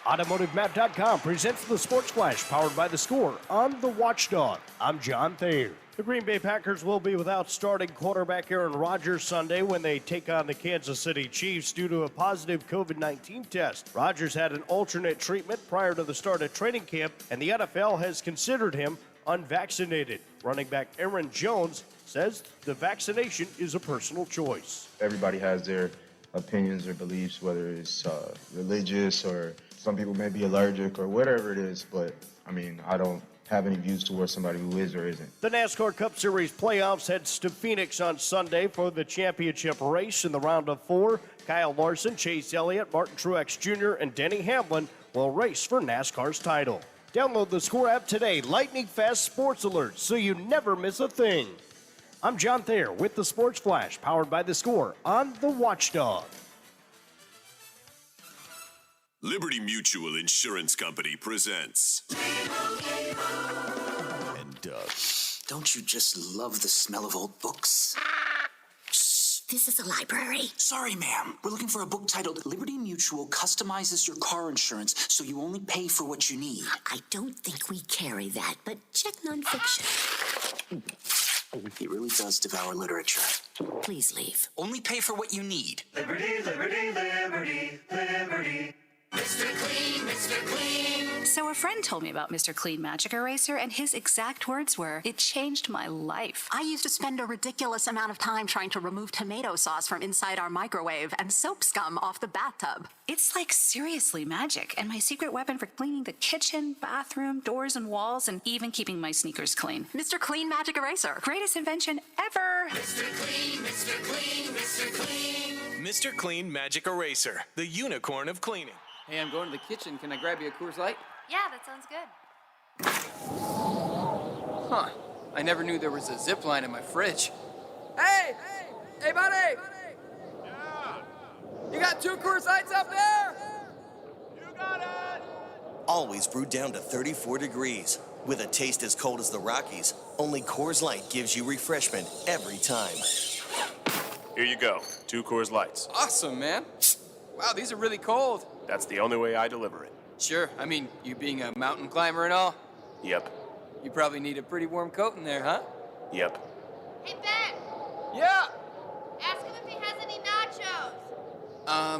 AutomotiveMap.com presents the Sports Flash, powered by The Score on The Watchdog. I'm John Thayer. The Green Bay Packers will be without starting quarterback Aaron Rodgers Sunday when they take on the Kansas City Chiefs due to a positive COVID-19 test. Rodgers had an alternate treatment prior to the start of training camp, and the NFL has considered him unvaccinated. Running back Aaron Jones says the vaccination is a personal choice. Everybody has their opinions or beliefs, whether it's religious or some people may be allergic or whatever it is, but I mean, I don't have any views towards somebody who is or isn't. The NASCAR Cup Series playoffs heads to Phoenix on Sunday for the championship race. In the round of 4, Kyle Larson, Chase Elliott, Martin Truex Jr., and Denny Hamlin will race for NASCAR's title. Download the Score app today, lightning fast sports alerts, so you never miss a thing. I'm John Thayer with the Sports Flash, powered by the Score on the Watchdog. Liberty Mutual Insurance Company presents. And Don't you just love the smell of old books? Shh, this is a library. Sorry, ma'am. We're looking for a book titled Liberty Mutual Customizes Your Car Insurance so you only pay for what you need. I don't think we carry that, but check nonfiction. He really does devour literature. Please leave. Only pay for what you need. Liberty, liberty, liberty, liberty. Mr. Clean, Mr. Clean. So a friend told me about Mr. Clean Magic Eraser, and his exact words were, "It changed my life." I used to spend a ridiculous amount of time trying to remove tomato sauce from inside our microwave and soap scum off the bathtub. It's like seriously magic, and my secret weapon for cleaning the kitchen, bathroom, doors, and walls, and even keeping my sneakers clean. Mr. Clean Magic Eraser. Greatest invention ever. Mr. Clean, Mr. Clean, Mr. Clean. Mr. Clean Magic Eraser, the unicorn of cleaning. Hey, I'm going to the kitchen. Can I grab you a Coors Light? Yeah, that sounds good. Huh. I never knew there was a zip line in my fridge. Hey! Hey, buddy! Yeah! You got 2 Coors Lights up there? Always brewed down to 34 degrees. With a taste as cold as the Rockies, only Coors Light gives you refreshment every time. Here you go. 2 Coors Lights. Awesome, man. Wow, these are really cold. That's the only way I deliver it. Sure. I mean, you being a mountain climber and all, Yep. you probably need a pretty warm coat in there, huh? Yep. Hey, Ben! Yeah! Ask him if he has any nachos.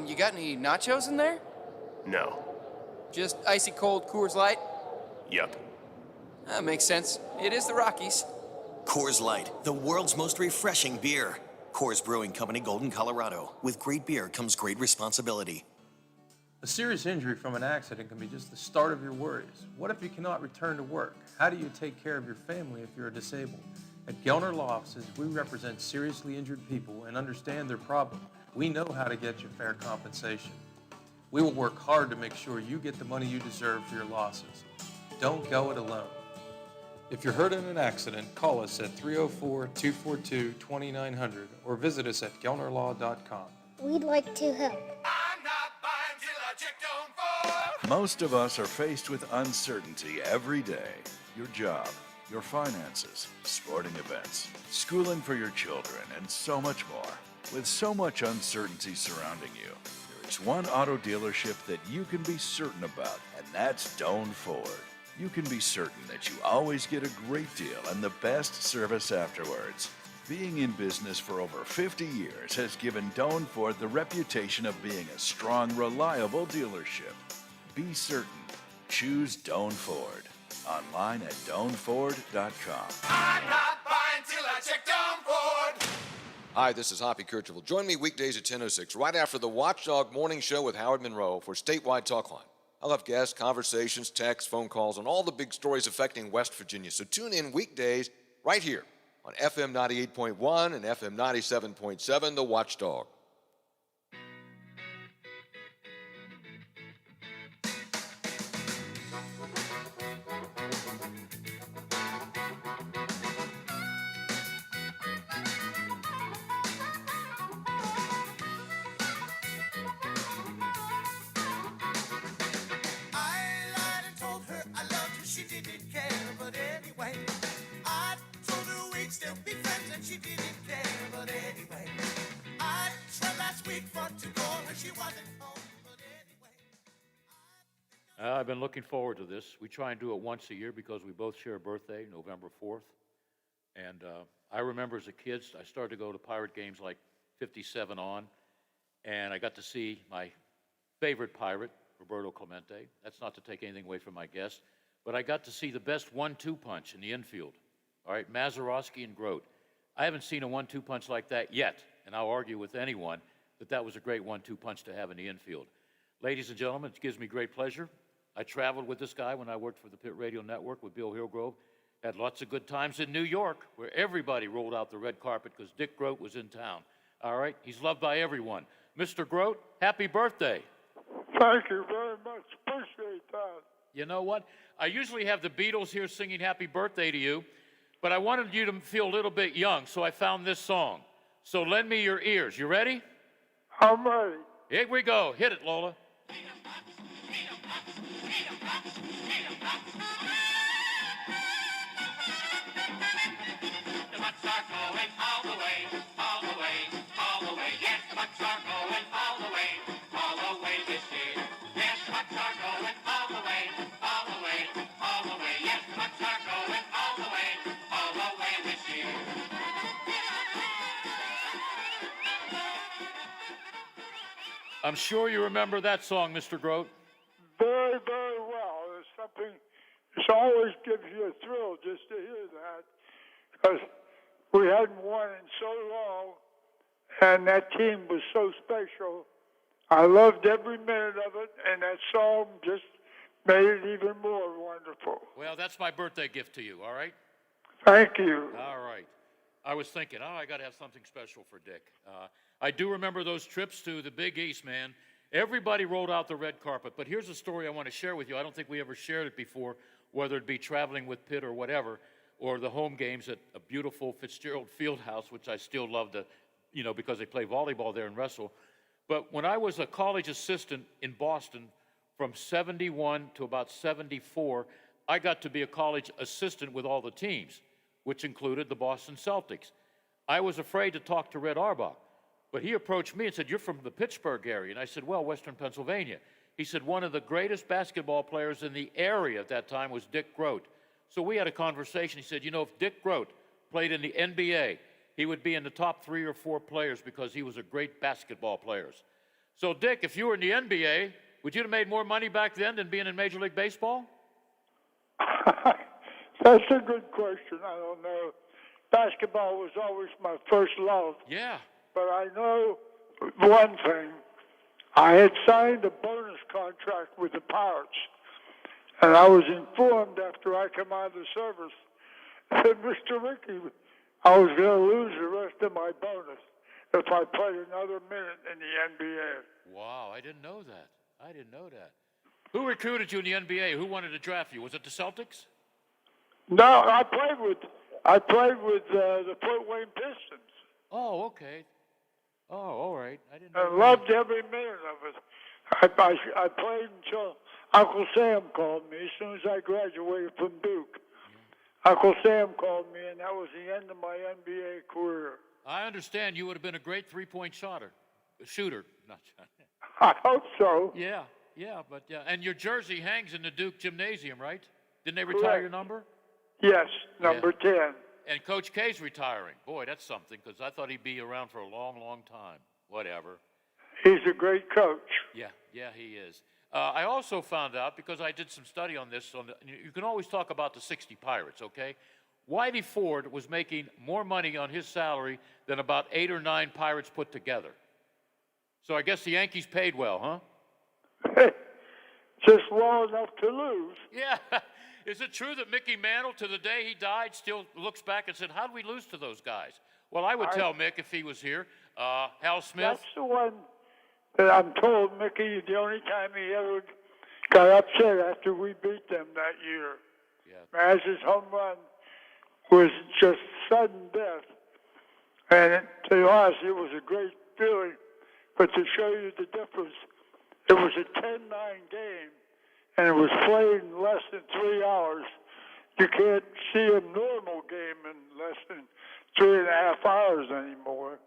You got any nachos in there? No. Just icy cold Coors Light? Yep. That makes sense. It is the Rockies. Coors Light, the world's most refreshing beer. Coors Brewing Company, Golden, Colorado. With great beer comes great responsibility. A serious injury from an accident can be just the start of your worries. What if you cannot return to work? How do you take care of your family if you're disabled? At Gelner Law Offices, we represent seriously injured people and understand their problem. We know how to get you fair compensation. We will work hard to make sure you get the money you deserve for your losses. Don't go it alone. If you're hurt in an accident, call us at 304-242-2900 or visit us at gelnerlaw.com. We'd like to help. Most of us are faced with uncertainty every day. Your job, your finances, sporting events, schooling for your children, and so much more. With so much uncertainty surrounding you, there is one auto dealership that you can be certain about, and that's Doan Ford. You can be certain that you always get a great deal and the best service afterwards. Being in business for over 50 years has given Doan Ford the reputation of being a strong, reliable dealership. Be certain. Choose Doan Ford. Online at doanford.com. I'm not buying till I check Doan Ford. Hi, this is Hoppy Kercheval. Join me weekdays at 10:06, right after the Watchdog Morning Show with Howard Monroe for Statewide Talkline. I'll have guests, conversations, texts, phone calls, and all the big stories affecting West Virginia. So tune in weekdays right here on FM 98.1 and FM 97.7, The Watchdog. I've been looking forward to this. We try and do it once a year because we both share a birthday, November 4th. And I remember as a kid, I started to go to Pirate games like 57 on, and I got to see my favorite Pirate, Roberto Clemente. That's not to take anything away from my guest, but I got to see the best 1-2 punch in the infield. All right, Mazeroski and Grote. I haven't seen a 1-2 punch like that yet, and I'll argue with anyone that that was a great 1-2 punch to have in the infield. Ladies and gentlemen, it gives me great pleasure. I traveled with this guy when I worked for the Pit Radio Network with Bill Hillgrove. Had lots of good times in New York, where everybody rolled out the red carpet because Dick Grote was in town. All right, he's loved by everyone. Mr. Grote, happy birthday. Thank you very much. Appreciate that. You know what? I usually have the Beatles here singing happy birthday to you, but I wanted you to feel a little bit young, so I found this song. So lend me your ears. You ready? I'm ready. Here we go. Hit it, Lola. I'm sure you remember that song, Mr. Grote. Very, very well. It's something, it always gives you a thrill just to hear that, because we hadn't won in so long, and that team was so special. I loved every minute of it, and that song just made it even more wonderful. Well, that's my birthday gift to you, all right? Thank you. All right. I was thinking, I got to have something special for Dick. I do remember those trips to the Big East, man. Everybody rolled out the red carpet. But here's a story I want to share with you. I don't think we ever shared it before, whether it be traveling with Pitt or whatever, or the home games at a beautiful Fitzgerald Fieldhouse, which I still love to, because they play volleyball there and wrestle. But when I was a college assistant in Boston from 71 to about 74, I got to be a college assistant with all the teams, which included the Boston Celtics. I was afraid to talk to Red Auerbach, but he approached me and said, "You're from the Pittsburgh area." And I said, "Well, Western Pennsylvania." He said, "One of the greatest basketball players in the area at that time was Dick Grote." So we had a conversation. He said, if Dick Grote played in the NBA, he would be in the top 3 or 4 players because he was a great basketball player. So, Dick, if you were in the NBA, would you have made more money back then than being in Major League Baseball? That's a good question. I don't know. Basketball was always my first love. Yeah. But I know one thing. I had signed a bonus contract with the Pirates, and I was informed after I come out of the service that Mr. Rickey, I was going to lose the rest of my bonus if I played another minute in the NBA. Wow, I didn't know that. Who recruited you in the NBA? Who wanted to draft you? Was it the Celtics? No, I played with the Fort Wayne Pistons. Oh, okay. Oh, all right. I didn't know. I loved every minute of it. I played until Uncle Sam called me as soon as I graduated from Duke. Uncle Sam called me, and that was the end of my NBA career. I understand you would have been a great three-point shooter. Not I hope so. Yeah, but yeah. And your jersey hangs in the Duke Gymnasium, right? Didn't they retire your number? Yes, number 10. And Coach K's retiring. Boy, that's something, because I thought he'd be around for a long, long time. Whatever. He's a great coach. Yeah, he is. I also found out, because I did some study on this, you can always talk about the 60 Pirates, okay? Whitey Ford was making more money on his salary than about 8 or 9 Pirates put together. So I guess the Yankees paid well, huh? Just well enough to lose. Yeah. Is it true that Mickey Mantle, to the day he died, still looks back and said, how did we lose to those guys? Well, I would tell Mick if he was here. Hal Smith. That's the one that I'm told Mickey, the only time he ever got upset after we beat them that year. Yeah. As his home run was just sudden death. And to us, it was a great feeling. But to show you the difference, it was a 10-9 game, and it was played in less than 3 hours. You can't see a normal game in less than 3.5 hours anymore.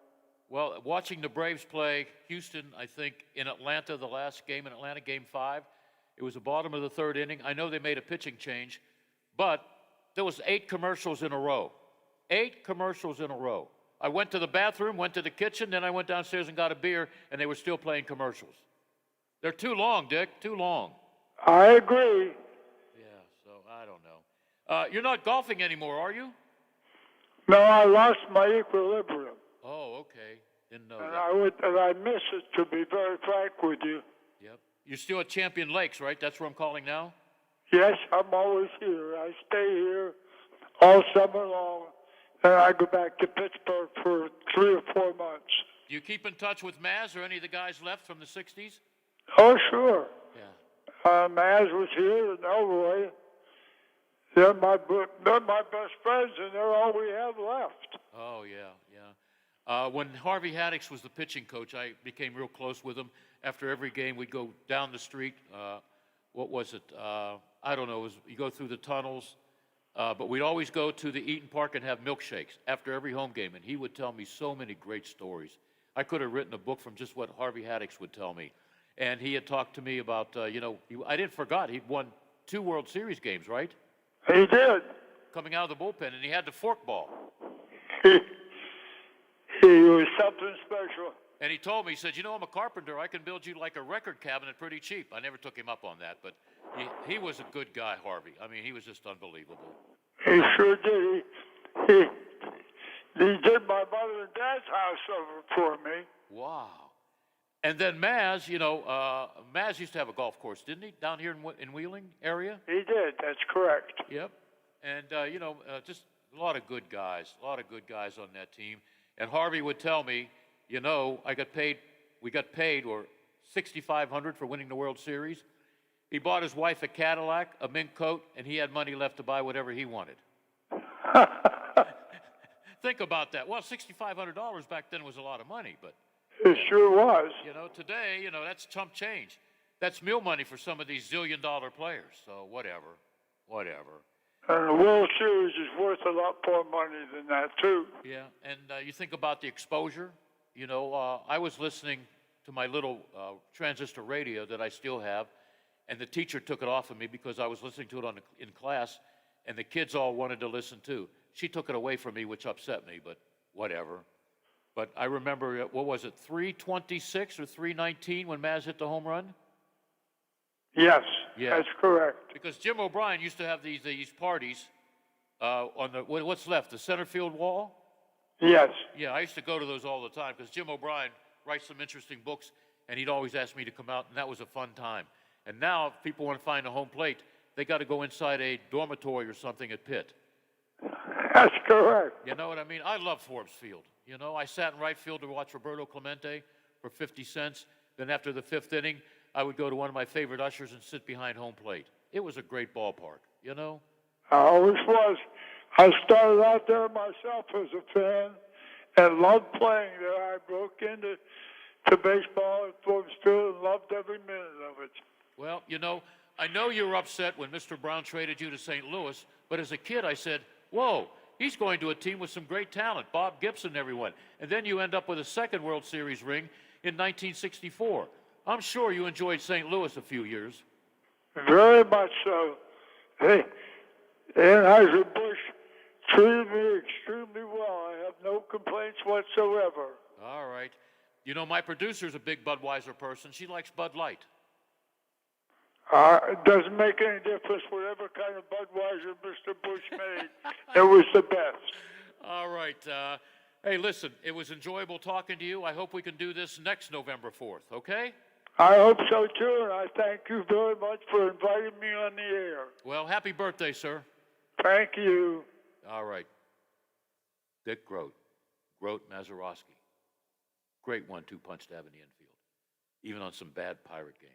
Well, watching the Braves play Houston, I think, in Atlanta, the last game in Atlanta, Game 5, it was the bottom of the 3rd inning. I know they made a pitching change, but there was 8 commercials in a row. 8 commercials in a row. I went to the bathroom, went to the kitchen, then I went downstairs and got a beer, and they were still playing commercials. They're too long, Dick, too long. I agree. Yeah, so I don't know. You're not golfing anymore, are you? No, I lost my equilibrium. Oh, okay. Didn't know And that. I miss it, to be very frank with you. Yep. You're still at Champion Lakes, right? That's where I'm calling now? Yes, I'm always here. I stay here all summer long, and I go back to Pittsburgh for 3 or 4 months. Do you keep in touch with Maz or any of the guys left from the 60s? Oh, sure. Yeah. Maz was here, and Elroy. They're my best friends, and they're all we have left. Oh, yeah, yeah. When Harvey Haddix was the pitching coach, I became real close with him. After every game, we'd go down the street. What was it? I don't know. You go through the tunnels. But we'd always go to the Eaton Park and have milkshakes after every home game, and he would tell me so many great stories. I could have written a book from just what Harvey Haddix would tell me. And he had talked to me about, I didn't forget, he'd won 2 World Series games, right? He did. Coming out of the bullpen, and he had the forkball. He was something special. And he told me, he said, I'm a carpenter. I can build you like a record cabinet pretty cheap. I never took him up on that, but he was a good guy, Harvey. I mean, he was just unbelievable. He sure did. He did my mother and dad's house over for me. Wow. And then Maz, Maz used to have a golf course, didn't he, down here in Wheeling area? He did. That's correct. Yep. And, just a lot of good guys on that team. And Harvey would tell me, we got paid, or $6,500 for winning the World Series. He bought his wife a Cadillac, a mink coat, and he had money left to buy whatever he wanted. Think about that. Well, $6,500 back then was a lot of money, but it sure was. Today, that's chump change. That's meal money for some of these zillion-dollar players. So whatever. And the World Series is worth a lot more money than that, too. Yeah, and you think about the exposure. I was listening to my little transistor radio that I still have, and the teacher took it off of me because I was listening to it in class, and the kids all wanted to listen too. She took it away from me, which upset me, but whatever. But I remember, what was it, 326 or 319 when Maz hit the home run? Yes, yeah, that's correct. Because Jim O'Brien used to have these parties on what's left, the center field wall? Yes. Yeah, I used to go to those all the time because Jim O'Brien writes some interesting books, and he'd always ask me to come out, and that was a fun time. And now, if people want to find a home plate, they got to go inside a dormitory or something at Pitt. That's correct. You know what I mean? I love Forbes Field. I sat in right field to watch Roberto Clemente for 50 cents. Then after the 5th inning, I would go to one of my favorite ushers and sit behind home plate. It was a great ballpark, I always was. I started out there myself as a fan and loved playing there. I broke into baseball at Forbes Field and loved every minute of it. Well, I know you were upset when Mr. Brown traded you to St. Louis, but as a kid I said, whoa, he's going to a team with some great talent, Bob Gibson and everyone. And then you end up with a second World Series ring in 1964. I'm sure you enjoyed St. Louis a few years. Very much so. Hey, Anheuser-Busch treated me extremely well. I have no complaints whatsoever. All right. My producer's a big Budweiser person. She likes Bud Light. It doesn't make any difference whatever kind of Budweiser Mr. Bush made. It was the best. All right. Hey, listen, it was enjoyable talking to you. I hope we can do this next November 4th, okay? I hope so, too, and I thank you very much for inviting me on the air. Well, happy birthday, sir. Thank you. All right. Dick Grote Mazeroski. Great 1-2 punch to have in the infield, even on some bad Pirate games.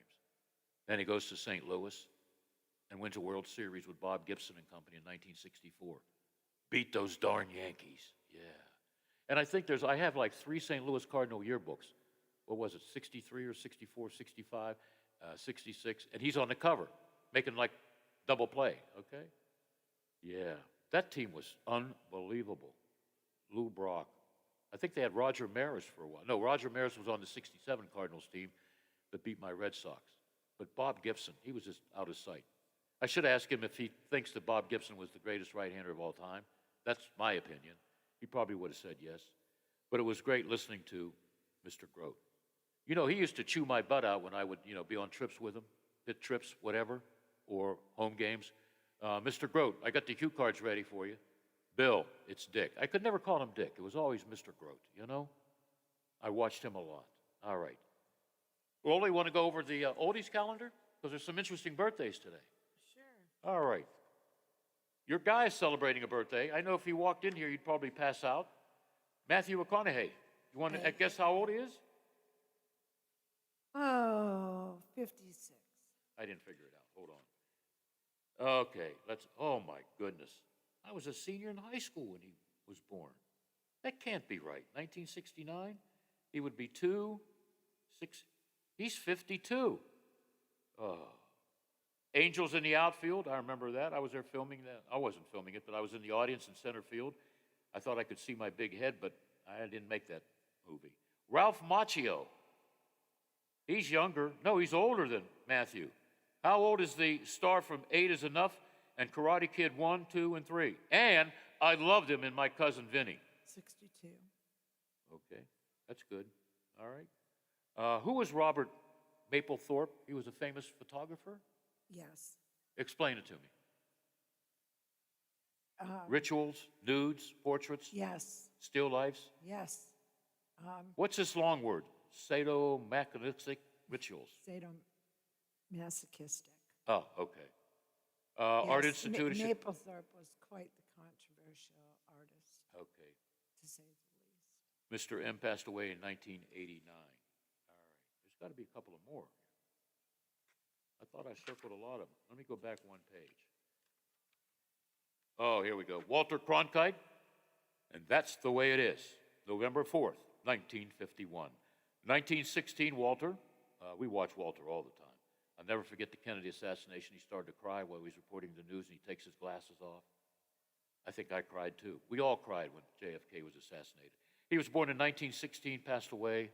Then he goes to St. Louis and wins a World Series with Bob Gibson and company in 1964. Beat those darn Yankees. Yeah. And I think I have like 3 St. Louis Cardinal yearbooks. What was it, 63 or 64, 65, 66? And he's on the cover, making like double play, okay? Yeah. That team was unbelievable. Lou Brock. I think they had Roger Maris for a while. No, Roger Maris was on the 67 Cardinals team that beat my Red Sox. But Bob Gibson, he was just out of sight. I should ask him if he thinks that Bob Gibson was the greatest right-hander of all time. That's my opinion. He probably would have said yes. But it was great listening to Mr. Grote. You know, he used to chew my butt out when I would, be on trips with him, pit trips, whatever, or home games. Mr. Grote, I got the cue cards ready for you. Bill, it's Dick. I could never call him Dick. It was always Mr. Grote, I watched him a lot. All right. Well, you want to go over the oldies calendar? Because there's some interesting birthdays today. Sure. All right. Your guy is celebrating a birthday. I know if he walked in here, you'd probably pass out. Matthew McConaughey. You want to guess how old he is? Oh, 56. I didn't figure it out. Hold on. Okay, oh my goodness. I was a senior in high school when he was born. That can't be right. 1969? He would be 6. He's 52. Angels in the Outfield, I remember that. I was there filming that. I wasn't filming it, but I was in the audience in center field. I thought I could see my big head, but I didn't make that movie. Ralph Macchio. He's younger. No, he's older than Matthew. How old is the star from 8 is Enough and Karate Kid 1, 2, and 3? And I loved him in My Cousin Vinny. 62. Okay, that's good. All right. Who was Robert Mapplethorpe? He was a famous photographer? Yes. Explain it to me. Rituals, nudes, portraits? Yes. Still lifes? Yes. What's this long word? Sadomasochistic rituals. Sadomasochistic. Oh, okay. Yes, Art Institute. Mapplethorpe was quite the controversial artist. Okay. To say the least. Mr. M passed away in 1989. All right. There's got to be a couple of more. I thought I circled a lot of them. Let me go back one page. Oh, here we go. Walter Cronkite, and That's the Way It Is. November 4th, 1951. 1916, Walter. We watch Walter all the time. I'll never forget the Kennedy assassination. He started to cry while he was reporting the news, and he takes his glasses off. I think I cried too. We all cried when JFK was assassinated. He was born in 1916, passed away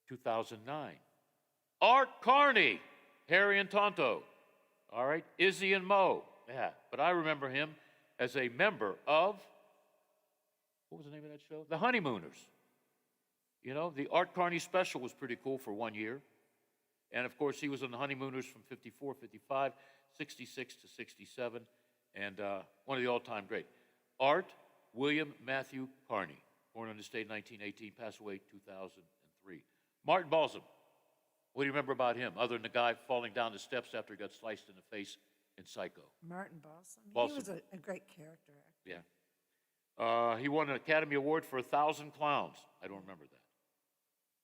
2009. Art Carney, Harry and Tonto. All right, Izzy and Mo. Yeah, but I remember him as a member of, what was the name of that show? The Honeymooners. The Art Carney special was pretty cool for 1 year. And of course, he was on the Honeymooners from 54, 55, 66 to 67, and one of the all-time great. Art William Matthew Carney, born on this day in 1918, passed away 2003. Martin Balsam. What do you remember about him, other than the guy falling down the steps after he got sliced in the face in Psycho? Martin Balsam. Balsam. He was a great character actor. Yeah. He won an Academy Award for 1,000 Clowns. I don't remember that.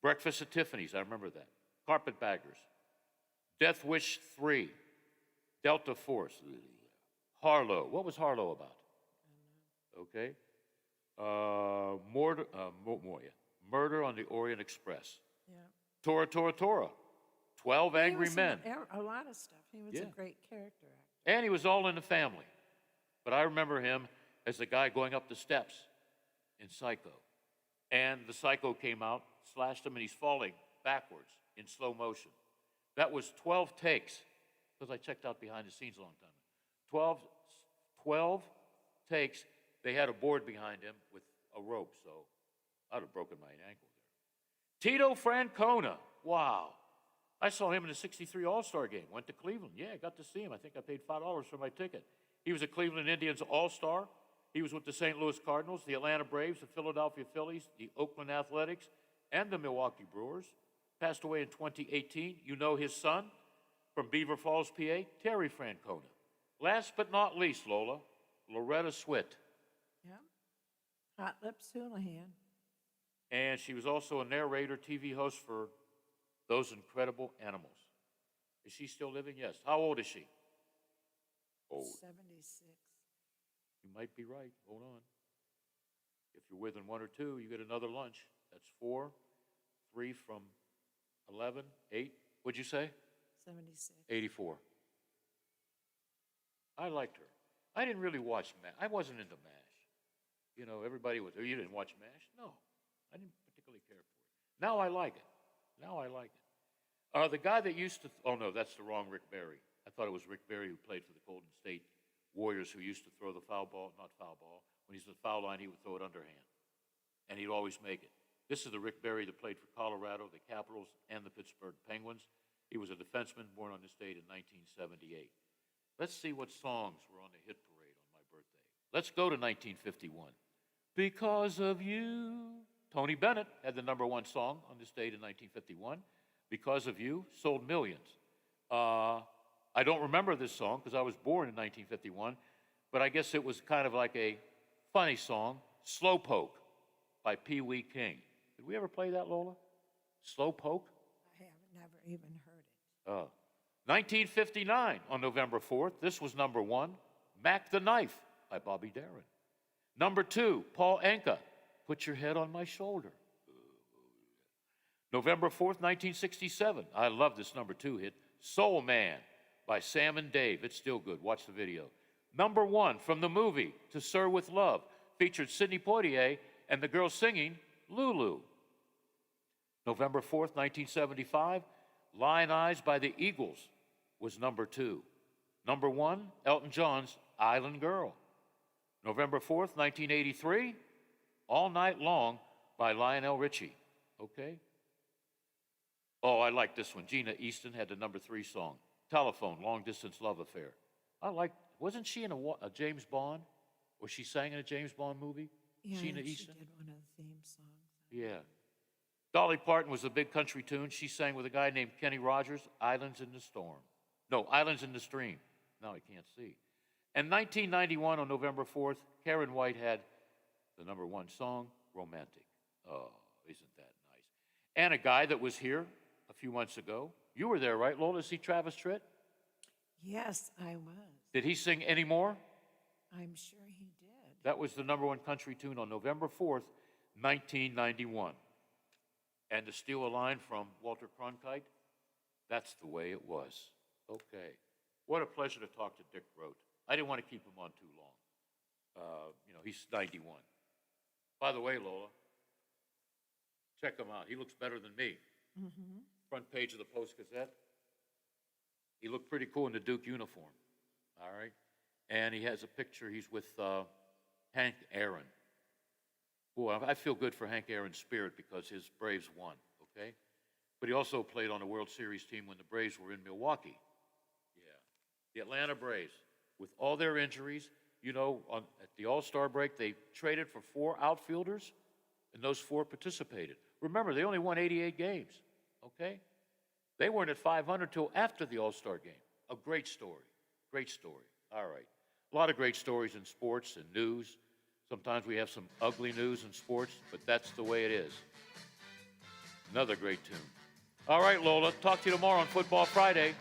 Breakfast at Tiffany's. I remember that. Carpetbaggers. Death Wish 3. Delta Force. Harlow. What was Harlow about? Okay. Murder on the Orient Express. Yeah. Tora, Tora, Tora. 12 Angry Men. A lot of stuff. He was a great character actor. And he was all in the family. But I remember him as the guy going up the steps in Psycho. And the Psycho came out, slashed him, and he's falling backwards in slow motion. That was 12 takes, because I checked out behind the scenes a long time ago. 12 takes. They had a board behind him with a rope, so I'd have broken my ankle there. Tito Francona. Wow. I saw him in the 63 All-Star game. Went to Cleveland. Yeah, I got to see him. I think I paid $5 for my ticket. He was a Cleveland Indians All-Star. He was with the St. Louis Cardinals, the Atlanta Braves, the Philadelphia Phillies, the Oakland Athletics, and the Milwaukee Brewers. Passed away in 2018. You know his son from Beaver Falls, PA, Terry Francona. Last but not least, Lola, Loretta Swit. Yeah. Hot Lips Houlihan. And she was also a narrator, TV host for Those Incredible Animals. Is she still living? Yes. How old is she? Old. 76. You might be right. Hold on. If you're within 1 or 2, you get another lunch. That's 4. 3 from 11. 8. What'd you say? 76. 84. I liked her. I didn't really watch MASH. I wasn't into MASH. Everybody was, oh, you didn't watch MASH? No. I didn't particularly care for it. Now I like it. The guy that used to, oh no, that's the wrong Rick Barry. I thought it was Rick Barry who played for the Golden State Warriors who used to throw the foul ball, not foul ball. When he's at the foul line, he would throw it underhand. And he'd always make it. This is the Rick Barry that played for Colorado, the Capitals, and the Pittsburgh Penguins. He was a defenseman born on this date in 1978. Let's see what songs were on the hit parade on my birthday. Let's go to 1951. Because of You. Tony Bennett had the #1 song on this date in 1951. Because of You sold millions. I don't remember this song because I was born in 1951, but I guess it was kind of like a funny song, Slowpoke by Pee Wee King. Did we ever play that, Lola? Slowpoke? I have never even heard it. 1959, on November 4th, this was #1, Mac the Knife by Bobby Darin. #2, Paul Anka, Put Your Head on My Shoulder. November 4th, 1967, I love this #2 hit, Soul Man by Sam and Dave. It's still good. Watch the video. #1 from the movie To Sir with Love featured Sidney Poitier and the girl singing Lulu. November 4th, 1975, Lion Eyes by the Eagles was #2. #1, Elton John's Island Girl. November 4th, 1983, All Night Long by Lionel Richie. Okay? Oh, I like this one. Gina Easton had the #3 song, Telephone, Long Distance Love Affair. Wasn't she in a James Bond? Or she sang in a James Bond movie? Yeah, Gina she Easton? did one of the theme songs. Yeah. Dolly Parton was a big country tune. She sang with a guy named Kenny Rogers, Islands in the Storm. No, Islands in the Stream. Now I can't see. And 1991, on November 4th, Karen White had the #1 song, Romantic. Oh, isn't that nice? And a guy that was here a few months ago. You were there, right, Lola, to see Travis Tritt? Yes, I was. Did he sing any more? I'm sure he did. That was the #1 country tune on November 4th, 1991. And to steal a line from Walter Cronkite, that's the way it was. Okay. What a pleasure to talk to Dick Grote. I didn't want to keep him on too long. He's 91. By the way, Lola, check him out. He looks better than me. Mm-hmm. Front page of the Post-Gazette. He looked pretty cool in the Duke uniform. All right? And he has a picture. He's with Hank Aaron. Boy, I feel good for Hank Aaron's spirit because his Braves won, okay? But he also played on the World Series team when the Braves were in Milwaukee. Yeah. The Atlanta Braves, with all their injuries, at the All-Star break, they traded for 4 outfielders, and those 4 participated. Remember, they only won 88 games, okay? They weren't at 500 till after the All-Star game. A great story. Great story. All right. A lot of great stories in sports and news. Sometimes we have some ugly news in sports, but that's the way it is. Another great tune. All right, Lola. Talk to you tomorrow on Football Friday.